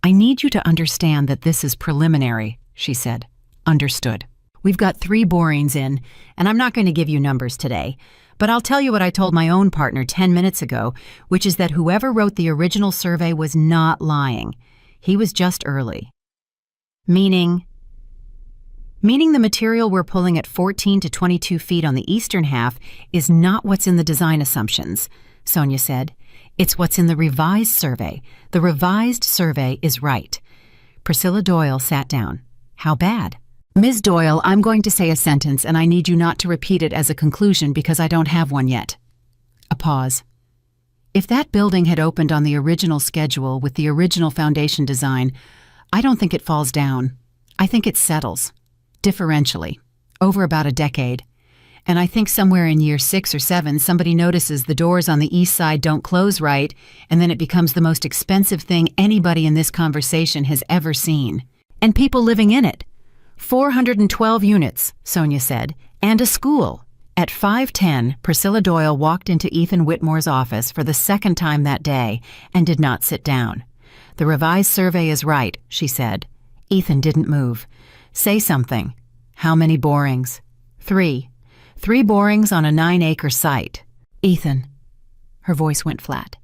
I need you to understand that this is preliminary, she said. Understood. We've got 3 borings in, and I'm not going to give you numbers today, but I'll tell you what I told my own partner 10 minutes ago, which is that whoever wrote the original survey was not lying. He was just early. Meaning the material we're pulling at 14 to 22 feet on the eastern half is not what's in the design assumptions, Sonia said. It's what's in the revised survey. The revised survey is right. Priscilla Doyle sat down. How bad? Ms. Doyle, I'm going to say a sentence and I need you not to repeat it as a conclusion because I don't have one yet. A pause. If that building had opened on the original schedule with the original foundation design, I don't think it falls down. I think it settles. Differentially, over about a decade. And I think somewhere in year 6 or 7, somebody notices the doors on the east side don't close right, and then it becomes the most expensive thing anybody in this conversation has ever seen. And people living in it. 412 units, Sonia said, and a school. At 5:10, Priscilla Doyle walked into Ethan Whitmore's office for the second time that day and did not sit down. The revised survey is right, she said. Ethan didn't move. Say something. How many borings? 3. 3 borings on a 9-acre site. Ethan. Her voice went flat.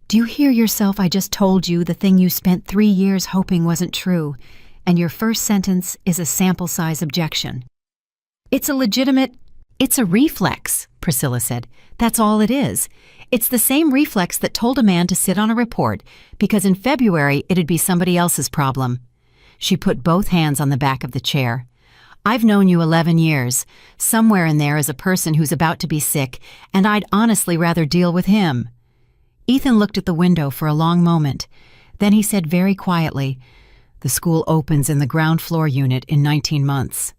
Do you hear yourself? I just told you the thing you spent 3 years hoping wasn't true, and your first sentence is a sample-size objection. It's a reflex, Priscilla said. That's all it is. It's the same reflex that told a man to sit on a report, because in February it'd be somebody else's problem. She put both hands on the back of the chair. I've known you 11 years. Somewhere in there is a person who's about to be sick, and I'd honestly rather deal with him. Ethan looked at the window for a long moment. Then he said very quietly, The school opens in the ground floor unit in 19 months.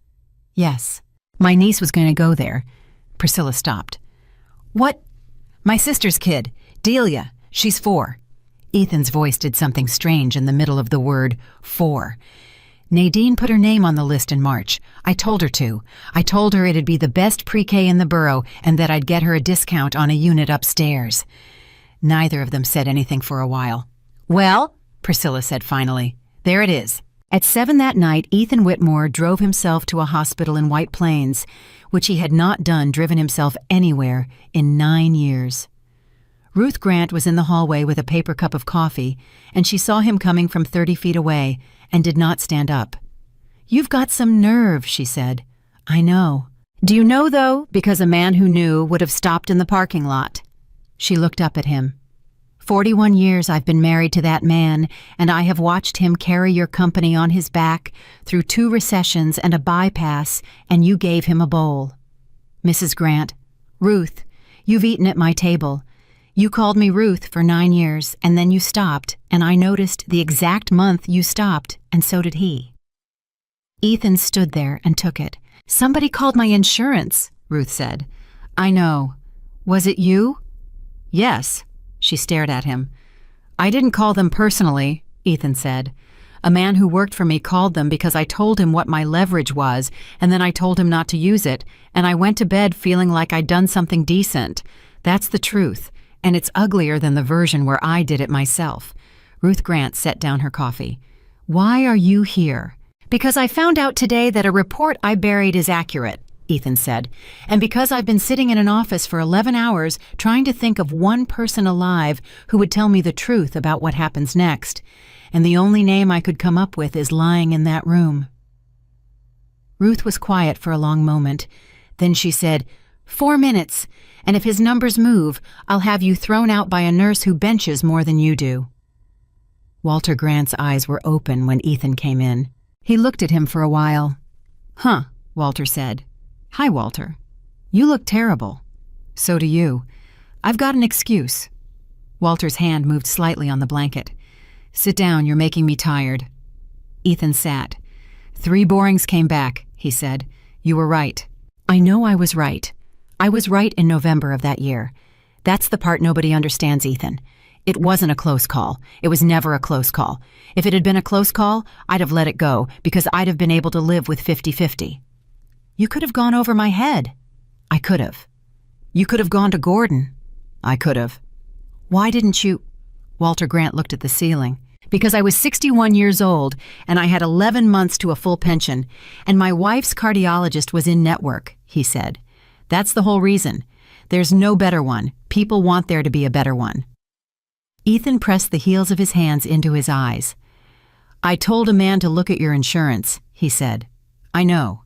Yes. My niece was going to go there. Priscilla stopped. What? My sister's kid, Delia. She's 4. Ethan's voice did something strange in the middle of the word 4. Nadine put her name on the list in March. I told her to. I told her it'd be the best pre-K in the borough and that I'd get her a discount on a unit upstairs. Neither of them said anything for a while. Well, Priscilla said finally, there it is. At 7 that night, Ethan Whitmore drove himself to a hospital in White Plains, which he had not driven himself anywhere in 9 years. Ruth Grant was in the hallway with a paper cup of coffee, and she saw him coming from 30 feet away and did not stand up. You've got some nerve, she said. I know. Do you know, though, because a man who knew would have stopped in the parking lot. She looked up at him. 41 years I've been married to that man, and I have watched him carry your company on his back through 2 recessions and a bypass, and you gave him a bowl. Mrs. Grant, Ruth, you've eaten at my table. You called me Ruth for 9 years, and then you stopped, and I noticed the exact month you stopped, and so did he. Ethan stood there and took it. Somebody called my insurance, Ruth said. I know. Was it you? Yes. She stared at him. I didn't call them personally, Ethan said. A man who worked for me called them because I told him what my leverage was, and then I told him not to use it, and I went to bed feeling like I'd done something decent. That's the truth, and it's uglier than the version where I did it myself. Ruth Grant set down her coffee. Why are you here? Because I found out today that a report I buried is accurate, Ethan said, and because I've been sitting in an office for 11 hours trying to think of one person alive who would tell me the truth about what happens next, and the only name I could come up with is lying in that room. Ruth was quiet for a long moment. Then she said, 4 minutes, and if his numbers move, I'll have you thrown out by a nurse who benches more than you do. Walter Grant's eyes were open when Ethan came in. He looked at him for a while. Huh, Walter said. Hi, Walter. You look terrible. So do you. I've got an excuse. Walter's hand moved slightly on the blanket. Sit down, you're making me tired. Ethan sat. 3 borings came back, he said. You were right. I know I was right. I was right in November of that year. That's the part nobody understands, Ethan. It wasn't a close call. It was never a close call. If it had been a close call, I'd have let it go, because I'd have been able to live with 50-50. You could have gone over my head. I could have. You could have gone to Gordon. I could have. Why didn't you? Walter Grant looked at the ceiling. Because I was 61 years old and I had 11 months to a full pension, and my wife's cardiologist was in network, he said. That's the whole reason. There's no better one. People want there to be a better one. Ethan pressed the heels of his hands into his eyes. I told a man to look at your insurance, he said. I know.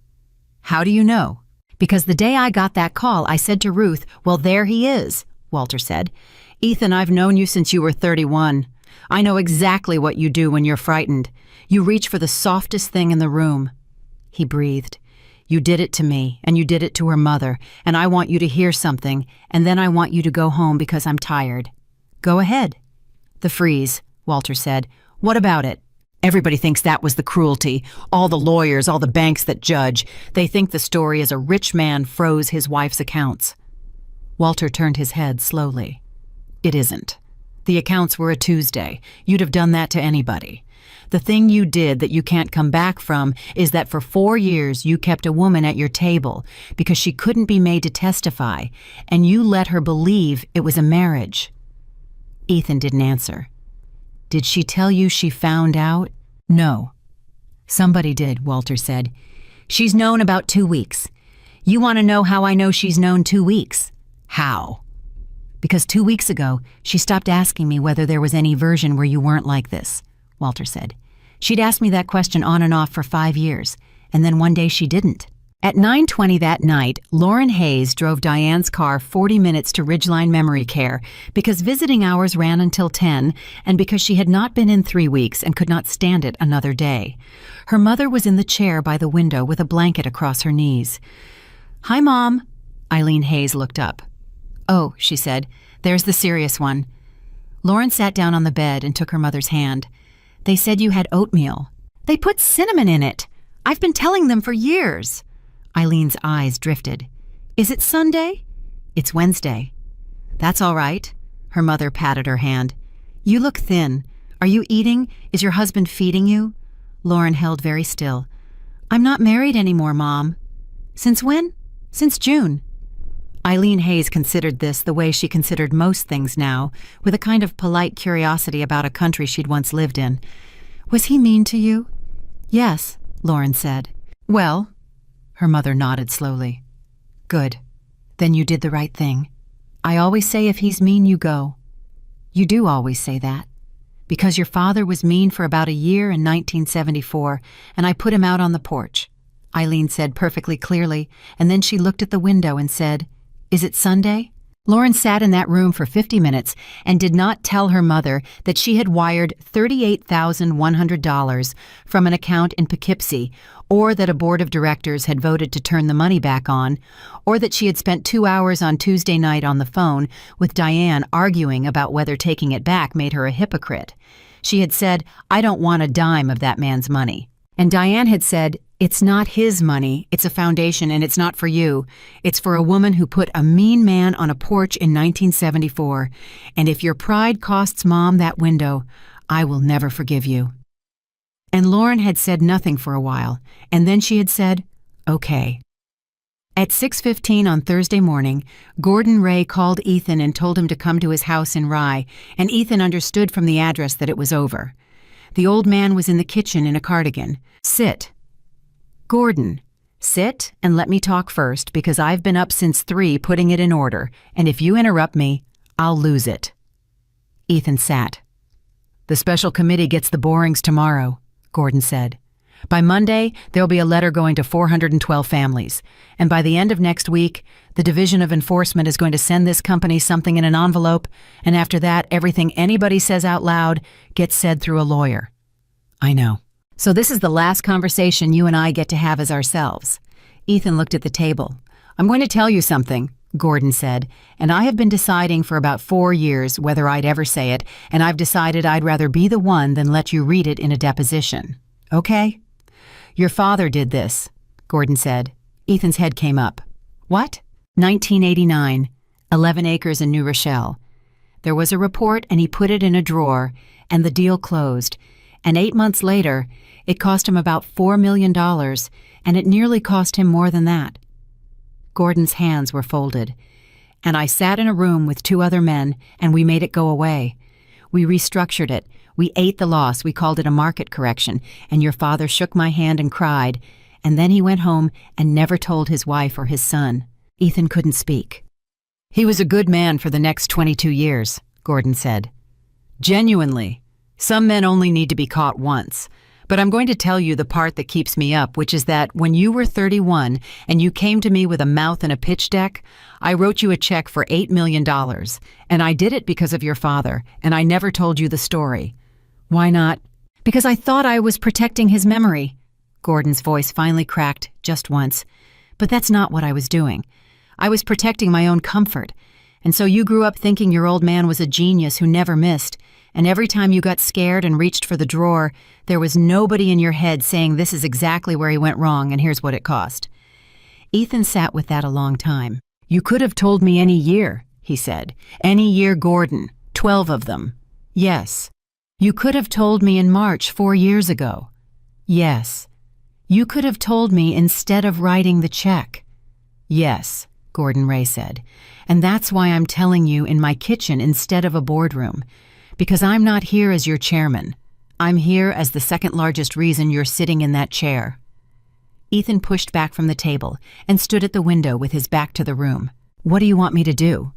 How do you know? Because the day I got that call, I said to Ruth, well, there he is, Walter said. Ethan, I've known you since you were 31. I know exactly what you do when you're frightened. You reach for the softest thing in the room. He breathed. You did it to me, and you did it to her mother, and I want you to hear something, and then I want you to go home because I'm tired. Go ahead. The freeze, Walter said. What about it? Everybody thinks that was the cruelty. All the lawyers, all the banks that judge. They think the story is a rich man froze his wife's accounts. Walter turned his head slowly. It isn't. The accounts were a Tuesday. You'd have done that to anybody. The thing you did that you can't come back from is that for 4 years you kept a woman at your table because she couldn't be made to testify, and you let her believe it was a marriage. Ethan didn't answer. Did she tell you she found out? No. Somebody did, Walter said. She's known about 2 weeks. You want to know how I know she's known 2 weeks? How? Because 2 weeks ago, she stopped asking me whether there was any version where you weren't like this, Walter said. She'd asked me that question on and off for 5 years, and then one day she didn't. At 9:20 that night, Lauren Hayes drove Diane's car 40 minutes to Ridgeline Memory Care because visiting hours ran until 10 and because she had not been in 3 weeks and could not stand it another day. Her mother was in the chair by the window with a blanket across her knees. Hi, Mom. Eileen Hayes looked up. Oh, she said, there's the serious one. Lauren sat down on the bed and took her mother's hand. They said you had oatmeal. They put cinnamon in it. I've been telling them for years. Eileen's eyes drifted. Is it Sunday? It's Wednesday. That's all right. Her mother patted her hand. You look thin. Are you eating? Is your husband feeding you? Lauren held very still. I'm not married anymore, Mom. Since when? Since June. Eileen Hayes considered this the way she considered most things now, with a kind of polite curiosity about a country she'd once lived in. Was he mean to you? Yes, Lauren said. Well, her mother nodded slowly. Good. Then you did the right thing. I always say if he's mean, you go. You do always say that. Because your father was mean for about a year in 1974, and I put him out on the porch, Eileen said perfectly clearly, and then she looked at the window and said, Is it Sunday? Lauren sat in that room for 50 minutes and did not tell her mother that she had wired $38,100 from an account in Poughkeepsie, or that a board of directors had voted to turn the money back on, or that she had spent 2 hours on Tuesday night on the phone with Diane arguing about whether taking it back made her a hypocrite. She had said, I don't want a dime of that man's money. And Diane had said, it's not his money, it's a foundation, and it's not for you. It's for a woman who put a mean man on a porch in 1974. And if your pride costs Mom that window, I will never forgive you. And Lauren had said nothing for a while, and then she had said, okay. At 6:15 on Thursday morning, Gordon Ray called Ethan and told him to come to his house in Rye, and Ethan understood from the address that it was over. The old man was in the kitchen in a cardigan. Sit. Gordon, sit and let me talk first because I've been up since 3 putting it in order, and if you interrupt me, I'll lose it. Ethan sat. The special committee gets the borings tomorrow, Gordon said. By Monday, there'll be a letter going to 412 families, and by the end of next week, the Division of Enforcement is going to send this company something in an envelope, and after that, everything anybody says out loud gets said through a lawyer. I know. So this is the last conversation you and I get to have as ourselves. Ethan looked at the table. I'm going to tell you something, Gordon said, and I have been deciding for about 4 years whether I'd ever say it, and I've decided I'd rather be the one than let you read it in a deposition. Okay? Your father did this, Gordon said. Ethan's head came up. What? 1989, 11 acres in New Rochelle. There was a report and he put it in a drawer, and the deal closed. And 8 months later, it cost him about $4 million, and it nearly cost him more than that. Gordon's hands were folded. And I sat in a room with 2 other men, and we made it go away. We restructured it. We ate the loss, we called it a market correction, and your father shook my hand and cried, and then he went home and never told his wife or his son. Ethan couldn't speak. He was a good man for the next 22 years, Gordon said. Genuinely. Some men only need to be caught once. But I'm going to tell you the part that keeps me up, which is that when you were 31 and you came to me with a mouth and a pitch deck, I wrote you a check for $8 million, and I did it because of your father, and I never told you the story. Why not? Because I thought I was protecting his memory. Gordon's voice finally cracked just once. But that's not what I was doing. I was protecting my own comfort. And so you grew up thinking your old man was a genius who never missed, and every time you got scared and reached for the drawer, there was nobody in your head saying this is exactly where he went wrong and here's what it cost. Ethan sat with that a long time. You could have told me any year, he said. Any year, Gordon. 12 of them. Yes. You could have told me in March 4 years ago. Yes. You could have told me instead of writing the check. Yes, Gordon Ray said. And that's why I'm telling you in my kitchen instead of a boardroom. Because I'm not here as your chairman. I'm here as the second largest reason you're sitting in that chair. Ethan pushed back from the table and stood at the window with his back to the room. What do you want me to do?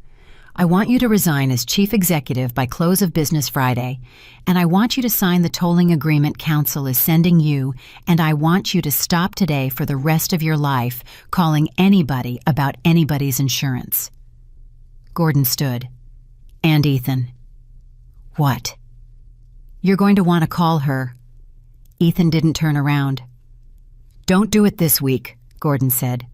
I want you to resign as chief executive by close of business Friday, and I want you to sign the tolling agreement council is sending you, and I want you to stop today for the rest of your life calling anybody about anybody's insurance. Gordon stood. And Ethan. What? You're going to want to call her. Ethan didn't turn around. Don't do it this week, Gordon said.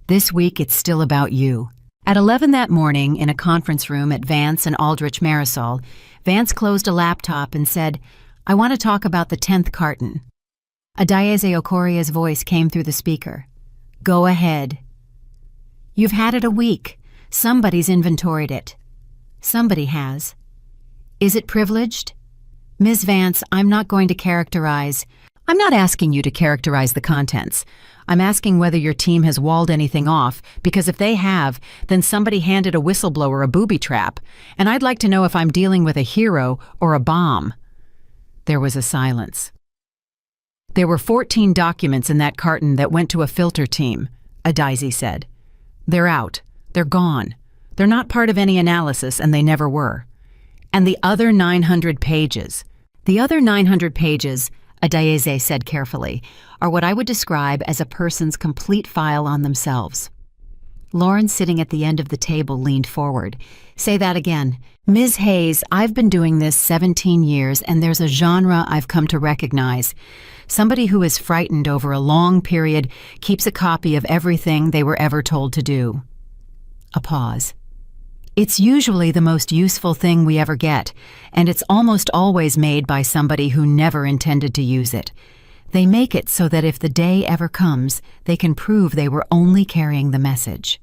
This week it's still about you. At 11 that morning, in a conference room at Vance and Aldrich Marisol, Vance closed a laptop and said, I want to talk about the 10th carton. Adaize Okoria's voice came through the speaker. Go ahead. You've had it a week. Somebody's inventoried it. Somebody has. Is it privileged? Ms. Vance, I'm not asking you to characterize the contents. I'm asking whether your team has walled anything off, because if they have, then somebody handed a whistleblower a booby trap, and I'd like to know if I'm dealing with a hero or a bomb. There was a silence. There were 14 documents in that carton that went to a filter team, Adaize said. They're out. They're gone. They're not part of any analysis, and they never were. And the other 900 pages. The other 900 pages, Adaize said carefully, are what I would describe as a person's complete file on themselves. Lauren, sitting at the end of the table, leaned forward. Say that again. Ms. Hayes, I've been doing this 17 years, and there's a genre I've come to recognize. Somebody who is frightened over a long period keeps a copy of everything they were ever told to do. A pause. It's usually the most useful thing we ever get, and it's almost always made by somebody who never intended to use it. They make it so that if the day ever comes, they can prove they were only carrying the message.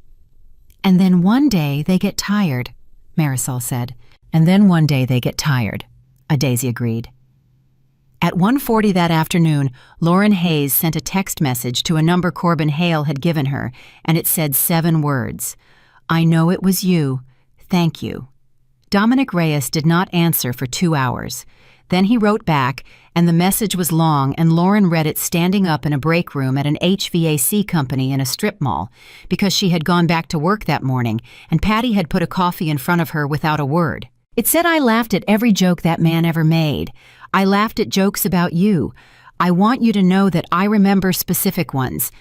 And then one day they get tired, Marisol said. And then one day they get tired, Adaize agreed. At 1:40 that afternoon, Lauren Hayes sent a text message to a number Corbin Hale had given her, and it said 7 words. I know it was you. Thank you. Dominic Reyes did not answer for 2 hours. Then he wrote back, and the message was long, and Lauren read it standing up in a break room at an HVAC company in a strip mall, because she had gone back to work that morning, and Patty had put a coffee in front of her without a word. It said, I laughed at every joke that man ever made. I laughed at jokes about you. I want you to know that I remember specific ones.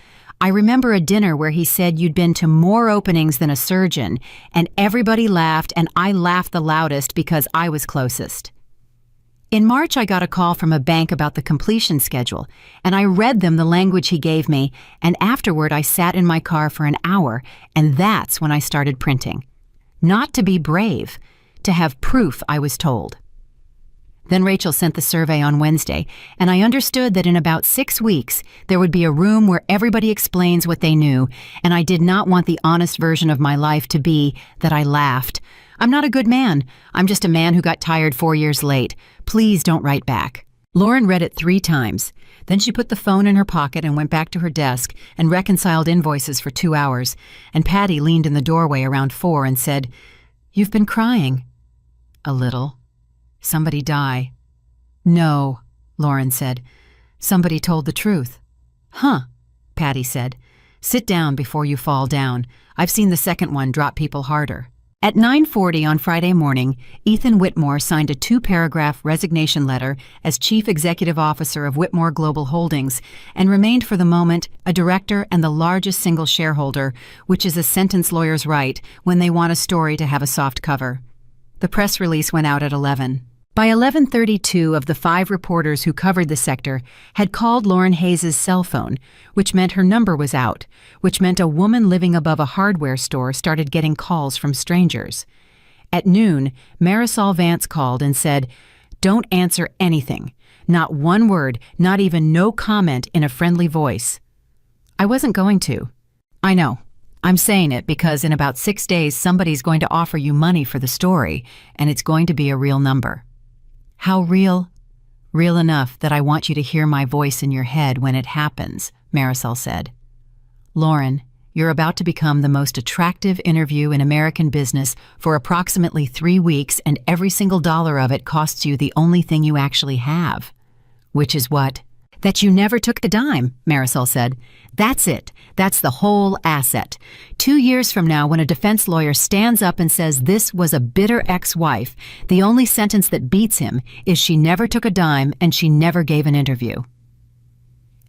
I remember a dinner where he said you'd been to more openings than a surgeon, and everybody laughed, and I laughed the loudest because I was closest. In March, I got a call from a bank about the completion schedule, and I read them the language he gave me, and afterward I sat in my car for an hour, and that's when I started printing. Not to be brave, to have proof, I was told. Then Rachel sent the survey on Wednesday, and I understood that in about 6 weeks, there would be a room where everybody explains what they knew, and I did not want the honest version of my life to be that I laughed. I'm not a good man. I'm just a man who got tired 4 years late. Please don't write back. Lauren read it 3 times. Then she put the phone in her pocket and went back to her desk and reconciled invoices for 2 hours, and Patty leaned in the doorway around 4 and said, You've been crying. A little. Somebody die. No, Lauren said. Somebody told the truth. Huh, Patty said. Sit down before you fall down. I've seen the second one drop people harder. At 9:40 on Friday morning, Ethan Whitmore signed a 2-paragraph resignation letter as Chief Executive Officer of Whitmore Global Holdings and remained for the moment a director and the largest single shareholder, which is a sentence lawyer's right when they want a story to have a soft cover. The press release went out at 11. By 11:32 of the 5 reporters who covered the sector had called Lauren Hayes' cell phone, which meant her number was out, which meant a woman living above a hardware store started getting calls from strangers. At noon, Marisol Vance called and said, "Don't answer anything. Not one word, not even no comment in a friendly voice." I wasn't going to. I know. I'm saying it because in about 6 days somebody's going to offer you money for the story, and it's going to be a real number. How real? Real enough that I want you to hear my voice in your head when it happens, Marisol said. Lauren, you're about to become the most attractive interview in American business for approximately 3 weeks, and every single dollar of it costs you the only thing you actually have. Which is what? That you never took a dime, Marisol said. That's it. That's the whole asset. 2 years from now, when a defense lawyer stands up and says this was a bitter ex-wife, the only sentence that beats him is she never took a dime and she never gave an interview.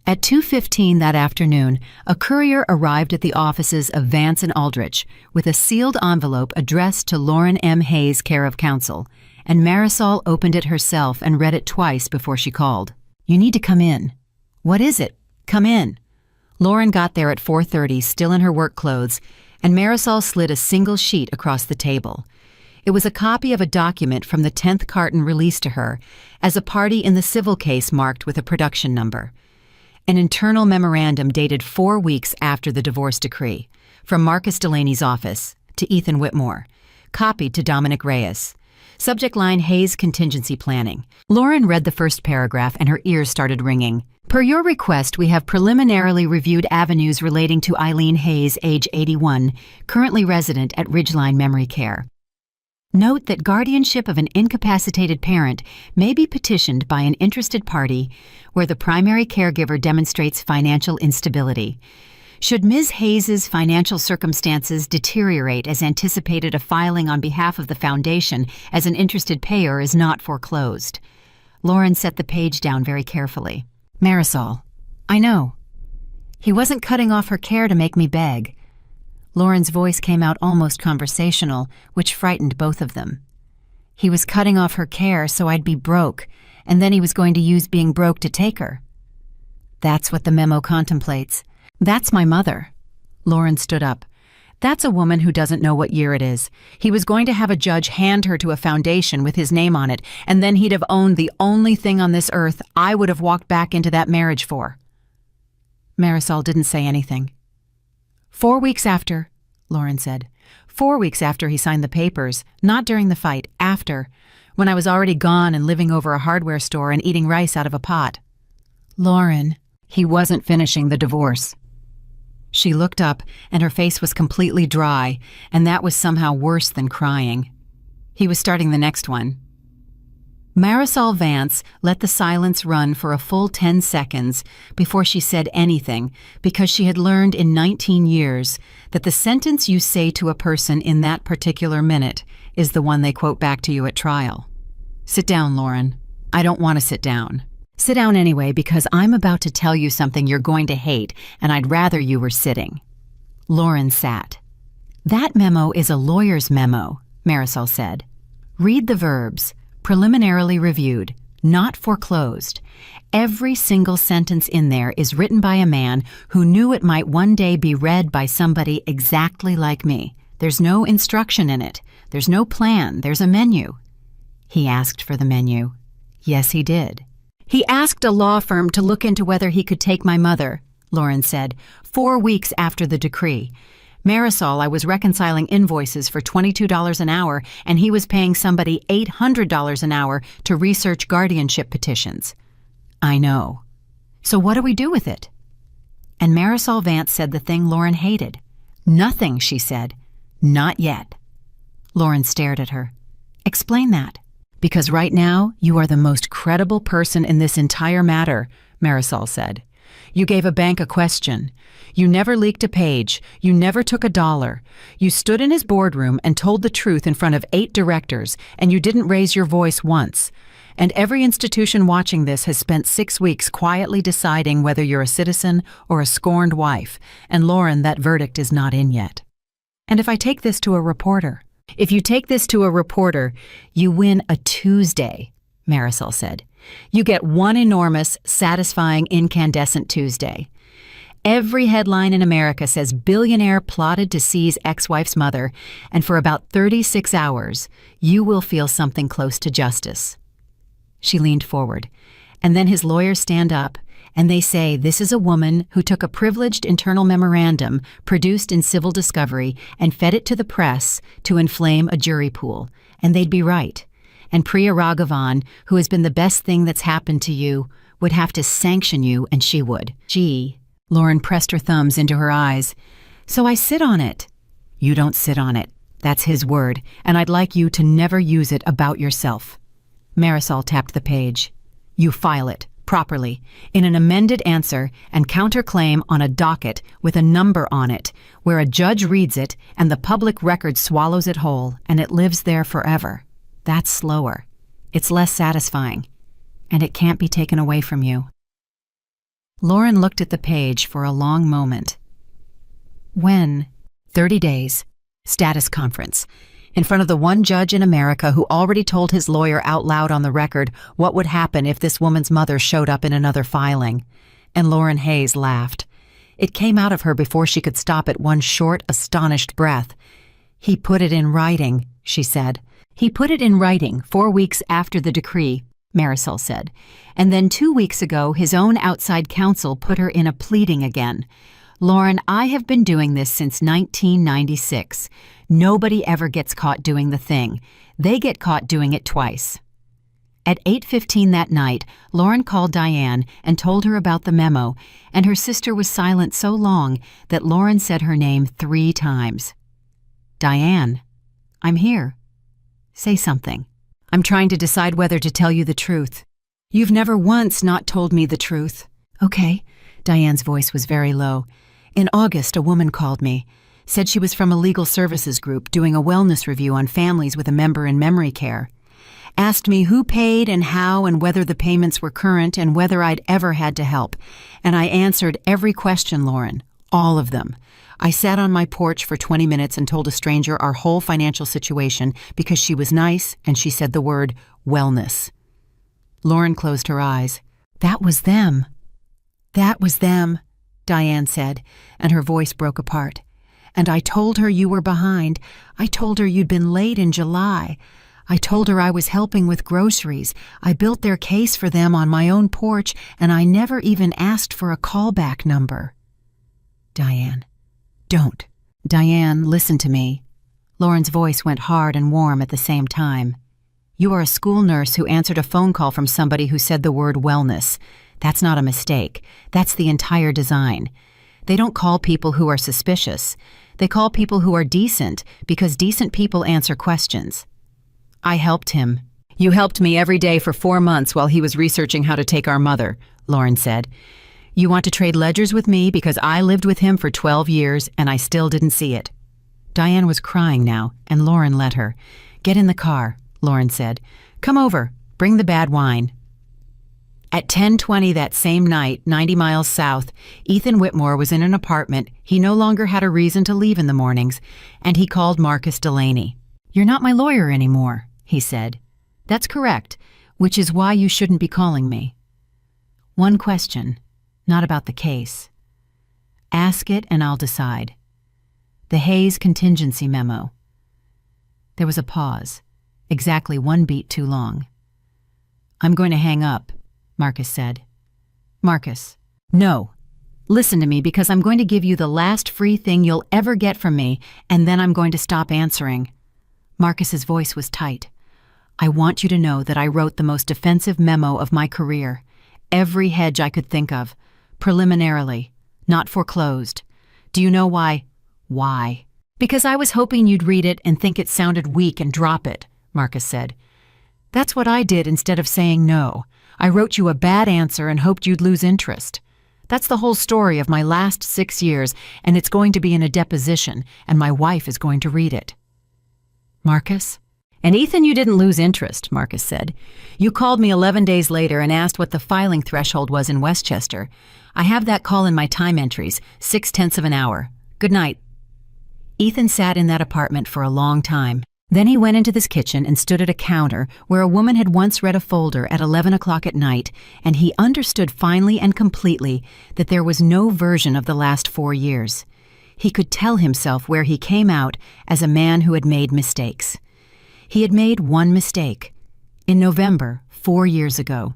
At 2:15 that afternoon, a courier arrived at the offices of Vance and Aldrich with a sealed envelope addressed to Lauren M. Hayes, care of counsel, and Marisol opened it herself and read it twice before she called. "You need to come in." "What is it?" "Come in." Lauren got there at 4:30, still in her work clothes, and Marisol slid a single sheet across the table. It was a copy of a document from the 10th carton released to her as a party in the civil case marked with a production number. An internal memorandum dated 4 weeks after the divorce decree, from Marcus Delaney's office to Ethan Whitmore, copied to Dominic Reyes. Subject line: Hayes Contingency Planning. Lauren read the first paragraph and her ears started ringing. Per your request, we have preliminarily reviewed avenues relating to Eileen Hayes, age 81, currently resident at Ridgeline Memory Care. Note that guardianship of an incapacitated parent may be petitioned by an interested party where the primary caregiver demonstrates financial instability. Should Ms. Hayes' financial circumstances deteriorate as anticipated, a filing on behalf of the foundation as an interested payer is not foreclosed. Lauren set the page down very carefully. Marisol, I know. He wasn't cutting off her care to make me beg. Lauren's voice came out almost conversational, which frightened both of them. He was cutting off her care so I'd be broke, and then he was going to use being broke to take her. That's what the memo contemplates. That's my mother. Lauren stood up. That's a woman who doesn't know what year it is. He was going to have a judge hand her to a foundation with his name on it, and then he'd have owned the only thing on this earth I would have walked back into that marriage for. Marisol didn't say anything. 4 weeks after, Lauren said. 4 weeks after he signed the papers, not during the fight, after, when I was already gone and living over a hardware store and eating rice out of a pot. Lauren, he wasn't finishing the divorce. She looked up, and her face was completely dry, and that was somehow worse than crying. He was starting the next one. Marisol Vance let the silence run for a full 10 seconds before she said anything, because she had learned in 19 years that the sentence you say to a person in that particular minute is the one they quote back to you at trial. Sit down, Lauren. I don't want to sit down. Sit down anyway, because I'm about to tell you something you're going to hate, and I'd rather you were sitting. Lauren sat. That memo is a lawyer's memo, Marisol said. Read the verbs. Preliminarily reviewed, not foreclosed. Every single sentence in there is written by a man who knew it might one day be read by somebody exactly like me. There's no instruction in it. There's no plan. There's a menu. He asked for the menu. Yes, he did. He asked a law firm to look into whether he could take my mother, Lauren said, 4 weeks after the decree. Marisol, I was reconciling invoices for $22 an hour, and he was paying somebody $800 an hour to research guardianship petitions. I know. So what do we do with it? And Marisol Vance said the thing Lauren hated. Nothing, she said. Not yet. Lauren stared at her. Explain that. Because right now, you are the most credible person in this entire matter, Marisol said. You gave a bank a question. You never leaked a page. You never took $1. You stood in his boardroom and told the truth in front of 8 directors, and you didn't raise your voice once. And every institution watching this has spent 6 weeks quietly deciding whether you're a citizen or a scorned wife, and Lauren, that verdict is not in yet. And if I take this to a reporter? If you take this to a reporter, you win a Tuesday, Marisol said. You get one enormous, satisfying, incandescent Tuesday. Every headline in America says billionaire plotted to seize ex-wife's mother, and for about 36 hours, you will feel something close to justice. She leaned forward, and then his lawyers stand up, and they say this is a woman who took a privileged internal memorandum produced in civil discovery and fed it to the press to inflame a jury pool, and they'd be right. And Priya Raghavan, who has been the best thing that's happened to you, would have to sanction you, and she would. Gee, Lauren pressed her thumbs into her eyes. So I sit on it. You don't sit on it. That's his word, and I'd like you to never use it about yourself. Marisol tapped the page. You file it, properly, in an amended answer and counterclaim on a docket with a number on it, where a judge reads it and the public record swallows it whole, and it lives there forever. That's slower. It's less satisfying. And it can't be taken away from you. Lauren looked at the page for a long moment. When? 30 days. Status conference. In front of the one judge in America who already told his lawyer out loud on the record what would happen if this woman's mother showed up in another filing. And Lauren Hayes laughed. It came out of her before she could stop at one short, astonished breath. He put it in writing, she said. He put it in writing 4 weeks after the decree, Marisol said. And then 2 weeks ago, his own outside counsel put her in a pleading again. Lauren, I have been doing this since 1996. Nobody ever gets caught doing the thing. They get caught doing it twice. At 8:15 that night, Lauren called Diane and told her about the memo, and her sister was silent so long that Lauren said her name 3 times. Diane, I'm here. Say something. I'm trying to decide whether to tell you the truth. You've never once not told me the truth. Okay. Diane's voice was very low. In August, a woman called me. Said she was from a legal services group doing a wellness review on families with a member in memory care. Asked me who paid and how and whether the payments were current and whether I'd ever had to help. And I answered every question, Lauren. All of them. I sat on my porch for 20 minutes and told a stranger our whole financial situation because she was nice and she said the word wellness. Lauren closed her eyes. That was them. That was them, Diane said, and her voice broke apart. And I told her you were behind. I told her you'd been late in July. I told her I was helping with groceries. I built their case for them on my own porch, and I never even asked for a callback number. Diane, don't. Diane, listen to me. Lauren's voice went hard and warm at the same time. You are a school nurse who answered a phone call from somebody who said the word wellness. That's not a mistake. That's the entire design. They don't call people who are suspicious. They call people who are decent because decent people answer questions. I helped him. You helped me every day for 4 months while he was researching how to take our mother, Lauren said. You want to trade ledgers with me because I lived with him for 12 years and I still didn't see it. Diane was crying now, and Lauren let her. Get in the car, Lauren said. Come over. Bring the bad wine. At 10:20 that same night, 90 miles south, Ethan Whitmore was in an apartment he no longer had a reason to leave in the mornings, and he called Marcus Delaney. You're not my lawyer anymore, he said. That's correct, which is why you shouldn't be calling me. One question, not about the case. Ask it and I'll decide. The Hayes contingency memo. There was a pause, exactly 1 beat too long. I'm going to hang up, Marcus said. Marcus, no. Listen to me because I'm going to give you the last free thing you'll ever get from me, and then I'm going to stop answering. Marcus's voice was tight. I want you to know that I wrote the most defensive memo of my career. Every hedge I could think of. Preliminarily. Not foreclosed. Do you know why? Why? Because I was hoping you'd read it and think it sounded weak and drop it, Marcus said. That's what I did instead of saying no. I wrote you a bad answer and hoped you'd lose interest. That's the whole story of my last 6 years, and it's going to be in a deposition, and my wife is going to read it. Marcus? And Ethan, you didn't lose interest, Marcus said. You called me 11 days later and asked what the filing threshold was in Westchester. I have that call in my time entries, 0.6 of an hour. Good night. Ethan sat in that apartment for a long time. Then he went into this kitchen and stood at a counter where a woman had once read a folder at 11 o'clock at night, and he understood finally and completely that there was no version of the last 4 years. He could tell himself where he came out as a man who had made mistakes. He had made one mistake. In November, 4 years ago.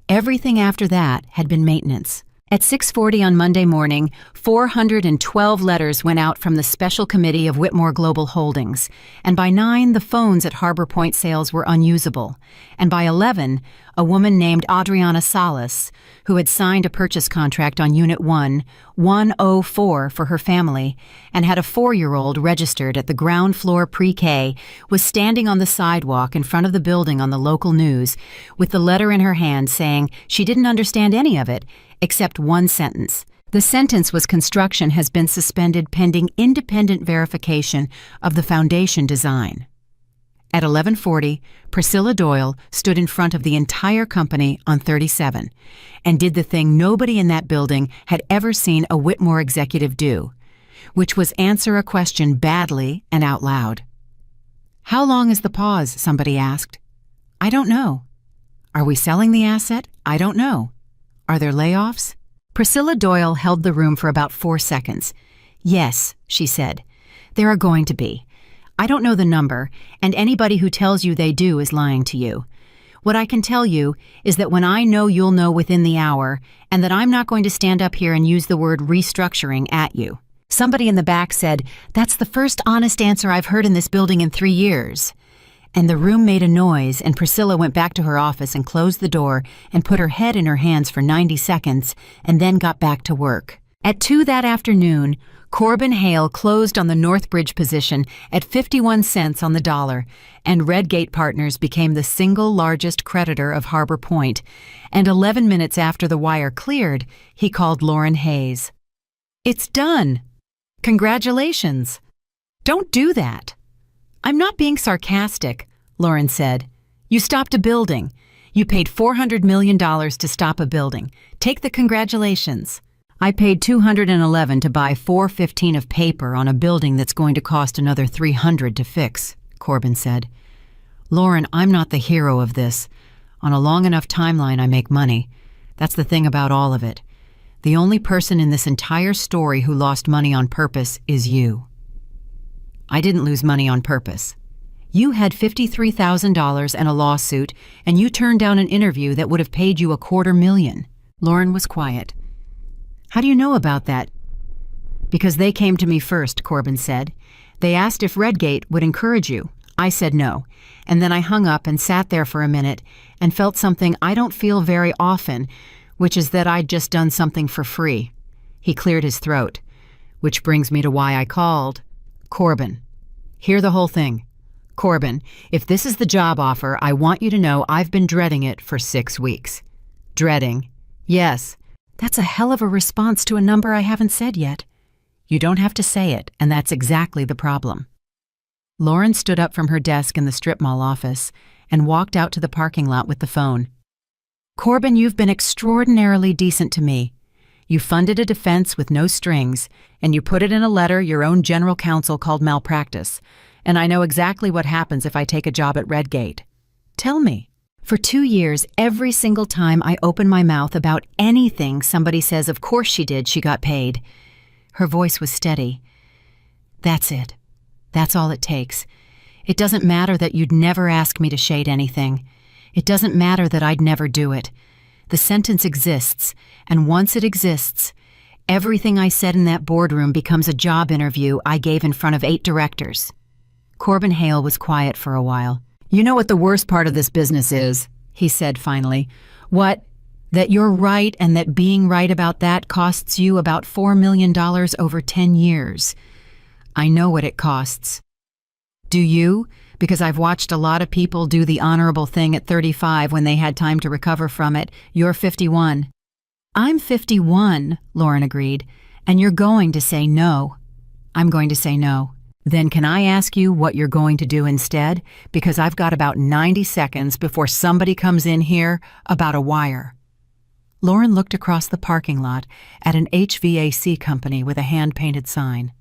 Everything after that had been maintenance. At 6:40 on Monday morning, 412 letters went out from the special committee of Whitmore Global Holdings, and by 9 the phones at Harbor Point Sales were unusable, and by 11 a woman named Adriana Salas, who had signed a purchase contract on Unit 104 for her family and had a 4-year-old registered at the ground floor pre-K, was standing on the sidewalk in front of the building on the local news with the letter in her hand saying she didn't understand any of it except one sentence. The sentence was construction has been suspended pending independent verification of the foundation design. At 11:40, Priscilla Doyle stood in front of the entire company on 37 and did the thing nobody in that building had ever seen a Whitmore executive do, which was answer a question badly and out loud. How long is the pause? Somebody asked. I don't know. Are we selling the asset? I don't know. Are there layoffs? Priscilla Doyle held the room for about 4 seconds. Yes, she said. There are going to be. I don't know the number, and anybody who tells you they do is lying to you. What I can tell you is that when I know you'll know within the hour, and that I'm not going to stand up here and use the word restructuring at you. Somebody in the back said, that's the first honest answer I've heard in this building in 3 years. And the room made a noise, and Priscilla went back to her office and closed the door and put her head in her hands for 90 seconds and then got back to work. At 2 that afternoon, Corbin Hale closed on the Northbridge position at 51 cents on the dollar, and Redgate Partners became the single largest creditor of Harbor Point, and 11 minutes after the wire cleared, he called Lauren Hayes. It's done! Congratulations! Don't do that! I'm not being sarcastic, Lauren said. You stopped a building. You paid $400 million to stop a building. Take the congratulations. I paid $211 to buy 415 of paper on a building that's going to cost another $300 to fix, Corbin said. Lauren, I'm not the hero of this. On a long enough timeline, I make money. That's the thing about all of it. The only person in this entire story who lost money on purpose is you. I didn't lose money on purpose. You had $53,000 and a lawsuit, and you turned down an interview that would have paid you $250,000. Lauren was quiet. How do you know about that? Because they came to me first, Corbin said. They asked if Redgate would encourage you. I said no, and then I hung up and sat there for a minute and felt something I don't feel very often, which is that I'd just done something for free. He cleared his throat. Which brings me to why I called. Corbin, hear the whole thing. Corbin, if this is the job offer, I want you to know I've been dreading it for 6 weeks. Dreading? Yes. That's a hell of a response to a number I haven't said yet. You don't have to say it, and that's exactly the problem. Lauren stood up from her desk in the strip mall office and walked out to the parking lot with the phone. Corbin, you've been extraordinarily decent to me. You funded a defense with no strings, and you put it in a letter your own general counsel called malpractice, and I know exactly what happens if I take a job at Redgate. Tell me. For 2 years, every single time I open my mouth about anything, somebody says, of course she did, she got paid. Her voice was steady. That's it. That's all it takes. It doesn't matter that you'd never ask me to shade anything. It doesn't matter that I'd never do it. The sentence exists, and once it exists, everything I said in that boardroom becomes a job interview I gave in front of 8 directors. Corbin Hale was quiet for a while. You know what the worst part of this business is, he said finally. What? That you're right and that being right about that costs you about $4 million over 10 years. I know what it costs. Do you? because I've watched a lot of people do the honorable thing at 35 when they had time to recover from it. You're 51. I'm 51, Lauren agreed, and you're going to say no. I'm going to say no. Then can I ask you what you're going to do instead? Because I've got about 90 seconds before somebody comes in here about a wire. Lauren looked across the parking lot at an HVAC company with a hand-painted sign.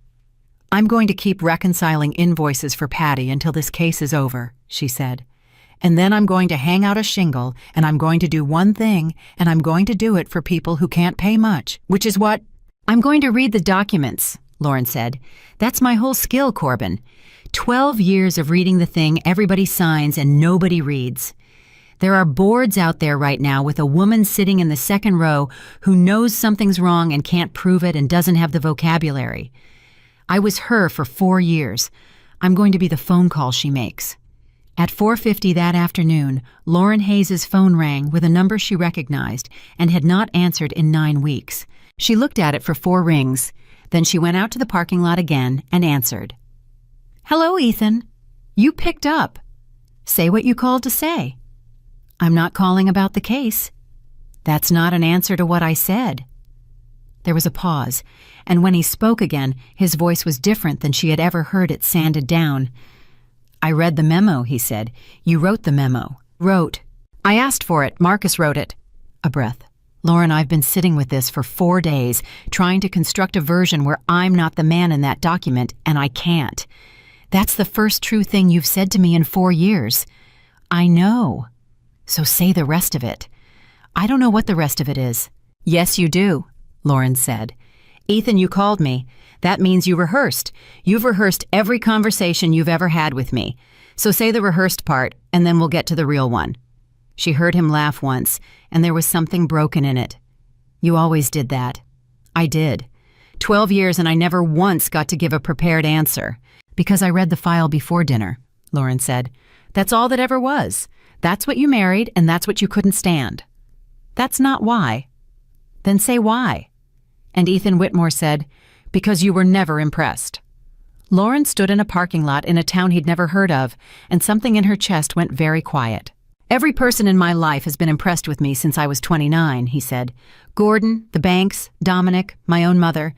I'm going to keep reconciling invoices for Patty until this case is over, she said. And then I'm going to hang out a shingle, and I'm going to do one thing, and I'm going to do it for people who can't pay much, which is what? I'm going to read the documents, Lauren said. That's my whole skill, Corbin. 12 years of reading the thing everybody signs and nobody reads. There are boards out there right now with a woman sitting in the second row who knows something's wrong and can't prove it and doesn't have the vocabulary. I was her for 4 years. I'm going to be the phone call she makes. At 4:50 that afternoon, Lauren Hayes' phone rang with a number she recognized and had not answered in 9 weeks. She looked at it for 4 rings. Then she went out to the parking lot again and answered. Hello, Ethan. You picked up. Say what you called to say. I'm not calling about the case. That's not an answer to what I said. There was a pause, and when he spoke again, his voice was different than she had ever heard it sanded down. I read the memo, he said. You wrote the memo. Wrote. I asked for it. Marcus wrote it. A breath. Lauren, I've been sitting with this for 4 days, trying to construct a version where I'm not the man in that document, and I can't. That's the first true thing you've said to me in 4 years. I know. So say the rest of it. I don't know what the rest of it is. Yes, you do, Lauren said. Ethan, you called me. That means you rehearsed. You've rehearsed every conversation you've ever had with me. So say the rehearsed part, and then we'll get to the real one. She heard him laugh once, and there was something broken in it. You always did that. I did. 12 years, and I never once got to give a prepared answer. Because I read the file before dinner, Lauren said. That's all that ever was. That's what you married, and that's what you couldn't stand. That's not why. Then say why. And Ethan Whitmore said, because you were never impressed. Lauren stood in a parking lot in a town he'd never heard of, and something in her chest went very quiet. Every person in my life has been impressed with me since I was 29, he said. Gordon, the banks, Dominic, my own mother.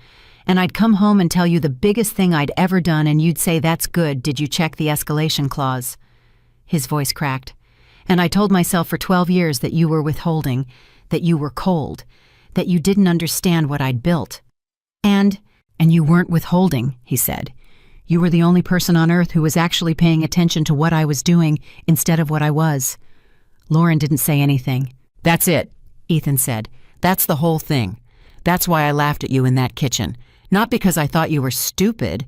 And I'd come home and tell you the biggest thing I'd ever done, and you'd say, that's good, did you check the escalation clause? His voice cracked. And I told myself for 12 years that you were withholding, that you were cold, that you didn't understand what I'd built. And you weren't withholding, he said. You were the only person on earth who was actually paying attention to what I was doing instead of what I was. Lauren didn't say anything. That's it, Ethan said. That's the whole thing. That's why I laughed at you in that kitchen. Not because I thought you were stupid,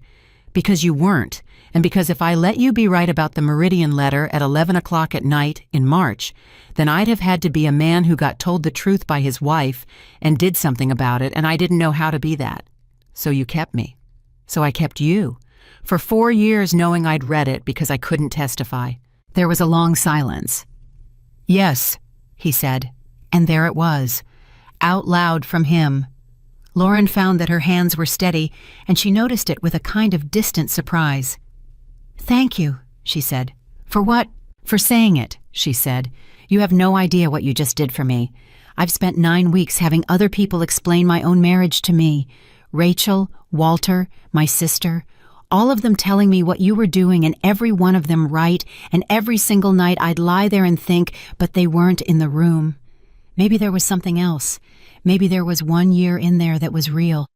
because you weren't, and because if I let you be right about the Meridian letter at 11 o'clock at night in March, then I'd have had to be a man who got told the truth by his wife and did something about it, and I didn't know how to be that. So you kept me. So I kept you. For 4 years knowing I'd read it because I couldn't testify. There was a long silence. Yes, he said, and there it was, out loud from him. Lauren found that her hands were steady, and she noticed it with a kind of distant surprise. Thank you, she said. For what? For saying it, she said. You have no idea what you just did for me. I've spent 9 weeks having other people explain my own marriage to me. Rachel, Walter, my sister, all of them telling me what you were doing, and every one of them right, and every single night I'd lie there and think, but they weren't in the room. Maybe there was something else. Maybe there was 1 year in there that was real.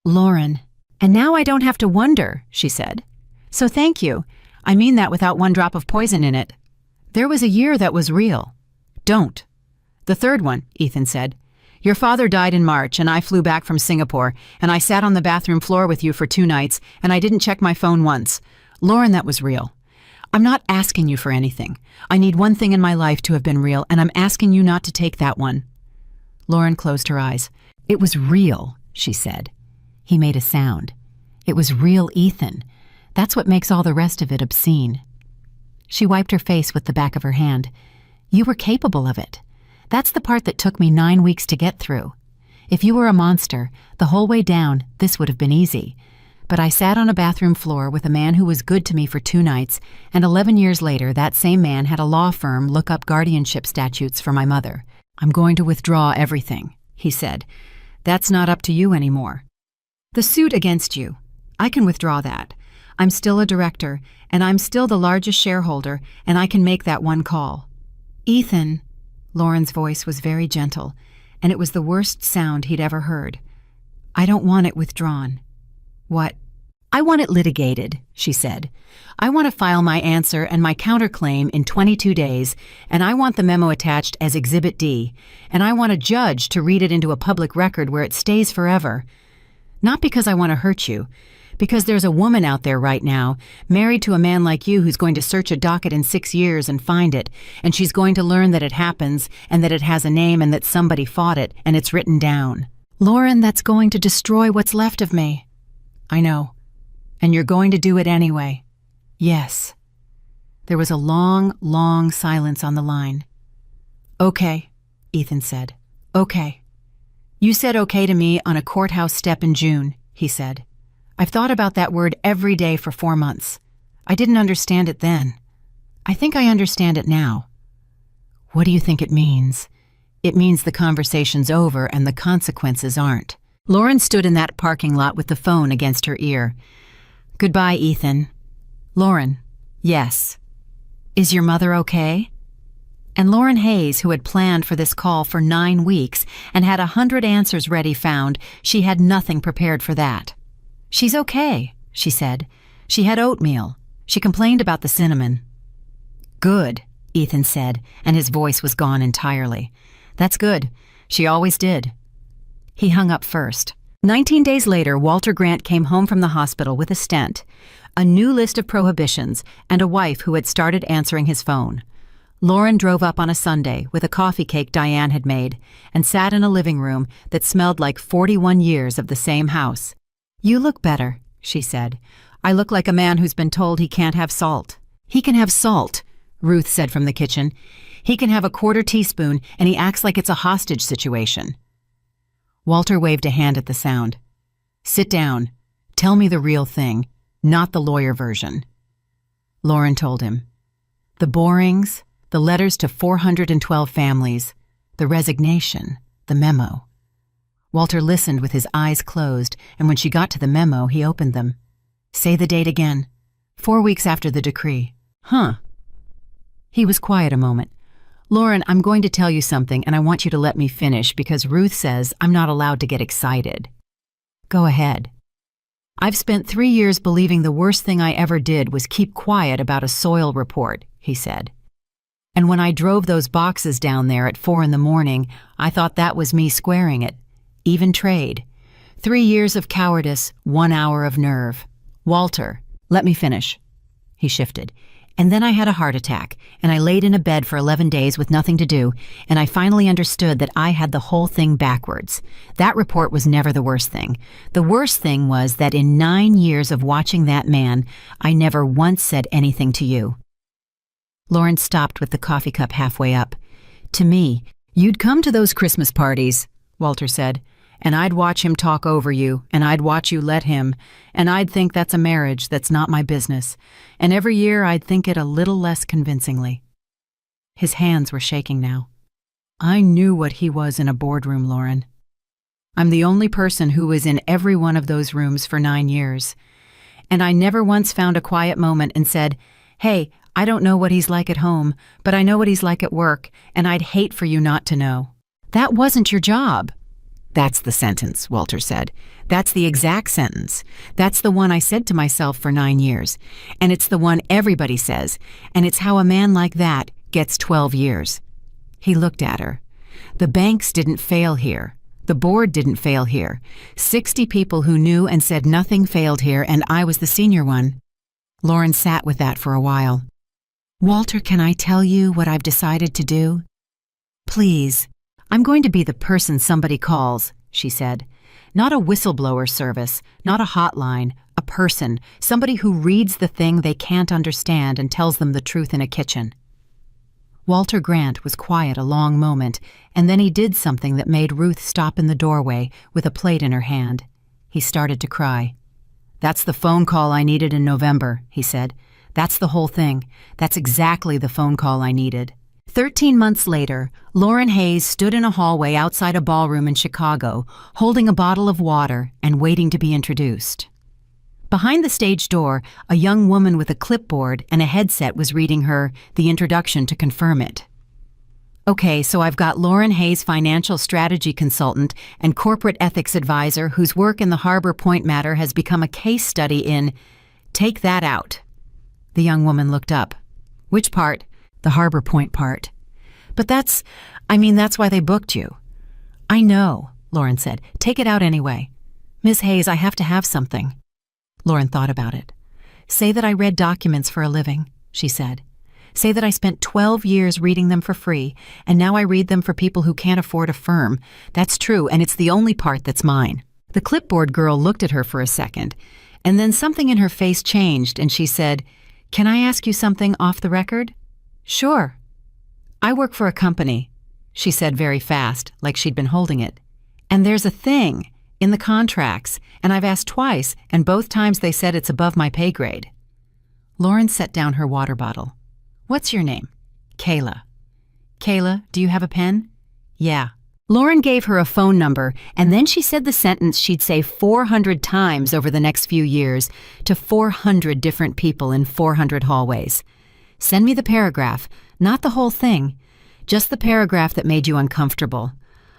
Lauren. And now I don't have to wonder, she said. So thank you. I mean that without one drop of poison in it. There was a year that was real. Don't. The third one, Ethan said. Your father died in March, and I flew back from Singapore, and I sat on the bathroom floor with you for 2 nights, and I didn't check my phone once. Lauren, that was real. I'm not asking you for anything. I need one thing in my life to have been real, and I'm asking you not to take that one. Lauren closed her eyes. It was real, she said. He made a sound. It was real, Ethan. That's what makes all the rest of it obscene. She wiped her face with the back of her hand. You were capable of it. That's the part that took me 9 weeks to get through. If you were a monster, the whole way down, this would have been easy. But I sat on a bathroom floor with a man who was good to me for 2 nights, and 11 years later, that same man had a law firm look up guardianship statutes for my mother. I'm going to withdraw everything, he said. That's not up to you anymore. The suit against you, I can withdraw that. I'm still a director, and I'm still the largest shareholder, and I can make that one call. Ethan, Lauren's voice was very gentle, and it was the worst sound he'd ever heard. I don't want it withdrawn. What? I want it litigated, she said. I want to file my answer and my counterclaim in 22 days, and I want the memo attached as Exhibit D, and I want a judge to read it into a public record where it stays forever. Not because I want to hurt you, because there's a woman out there right now, married to a man like you who's going to search a docket in 6 years and find it, and she's going to learn that it happens, and that it has a name and that somebody fought it, and it's written down. Lauren, that's going to destroy what's left of me. I know. And you're going to do it anyway. Yes. There was a long, long silence on the line. Okay, Ethan said. Okay. You said okay to me on a courthouse step in June, he said. I've thought about that word every day for 4 months. I didn't understand it then. I think I understand it now. What do you think it means? It means the conversation's over and the consequences aren't. Lauren stood in that parking lot with the phone against her ear. Goodbye, Ethan. Lauren, yes. Is your mother okay? And Lauren Hayes, who had planned for this call for 9 weeks and had 100 answers ready, found she had nothing prepared for that. She's okay, she said. She had oatmeal. She complained about the cinnamon. Good, Ethan said, and his voice was gone entirely. That's good. She always did. He hung up first. 19 days later, Walter Grant came home from the hospital with a stent, a new list of prohibitions, and a wife who had started answering his phone. Lauren drove up on a Sunday with a coffee cake Diane had made and sat in a living room that smelled like 41 years of the same house. You look better, she said. I look like a man who's been told he can't have salt. He can have salt, Ruth said from the kitchen. He can have a 1/4 teaspoon and he acts like it's a hostage situation. Walter waved a hand at the sound. Sit down. Tell me the real thing, not the lawyer version. Lauren told him. The borings, the letters to 412 families, the resignation, the memo. Walter listened with his eyes closed, and when she got to the memo, he opened them. Say the date again. 4 weeks after the decree. Huh. He was quiet a moment. Lauren, I'm going to tell you something, and I want you to let me finish because Ruth says I'm not allowed to get excited. Go ahead. I've spent 3 years believing the worst thing I ever did was keep quiet about a soil report, he said. And when I drove those boxes down there at 4 a.m, I thought that was me squaring it. Even trade. 3 years of cowardice, 1 hour of nerve. Walter, let me finish. He shifted. And then I had a heart attack, and I laid in a bed for 11 days with nothing to do, and I finally understood that I had the whole thing backwards. That report was never the worst thing. The worst thing was that in 9 years of watching that man, I never once said anything to you. Lauren stopped with the coffee cup halfway up. To me, you'd come to those Christmas parties, Walter said, and I'd watch him talk over you, and I'd watch you let him, and I'd think that's a marriage that's not my business, and every year I'd think it a little less convincingly. His hands were shaking now. I knew what he was in a boardroom, Lauren. I'm the only person who was in every one of those rooms for 9 years, and I never once found a quiet moment and said, hey, I don't know what he's like at home, but I know what he's like at work, and I'd hate for you not to know. That wasn't your job. That's the sentence, Walter said. That's the exact sentence. That's the one I said to myself for 9 years. And it's the one everybody says. And it's how a man like that gets 12 years. He looked at her. The banks didn't fail here. The board didn't fail here. 60 people who knew and said nothing failed here, and I was the senior one. Lauren sat with that for a while. Walter, can I tell you what I've decided to do? Please. I'm going to be the person somebody calls, she said. Not a whistleblower service, not a hotline, a person, somebody who reads the thing they can't understand and tells them the truth in a kitchen. Walter Grant was quiet a long moment, and then he did something that made Ruth stop in the doorway with a plate in her hand. He started to cry. That's the phone call I needed in November, he said. That's the whole thing. That's exactly the phone call I needed. 13 months later, Lauren Hayes stood in a hallway outside a ballroom in Chicago, holding a bottle of water and waiting to be introduced. Behind the stage door, a young woman with a clipboard and a headset was reading her the introduction to confirm it. Okay, so I've got Lauren Hayes, financial strategy consultant and corporate ethics advisor whose work in the Harbor Point matter has become a case study in Take That Out. The young woman looked up. Which part? The Harbor Point part. But that's why they booked you. I know, Lauren said. Take it out anyway. Ms. Hayes, I have to have something. Lauren thought about it. Say that I read documents for a living, she said. Say that I spent 12 years reading them for free, and now I read them for people who can't afford a firm. That's true, and it's the only part that's mine. The clipboard girl looked at her for a second, and then something in her face changed, and she said, Can I ask you something off the record? Sure. I work for a company, she said very fast, like she'd been holding it. And there's a thing in the contracts, and I've asked twice, and both times they said it's above my pay grade. Lauren set down her water bottle. What's your name? Kayla. Kayla, do you have a pen? Yeah. Lauren gave her a phone number, and then she said the sentence she'd say 400 times over the next few years to 400 different people in 400 hallways. Send me the paragraph, not the whole thing, just the paragraph that made you uncomfortable.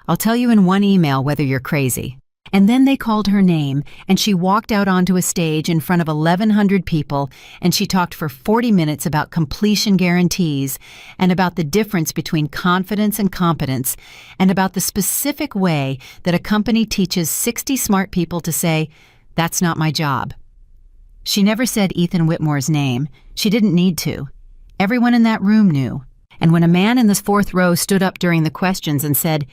I'll tell you in one email whether you're crazy. And then they called her name, and she walked out onto a stage in front of 1,100 people, and she talked for 40 minutes about completion guarantees, and about the difference between confidence and competence, and about the specific way that a company teaches 60 smart people to say, "That's not my job." She never said Ethan Whitmore's name. She didn't need to. Everyone in that room knew. And when a man in the fourth row stood up during the questions and said,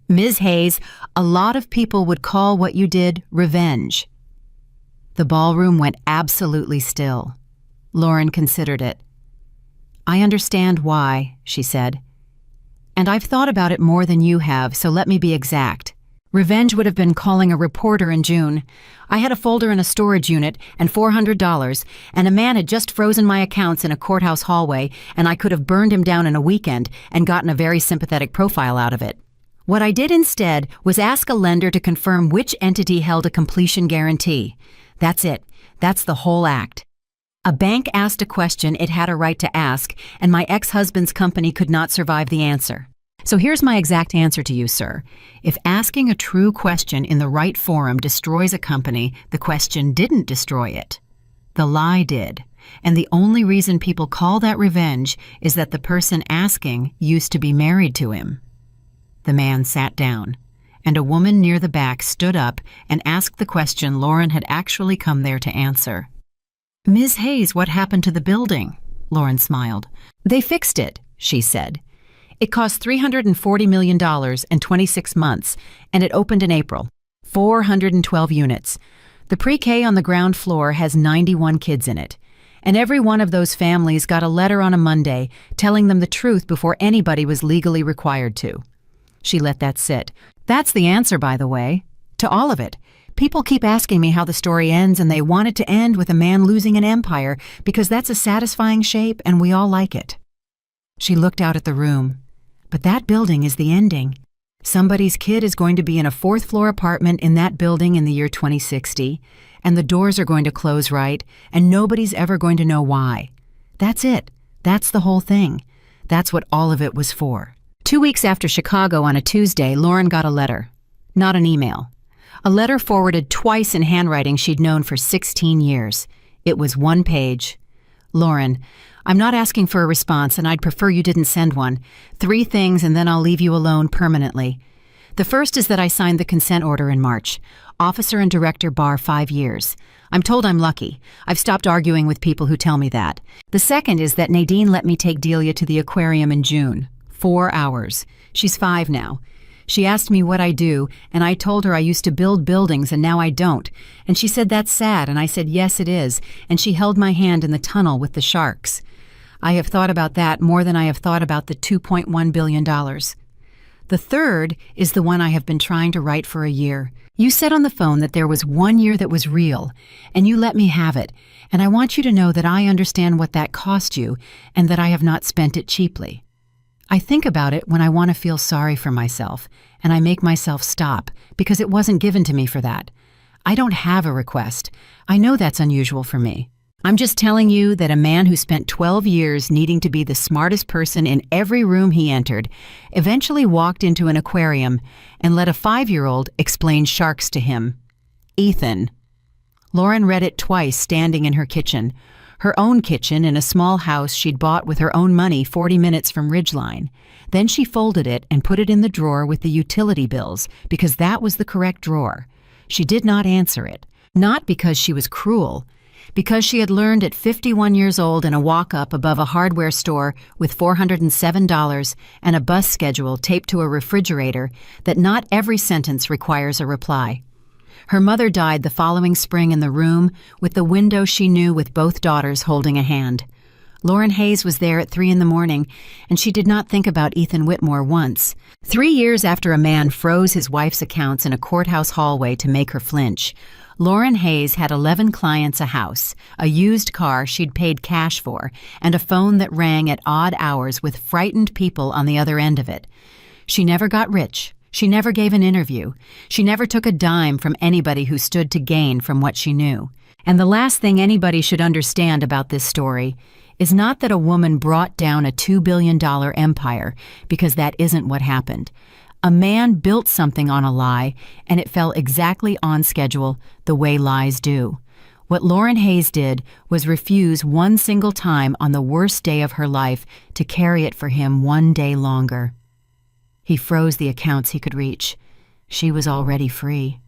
Ms. Hayes, a lot of people would call what you did revenge. The ballroom went absolutely still. Lauren considered it. I understand why, she said. And I've thought about it more than you have, so let me be exact. Revenge would have been calling a reporter in June. I had a folder in a storage unit and $400, and a man had just frozen my accounts in a courthouse hallway, and I could have burned him down in a weekend and gotten a very sympathetic profile out of it. What I did instead was ask a lender to confirm which entity held a completion guarantee. That's it. That's the whole act. A bank asked a question it had a right to ask, and my ex-husband's company could not survive the answer. So here's my exact answer to you, sir. If asking a true question in the right forum destroys a company, the question didn't destroy it. The lie did. And the only reason people call that revenge is that the person asking used to be married to him. The man sat down, and a woman near the back stood up and asked the question Lauren had actually come there to answer. Ms. Hayes, what happened to the building? Lauren smiled. They fixed it, she said. It cost $340 million and 26 months, and it opened in April. 412 units. The pre-K on the ground floor has 91 kids in it. And every one of those families got a letter on a Monday telling them the truth before anybody was legally required to. She let that sit. That's the answer, by the way, to all of it. People keep asking me how the story ends, and they want it to end with a man losing an empire because that's a satisfying shape and we all like it. She looked out at the room. But that building is the ending. Somebody's kid is going to be in a fourth-floor apartment in that building in the year 2060, and the doors are going to close right, and nobody's ever going to know why. That's it. That's the whole thing. That's what all of it was for. 2 weeks after Chicago on a Tuesday, Lauren got a letter. Not an email. A letter forwarded twice in handwriting she'd known for 16 years. It was one page. Lauren, I'm not asking for a response, and I'd prefer you didn't send one. 3 things, and then I'll leave you alone permanently. The first is that I signed the consent order in March. Officer and director bar 5 years. I'm told I'm lucky. I've stopped arguing with people who tell me that. The second is that Nadine let me take Delia to the aquarium in June. 4 hours. She's 5 now. She asked me what I do, and I told her I used to build buildings and now I don't. And she said that's sad, and I said yes it is, and she held my hand in the tunnel with the sharks. I have thought about that more than I have thought about the $2.1 billion. The third is the one I have been trying to write for a year. You said on the phone that there was 1 year that was real, and you let me have it, and I want you to know that I understand what that cost you and that I have not spent it cheaply. I think about it when I want to feel sorry for myself, and I make myself stop because it wasn't given to me for that. I don't have a request. I know that's unusual for me. I'm just telling you that a man who spent 12 years needing to be the smartest person in every room he entered eventually walked into an aquarium and let a 5-year-old explain sharks to him. Ethan. Lauren read it twice standing in her kitchen, her own kitchen in a small house she'd bought with her own money 40 minutes from Ridgeline. Then she folded it and put it in the drawer with the utility bills because that was the correct drawer. She did not answer it, not because she was cruel, because she had learned at 51 years old in a walk-up above a hardware store with $407 and a bus schedule taped to a refrigerator that not every sentence requires a reply. Her mother died the following spring in the room with the window she knew with both daughters holding a hand. Lauren Hayes was there at 3 a.m, and she did not think about Ethan Whitmore once. 3 years after a man froze his wife's accounts in a courthouse hallway to make her flinch, Lauren Hayes had 11 clients, a house, a used car she'd paid cash for, and a phone that rang at odd hours with frightened people on the other end of it. She never got rich. She never gave an interview. She never took a dime from anybody who stood to gain from what she knew. And the last thing anybody should understand about this story is not that a woman brought down a $2 billion empire, because that isn't what happened. A man built something on a lie, and it fell exactly on schedule, the way lies do. What Lauren Hayes did was refuse one single time on the worst day of her life to carry it for him 1 day longer. He froze the accounts he could reach. She was already free.